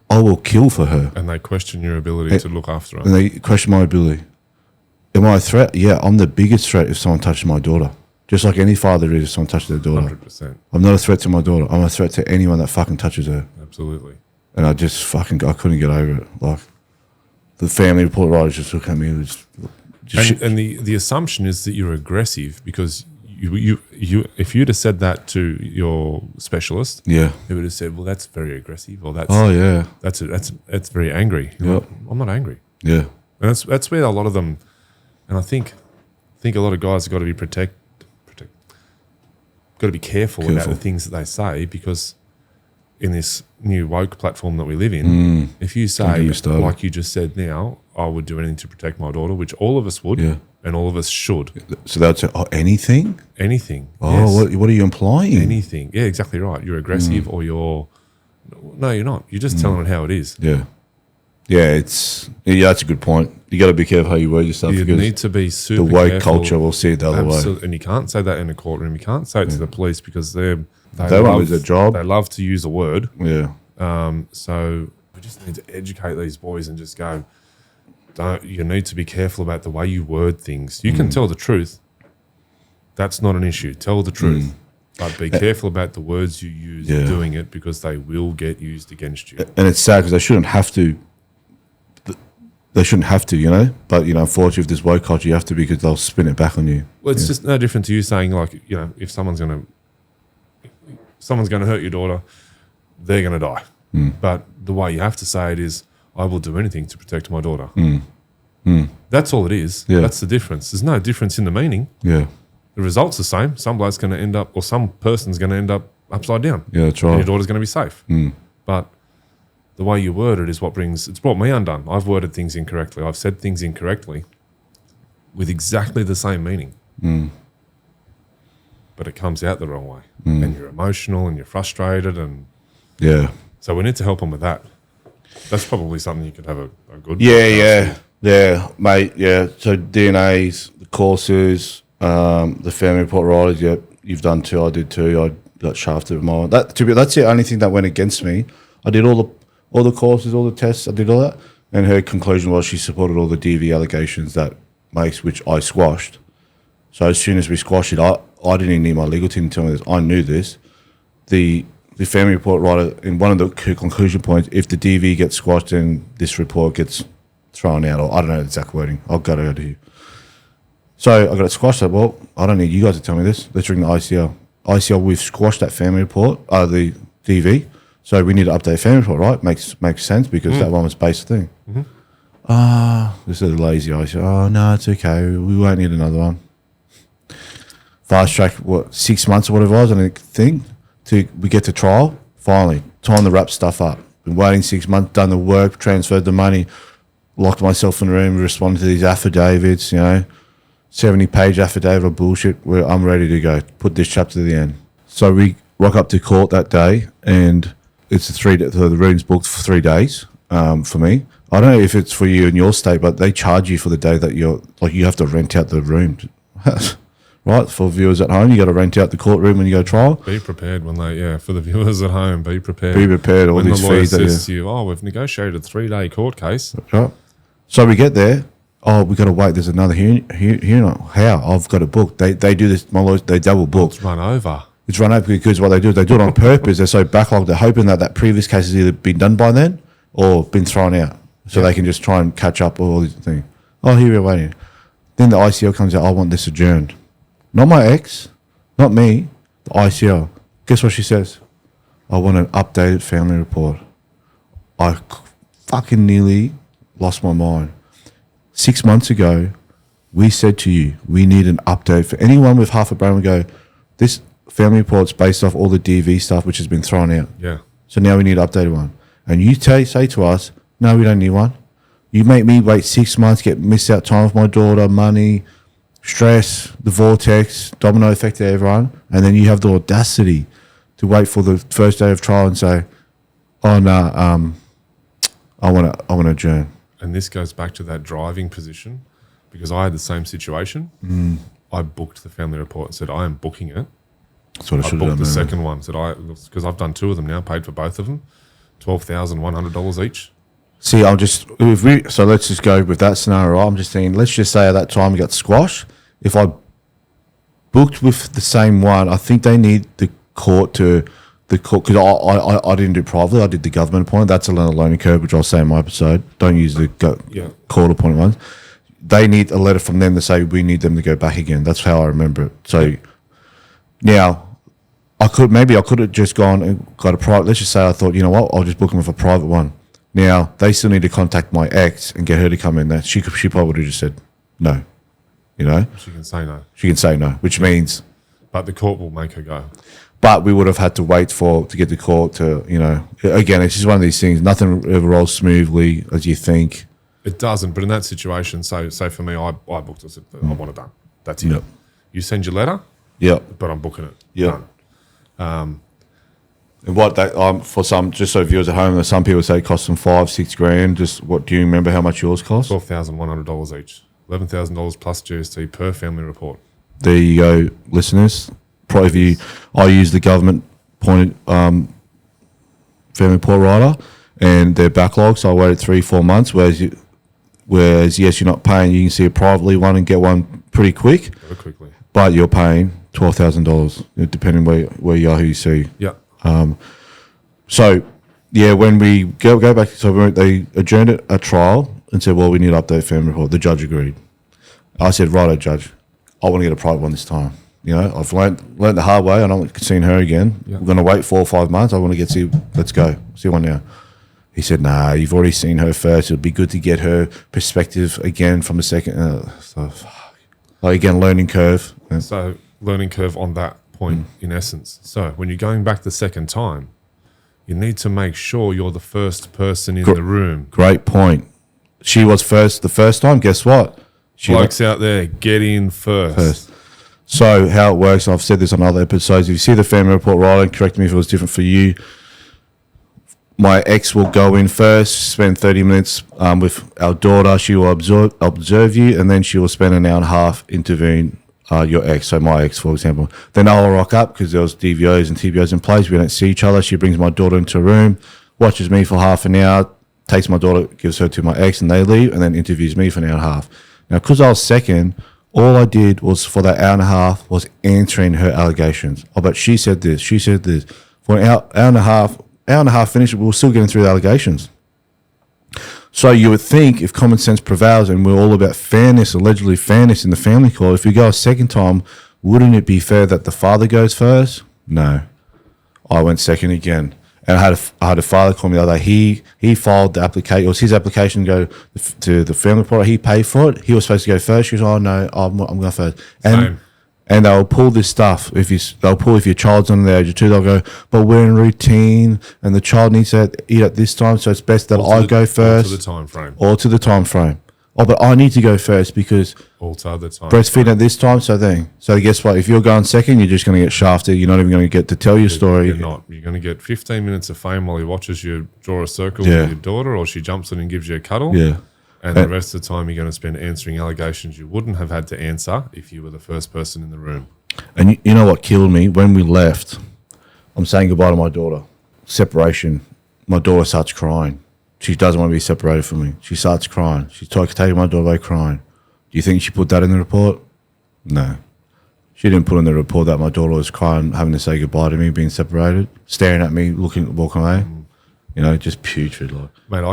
I will kill for her. And they question your ability to look after them. And they question my ability. Am I a threat? Yeah, I'm the biggest threat if someone touches my daughter. Just like any father is if someone touches their daughter. 100%. I'm not a threat to my daughter. I'm a threat to anyone that fucking touches her. Absolutely. And I couldn't get over it. Like, the family report writers just look at me and And the assumption is that you're aggressive because you if you'd have said that to your specialist, yeah. he would have said, "Well, that's very aggressive," or that's very angry. Yep. Like, I'm not angry. Yeah. And that's where a lot of them, and I think a lot of guys have got to be got to be careful about the things that they say, because in this new woke platform that we live in, if you say, like you just said now, I would do anything to protect my daughter, which all of us would, and all of us should. So that's anything? Anything. Oh, yes. What are you implying? Anything. Yeah, exactly right. You're aggressive or you're... No, you're not. You're just telling it how it is. Yeah. Yeah, that's a good point. You got to be careful how you word yourself. You need to be super the woke careful. culture will see it the other way. And you can't say that in a courtroom. You can't say it to the police because they won't lose their job. They love to use a word. Yeah. So we just need to educate these boys and just go, you need to be careful about the way you word things. You can tell the truth. That's not an issue. Tell the truth. But be careful about the words you use doing it, because they will get used against you. And it's sad because they shouldn't have to. They shouldn't have to, But, unfortunately, if there's woke culture, you have to, because they'll spin it back on you. Well, it's just no different to you saying, like, if someone's going to hurt your daughter, they're going to die. But the way you have to say it is, I will do anything to protect my daughter. That's all it is. Yeah. That's the difference. There's no difference in the meaning. Yeah. The result's the same. Some bloke's going to end up, or some person's going to end up upside down. Yeah, that's right. And your daughter's going to be safe. But the way you word it is it's brought me undone. I've worded things incorrectly. I've said things incorrectly with exactly the same meaning. But it comes out the wrong way. And you're emotional and you're frustrated. And so we need to help them with that. That's probably something you could have a good... Yeah, mate, yeah. So DNAs, the courses, the family report writers, you've done too. I did too. I got shafted with my... That's the only thing that went against me. I did all the courses, all the tests, I did all that. And her conclusion was she supported all the DV allegations that makes, which I squashed. So as soon as we squashed it, I didn't even need my legal team to tell me this. I knew this. The family report writer, in one of the conclusion points, if the DV gets squashed, then this report gets thrown out, or I don't know the exact wording. I'll go to you. So I got it squashed. Well, I don't need you guys to tell me this. Let's ring the ICL. ICL, we've squashed that family report, the DV. So we need to update family report, right? Makes sense, because that one was based thing. This is a lazy ICL. Oh, no, it's okay. We won't need another one. Fast track, 6 months or whatever it was, and I think we get to trial. Finally, time to wrap stuff up. Been waiting 6 months, done the work, transferred the money, locked myself in the room, responded to these affidavits, 70-page affidavit of bullshit where I'm ready to go. Put this chapter to the end. So we rock up to court that day, and it's the room's booked for 3 days for me. I don't know if it's for you in your state, but they charge you for the day that you have to rent out the room. Right, for viewers at home, you got to rent out the courtroom when you go to trial. Be prepared for the viewers at home, be prepared. Be prepared, all when these the lawyer fees. says to you, we've negotiated a 3-day court case. Right. So we get there. We got to wait. There's another hearing. How? I've got it booked. They do this. My lawyers, they double book. It's run over. It's run over because what they do is they do it on purpose. They're so backlogged. They're hoping that previous case has either been done by then or been thrown out, so they can just try and catch up all these things. Here we're waiting. Then the ICL comes out. I want this adjourned. Not my ex, not me. The ICL. Guess what she says? I want an updated family report. I fucking nearly lost my mind. 6 months ago, we said to you, we need an update. For anyone with half a brain, we go, this family report's based off all the DV stuff which has been thrown out. Yeah. So now we need an updated one. And you say to us, no, we don't need one. You make me wait 6 months, miss out time with my daughter, money, stress, the vortex, domino effect to everyone. And then you have the audacity to wait for the first day of trial and say, oh, no, I want to adjourn. And this goes back to that driving position, because I had the same situation. I booked the family report and said, I am booking it. That's what I should have done. The second one, because I've done 2 of them now, paid for both of them, $12,100 each. See, so let's just go with that scenario. I'm just thinking, let's just say at that time we got squashed. If I booked with the same one, I think they need the court because I didn't do privately. I did the government appointed. That's a learning curve, which I'll say in my episode. Don't use the court appointed ones. They need a letter from them to say we need them to go back again. That's how I remember it. So now I could have just gone and got a private. Let's just say I thought, you know what, I'll just book them with a private one. Now they still need to contact my ex and get her to come in. That she probably would have just said no. You know, she can say no. She can say no, which means. But the court will make her go. But we would have had to wait to get the court to, you know, again, it's just one of these things. Nothing ever rolls smoothly as you think. It doesn't. But in that situation, so for me, I booked it. I want it done. That's it. Yep. You send your letter. Yep. But I'm booking it. Yep. Done. And what that for some, just so viewers at home, some people say it costs them $5-6 grand. Just what do you remember how much yours cost? $12,100 each. $11,000 plus GST per family report. There you go, listeners. Probably I use the government appointed family report writer and their backlog, so I waited 3-4 months. Whereas yes, you're not paying. You can see a privately one and get one pretty quick. Very quickly. But you're paying $12,000, depending where you are, who you see. Yeah. So yeah, when we go back, so they adjourned a trial and said, well, we need to update family report. The judge agreed. I said, righto, judge, I want to get a private one this time. You know, I've learned the hard way. I don't like seeing her again. Yeah. We're going to wait 4 or 5 months. I want to let's go. See one now. He said, nah, you've already seen her first. It would be good to get her perspective again from a second. Again, learning curve. So learning curve on that point in essence. So when you're going back the second time, you need to make sure you're the first person in the room. Great point. She was first the first time. Guess what? Blokes out there, get in first. So how it works, and I've said this on other episodes, if you see the family report writing, correct me if it was different for you, my ex will go in first, spend 30 minutes with our daughter. She will observe you, and then she will spend an hour and a half interviewing your ex, so my ex, for example. Then I'll rock up because there was DVOs and TVOs in place. We don't see each other. She brings my daughter into a room, watches me for half an hour, takes my daughter, gives her to my ex, and they leave, and then interviews me for an hour and a half. Now, because I was second, all I did was for that hour and a half was answering her allegations. Oh, but she said this. For an hour and a half finished, we were still getting through the allegations. So you would think if common sense prevails and we're all about fairness, allegedly fairness in the family court, if we go a second time, wouldn't it be fair that the father goes first? No. I went second again. And I had a father call me the other day. He filed the application. It was his application to go to the family court. He paid for it. He was supposed to go first. She was, oh no, I'm going first. And they'll pull this stuff. If your child's under the age of 2, they'll go, but we're in routine and the child needs to eat at this time, so it's best that I go first. Or to the time frame. Or to the time frame. Oh, but I need to go first because breastfeeding at this time. So guess what? If you're going second, you're just going to get shafted. You're not even going to get to tell your story. You're not. You're going to get 15 minutes of fame while he watches you draw a circle with your daughter, or she jumps in and gives you a cuddle. Yeah. And the rest of the time you're going to spend answering allegations you wouldn't have had to answer if you were the first person in the room. And you know what killed me? When we left, I'm saying goodbye to my daughter. Separation. My daughter starts crying. She doesn't want to be separated from me. She starts crying. She's taking my daughter away crying. Do you think she put that in the report? No. She didn't put in the report that my daughter was crying, having to say goodbye to me, being separated, staring at me, walking away. You know, just putrid. Mate,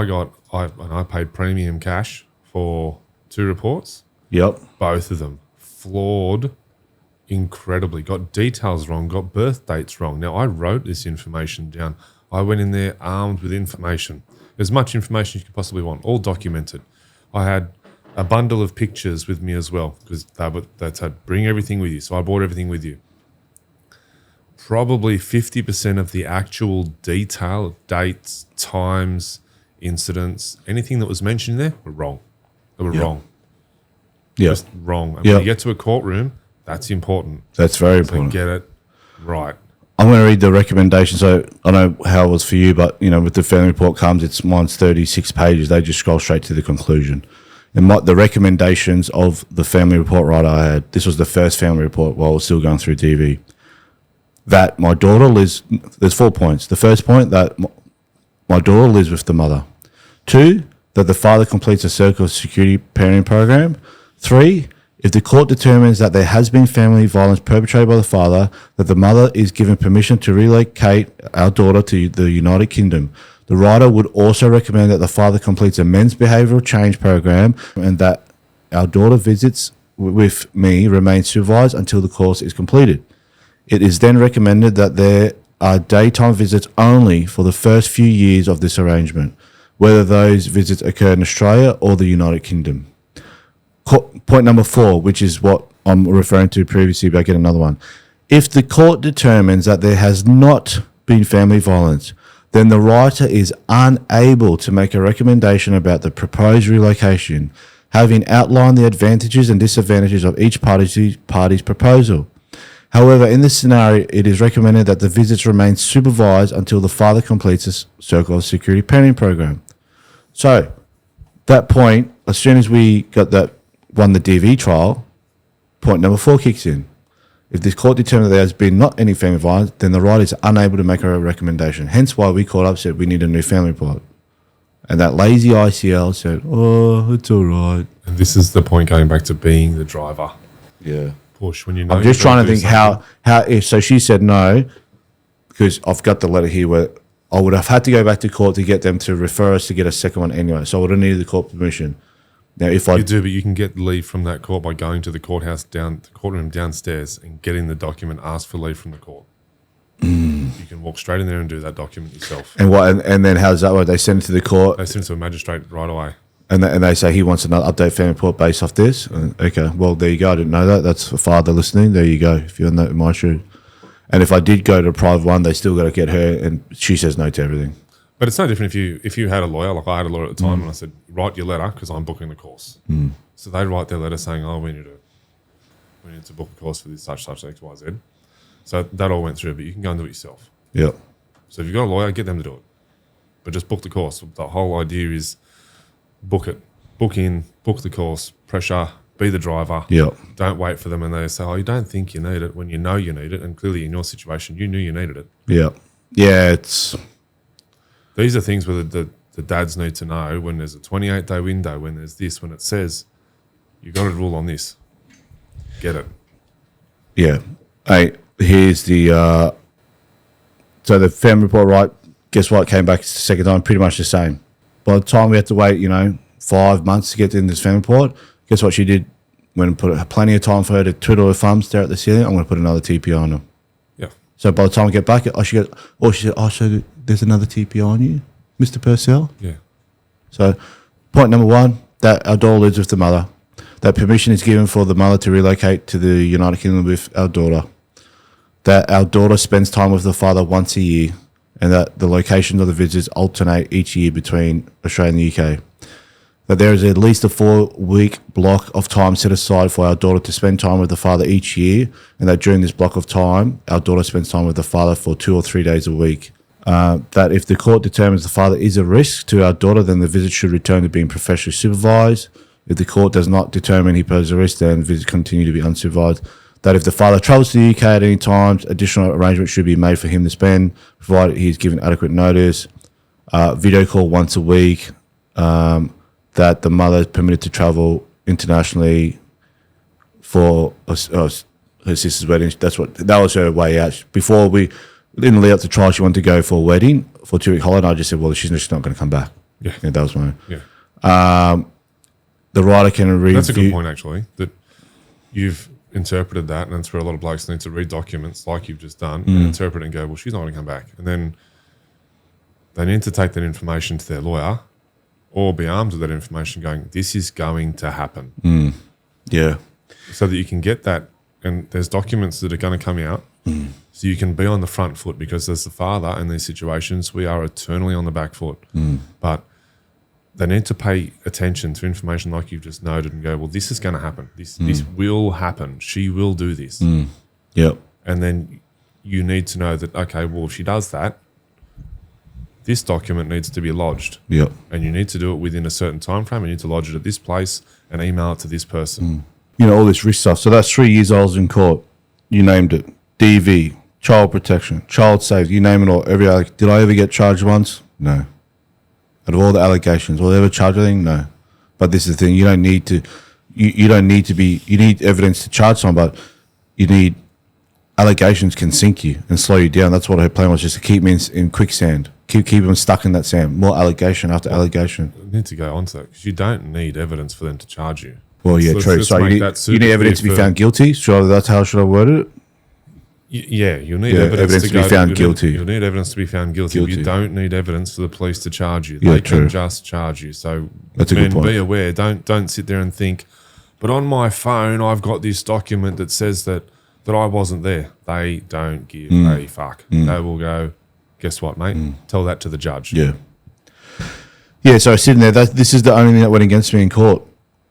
I paid premium cash for 2 reports. Yep. Both of them flawed incredibly. Got details wrong, got birth dates wrong. Now, I wrote this information down. I went in there armed with information. As much information you could possibly want, all documented. I had a bundle of pictures with me as well because that said, bring everything with you. So I brought everything with you. Probably 50% of the actual detail, dates, times, incidents, anything that was mentioned there were wrong. They were wrong. Yeah. Just wrong. And when you get to a courtroom, that's important. That's very important. So get it right. I'm going to read the recommendation. So I know how it was for you, but, you know, with the family report comes, mine's 36 pages. They just scroll straight to the conclusion. And the recommendations of the family report writer I had, this was the first family report while I was still going through DV, that my daughter lives, there's 4 points. The first point, that my daughter lives with the mother. 2, that the father completes a circle security parenting program. 3, if the court determines that there has been family violence perpetrated by the father, that the mother is given permission to relocate our daughter to the United Kingdom. The writer would also recommend that the father completes a men's behavioural change program and that our daughter visits with me remain supervised until the course is completed. It is then recommended that there are daytime visits only for the first few years of this arrangement, whether those visits occur in Australia or the United Kingdom. Point number 4, which is what I'm referring to previously, but I get another one. If the court determines that there has not been family violence, then the writer is unable to make a recommendation about the proposed relocation, having outlined the advantages and disadvantages of each party's proposal. However, in this scenario, it is recommended that the visits remain supervised until the father completes a circle of security parenting program. So, that point, as soon as we won the DV trial, point number 4 kicks in. If this court determines that there has been not any family violence, then the writer is unable to make a recommendation. Hence why we called up and said we need a new family report. And that lazy ICL said, oh, it's all right. And this is the point going back to being the driver. Yeah. Push when you know. I'm just trying to think how if so she said no, because I've got the letter here where I would have had to go back to court to get them to refer us to get a second one anyway. So I would have needed the court permission. Now, if you do, but you can get leave from that court by going to the courtroom downstairs and getting the document, ask for leave from the court. You can walk straight in there and do that document yourself. And and then how does that work? They send it to the court. They send it to a magistrate right away. And they say he wants another update family report based off this. Okay, well there you go. I didn't know that. That's a father listening. There you go. If you're in my shoe. And if I did go to a private one, they still got to get her, and she says no to everything. But it's no different if you had a lawyer, like I had a lawyer at the time, and I said, write your letter because I'm booking the course. So they'd write their letter saying, oh, we need to book a course for this such X, Y, Z. So that all went through, but you can go and do it yourself. Yeah. So if you've got a lawyer, get them to do it. But just book the course. The whole idea is book it. Book in, book the course, pressure, be the driver. Yeah. Don't wait for them and they say, oh, you don't think you need it when you know you need it. And clearly in your situation, you knew you needed it. Yeah. Yeah, these are things where the dads need to know when there's a 28-day window, when there's this, when it says, you've got to rule on this. Get it. Yeah. Hey, here's the... so the family report, right, guess what? Came back the second time, pretty much the same. By the time we had to wait, 5 months to get in this family report, guess what she did? Went and put plenty of time for her to twiddle her thumbs, stare at the ceiling. I'm going to put another TP on her. Yeah. So by the time I get back, she said, so there's another TP on you, Mr. Purcell? Yeah. So point number 1, that our daughter lives with the mother. That permission is given for the mother to relocate to the United Kingdom with our daughter. That our daughter spends time with the father once a year, and that the locations of the visits alternate each year between Australia and the UK. That there is at least a 4-week block of time set aside for our daughter to spend time with the father each year, and that during this block of time, our daughter spends time with the father for 2 or 3 days a week. That if the court determines the father is a risk to our daughter, then the visit should return to being professionally supervised. If the court does not determine he poses a risk, then visits continue to be unsupervised. That if the father travels to the UK at any time, additional arrangements should be made for him to spend, provided he is given adequate notice. Video call once a week. That the mother is permitted to travel internationally for her sister's wedding. That was her way out. Before in the lead up to trial, she wanted to go for a wedding for a 2-week holiday. I just said, well, she's not going to come back. Yeah. That was my. Yeah. The writer can review. That's a good point, actually. That you've interpreted that, and that's where a lot of blokes need to read documents like you've just done and interpret it and go, well, she's not going to come back. And then they need to take that information to their lawyer or be armed with that information going, this is going to happen. Yeah. So that you can get that, and there's documents that are going to come out so you can be on the front foot, because as the father in these situations, we are eternally on the back foot. But they need to pay attention to information like you've just noted and go, well, this is going to happen. This will happen. She will do this. Yep. And then you need to know that, okay, well, if she does that, this document needs to be lodged. Yep. And you need to do it within a certain time frame. You need to lodge it at this place and email it to this person. All this risk stuff. So that's 3 years I was in court. You named it. DV, child protection, child safety, you name it all. Did I ever get charged once? No. Out of all the allegations, will they ever charge anything? No. But this is the thing: you don't need to. You don't need to be. You need evidence to charge someone, but you need allegations can sink you and slow you down. That's what her plan was, just to keep me in quicksand, keep them stuck in that sand. More allegation after allegation. I need to go on to that because you don't need evidence for them to charge you. Well, yeah, true. So you need evidence to be found guilty. Surely that's how should I word it? Yeah, you'll need evidence to be found guilty. You'll need evidence to be found guilty. But you don't need evidence for the police to charge you. Yeah, they true. can just charge you. So That's a good point. be aware. Don't sit there and think, but on my phone I've got this document that says that I wasn't there. They don't give a fuck. They will go, guess what, mate? Tell that to the judge. Yeah. Yeah, so I was sitting there. This is the only thing that went against me in court.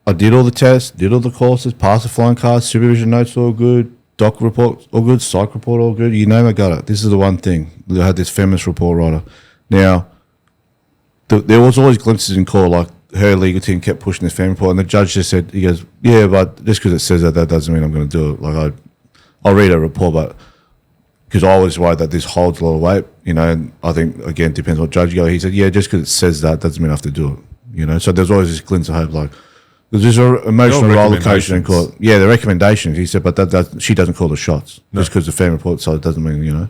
I did all the tests, did all the courses, passed the flying cars, supervision notes all good, doc report all good, psych report all good. You name it, got it. This is the one thing. I had this feminist report writer. Now, there was always glimpses in court, like her legal team kept pushing this family report, and the judge just said, he goes, yeah, but just because it says that doesn't mean I'm going to do it. Like, I'll read a report, but because I was worried that this holds a lot of weight, and I think, again, depends what judge you go. He said, yeah, just because it says that doesn't mean I have to do it, So there's always this glimpse of hope, like, there's this emotional roller coaster in court. Yeah, the recommendations, he said, but that she doesn't call the shots. No. Just because the family report side doesn't mean,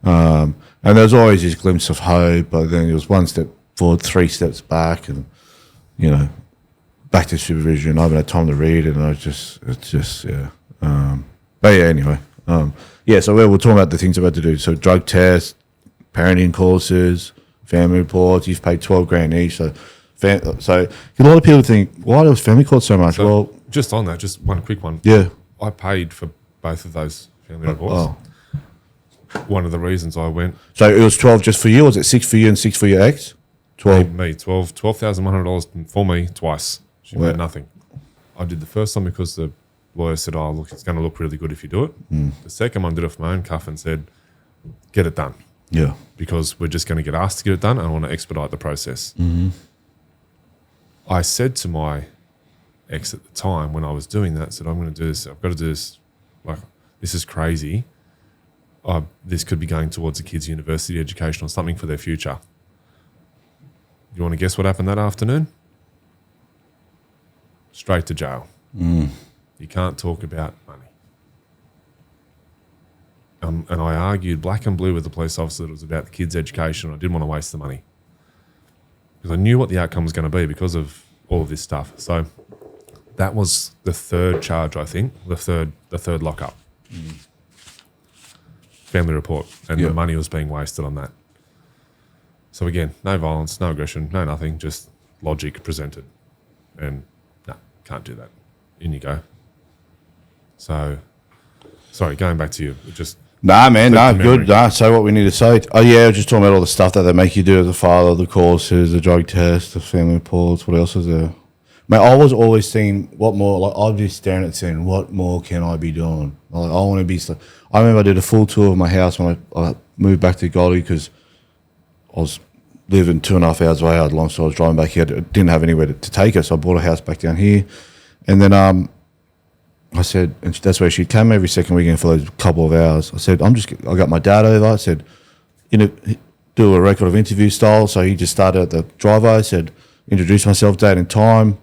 and there's always this glimpse of hope, but then it was one step forward, 3 steps back, and, back to supervision. I haven't had time to read it, and it's just, yeah. But yeah, anyway. So we're talking about the things I've had to do. So drug tests, parenting courses, family reports. You've paid $12,000 each. So a lot of people think, why does family court so much? Well, just on that, just one quick one. Yeah. I paid for both of those family reports. One of the reasons I went. So it was 12 just for you? Or was it 6 for you and 6 for your ex? 12. Me, $12,100 for me twice. She paid nothing. I did the first one because the lawyer said, oh, look, it's going to look really good if you do it. The second one did it for my own cuff and said, get it done. Yeah. Because we're just going to get asked to get it done and I want to expedite the process. Mm-hmm. I said to my ex at the time when I was doing that, I said, I'm going to do this. I've got to do this. Like, this is crazy. This could be going towards a kid's university education or something for their future. You want to guess what happened that afternoon? Straight to jail. You can't talk about money. And I argued black and blue with the police officer that it was about the kids' education. I didn't want to waste the money because I knew what the outcome was going to be because of all of this stuff. So that was the third charge, I think, the third lockup. Family report, and the money was being wasted on that. So again, no violence, no aggression, no nothing, just logic presented. And no, can't do that. In you go. So, sorry, going back to you. Just nah, man, nah, good. Nah, say what we need to say. Oh, yeah, I was just talking about all the stuff that they make you do as a father, the courses, the drug test, the family reports. What else is there? Mate, I was always thinking, what more? Like, I'd be staring at saying, what more can I be doing? Like, I want to be. I remember I did a full tour of my house when I moved back to Goldie because I was living 2.5 hours away. I had long, so I was driving back here. I didn't have anywhere to take her, so I bought a house back down here. And then I said, and that's where she'd come every second weekend for those couple of hours. I said, I got my dad over. I said, do a record of interview style. So he just started at the driveway. I said, introduce myself, date and time,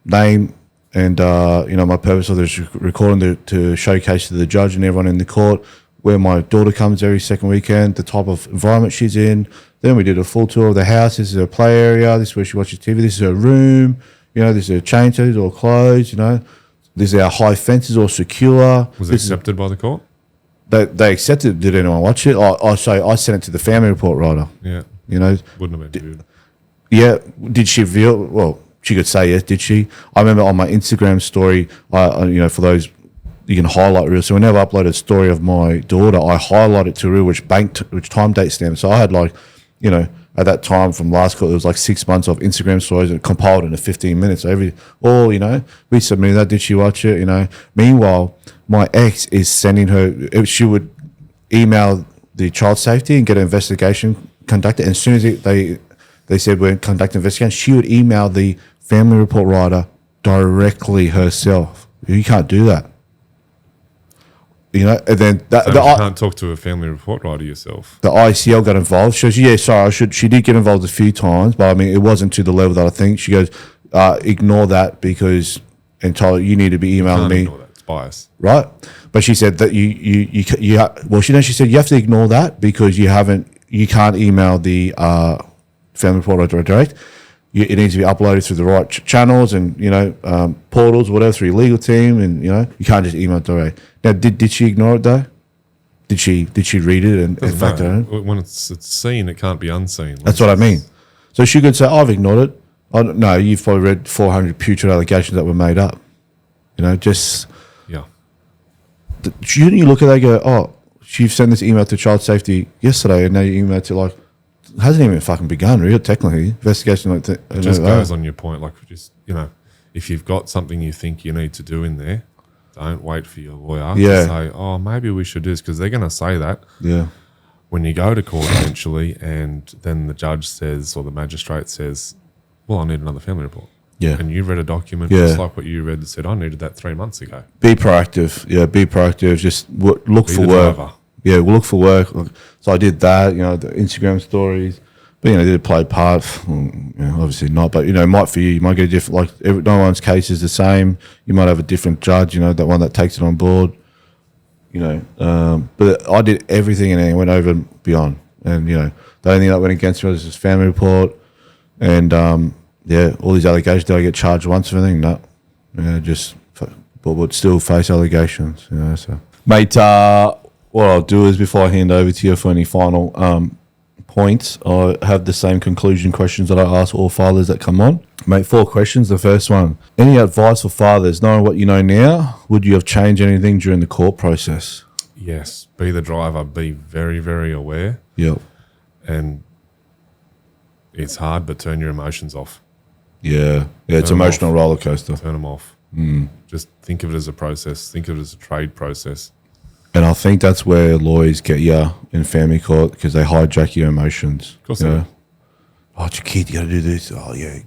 name, and my purpose of this recording to showcase to the judge and everyone in the court where my daughter comes every second weekend, the type of environment she's in. Then we did a full tour of the house. This is her play area. This is where she watches TV. This is her room. This is her changes or clothes. This is our high fences or secure. Was it accepted by the court? They accepted. Did anyone watch it? I sent it to the family report writer. Yeah. Wouldn't have been viewed. Yeah. Did she view it? Well, she could say yes. Did she? I remember on my Instagram story, for those, you can highlight reel. So whenever I upload a story of my daughter, I highlight it to reel, which time date stamp. So I had at that time from last court, it was like 6 months of Instagram stories and compiled into 15 minutes. So we submitted that. Did she watch it? Meanwhile, my ex is sending her, she would email the child safety and get an investigation conducted. And as soon as they said we're conducting an investigation, she would email the family report writer directly herself. You can't do that. And then So you can't talk to a family report writer yourself. the ICL got involved. She goes, yeah, sorry, she did get involved a few times, but I mean, it wasn't to the level that I think. She goes, ignore that because you need to be emailing me. Ignore that. It's bias. Right? But she said that she said you have to ignore that because you can't email the family report writer direct. It needs to be uploaded through the right channels and portals, whatever, through your legal team, and you can't just email it direct. Now, did she ignore it though? Did she read it and factor it in? When it's seen, it can't be unseen. That's what I mean. So she could say, "I've ignored it." No, you've probably read 400 putrid allegations that were made up. Just yeah. Shouldn't you look at that and go, "Oh, you've sent this email to Child Safety yesterday, and now you email to hasn't even fucking begun, really, technically. Investigation like that. It just goes on your point. If you've got something you think you need to do in there, don't wait for your lawyer to say, oh, maybe we should do this, because they're going to say that. Yeah. When you go to court eventually, and then the judge says, or the magistrate says, well, I need another family report. Yeah. And you read a document just like what you read that said, I needed that 3 months ago. Be proactive. Yeah, be proactive. Just look for work. Driver. Yeah, we'll look for work. So I did that, the Instagram stories. But, did it play a part? Obviously not. But, it might for you. You might get a different, no one's case is the same. You might have a different judge, that one that takes it on board. But I did everything and it went over and beyond. And, the only thing that went against me was this family report. And, all these allegations. Did I get charged once for anything? No. But would still face allegations, so. Mate, what I'll do is before I hand over to you for any final points, I have the same conclusion questions that I ask all fathers that come on. Mate, 4 questions. The first one, any advice for fathers, knowing what you know now, would you have changed anything during the court process? Yes. Be the driver. Be very, very aware. Yep. And it's hard, but turn your emotions off. Yeah. Yeah, it's emotional roller coaster. Turn them off. Just think of it as a process. Think of it as a trade process. And I think that's where lawyers get you in family court, because they hijack your emotions. Of course they do. Oh, it's your kid, you got to do this. Oh, yeah,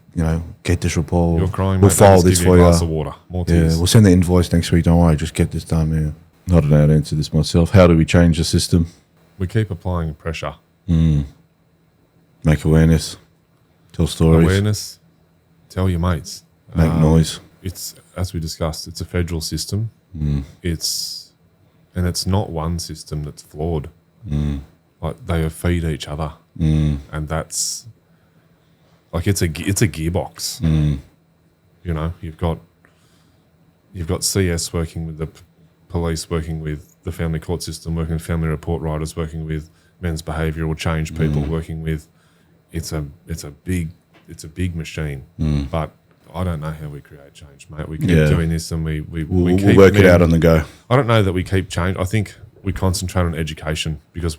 get this report. You're crying, we'll mate. file this for you. A glass of water. More tears. Yeah, we'll send the invoice next week. Don't worry, just get this done, man. I don't know how to answer this myself. How do we change the system? We keep applying pressure. Make awareness. Tell stories. Awareness. Tell your mates. Make noise. It's, as we discussed, it's a federal system. And it's not one system that's flawed. They feed each other, and that's it's a gearbox. You've got CS working with the police, working with the family court system, working with family report writers, working with men's behavioural change people, working with. It's a big machine, but. I don't know how we create change, mate. We keep doing this, and we keep work it out on the go. I don't know that we keep change. I think we concentrate on education, because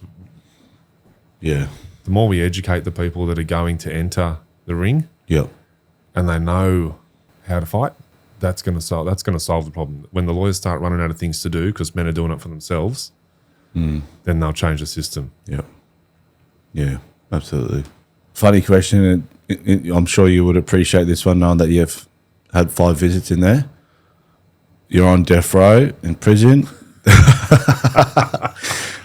the more we educate the people that are going to enter the ring, and they know how to fight, that's going to solve the problem. When the lawyers start running out of things to do because men are doing it for themselves, then they'll change the system. Yeah, absolutely. Funny question. I'm sure you would appreciate this one, knowing that you've had 5 visits in there. You're on death row in prison.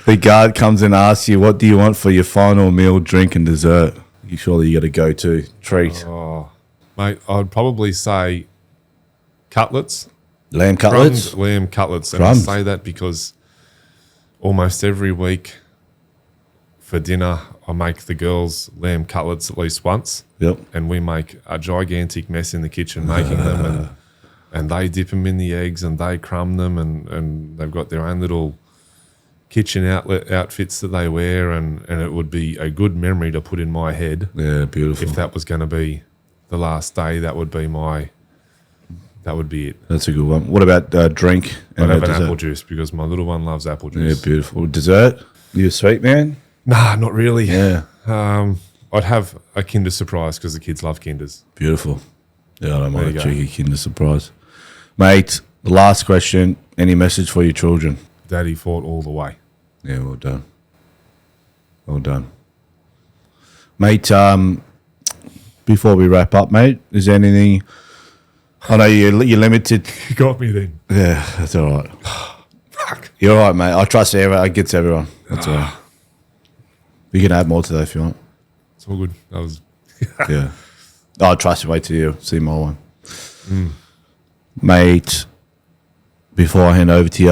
The guard comes and asks you, what do you want for your final meal, drink and dessert? Surely you got to go to treat. Oh, mate, I'd probably say cutlets. Lamb cutlets? Lamb cutlets. And I say that because almost every week for dinner, I make the girls lamb cutlets at least once. Yep. And we make a gigantic mess in the kitchen making them, and they dip them in the eggs and they crumb them, and they've got their own little kitchen outfits that they wear, and it would be a good memory to put in my head. Yeah, beautiful. If that was going to be the last day, that would be it. That's a good one. What about drink? I'd have an apple juice, because my little one loves apple juice. Yeah, beautiful. Dessert? You a sweet man? Nah, not really. Yeah. I'd have a Kinder Surprise, because the kids love Kinders. Beautiful. Yeah, I don't mind a cheeky Kinder Surprise. Mate, the last question. Any message for your children? Daddy fought all the way. Yeah, well done. Well done. Mate, before we wrap up, mate, is there anything... I know you're limited. You got me then. Yeah, that's all right. You're all right, mate. I trust everyone. I get to everyone. That's all right. You can add more to that if you want. It's all good. That was Yeah. I trust you. Wait till you see my one. Mate, before I hand over to you,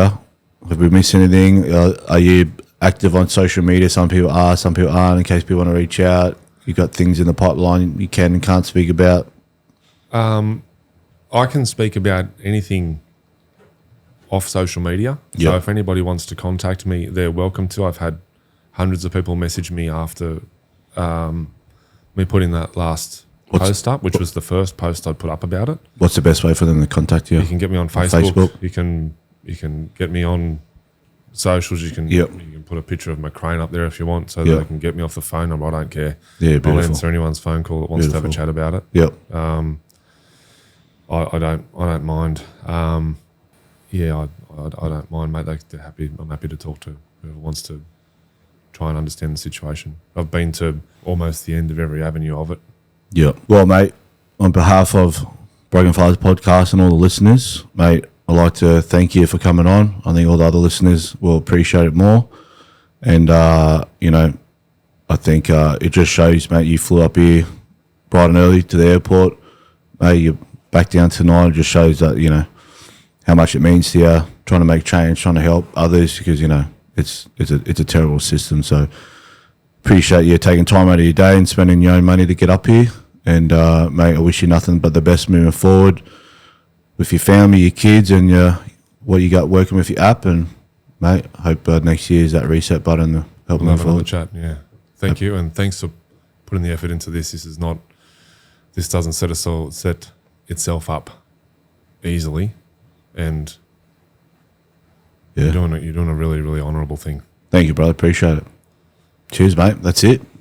have we missed anything? Are you active on social media? Some people are, some people aren't. In case people want to reach out, you got things in the pipeline you can and can't speak about? I can speak about anything off social media. So Yep. if anybody wants to contact me, they're welcome to. I've had hundreds of people message me after me putting that last post up, which was the first post I put up about it. What's the best way for them to contact you? You can get me on Facebook. You can get me on socials. You can put a picture of my crane up there if you want, so that they can get me off the phone number. I don't care. Yeah, beautiful. I'll answer anyone's phone call that wants to have a chat about it. Yep. I don't mind. I don't mind, mate. I'm happy to talk to whoever wants to try and understand the situation. I've been to almost the end of every avenue of it. Yeah. Well, mate, on behalf of Broken Fathers Podcast and all the listeners, mate, I'd like to thank you for coming on. I think all the other listeners will appreciate it more. And, I think it just shows, mate, you flew up here bright and early to the airport. Mate, you're back down tonight. It just shows that, how much it means to you, trying to make change, trying to help others because, it's a terrible system. So appreciate you taking time out of your day and spending your own money to get up here. And, mate, I wish you nothing but the best moving forward with your family, your kids, and what you got working with your app. And, mate, I hope next year is that reset button to help We'll move have another forward. chat, yeah. Thank you, and thanks for putting the effort into this. This doesn't set itself up easily, and Yeah. you're doing a really, really honourable thing. Thank you, brother. Appreciate it. Cheers, mate. That's it.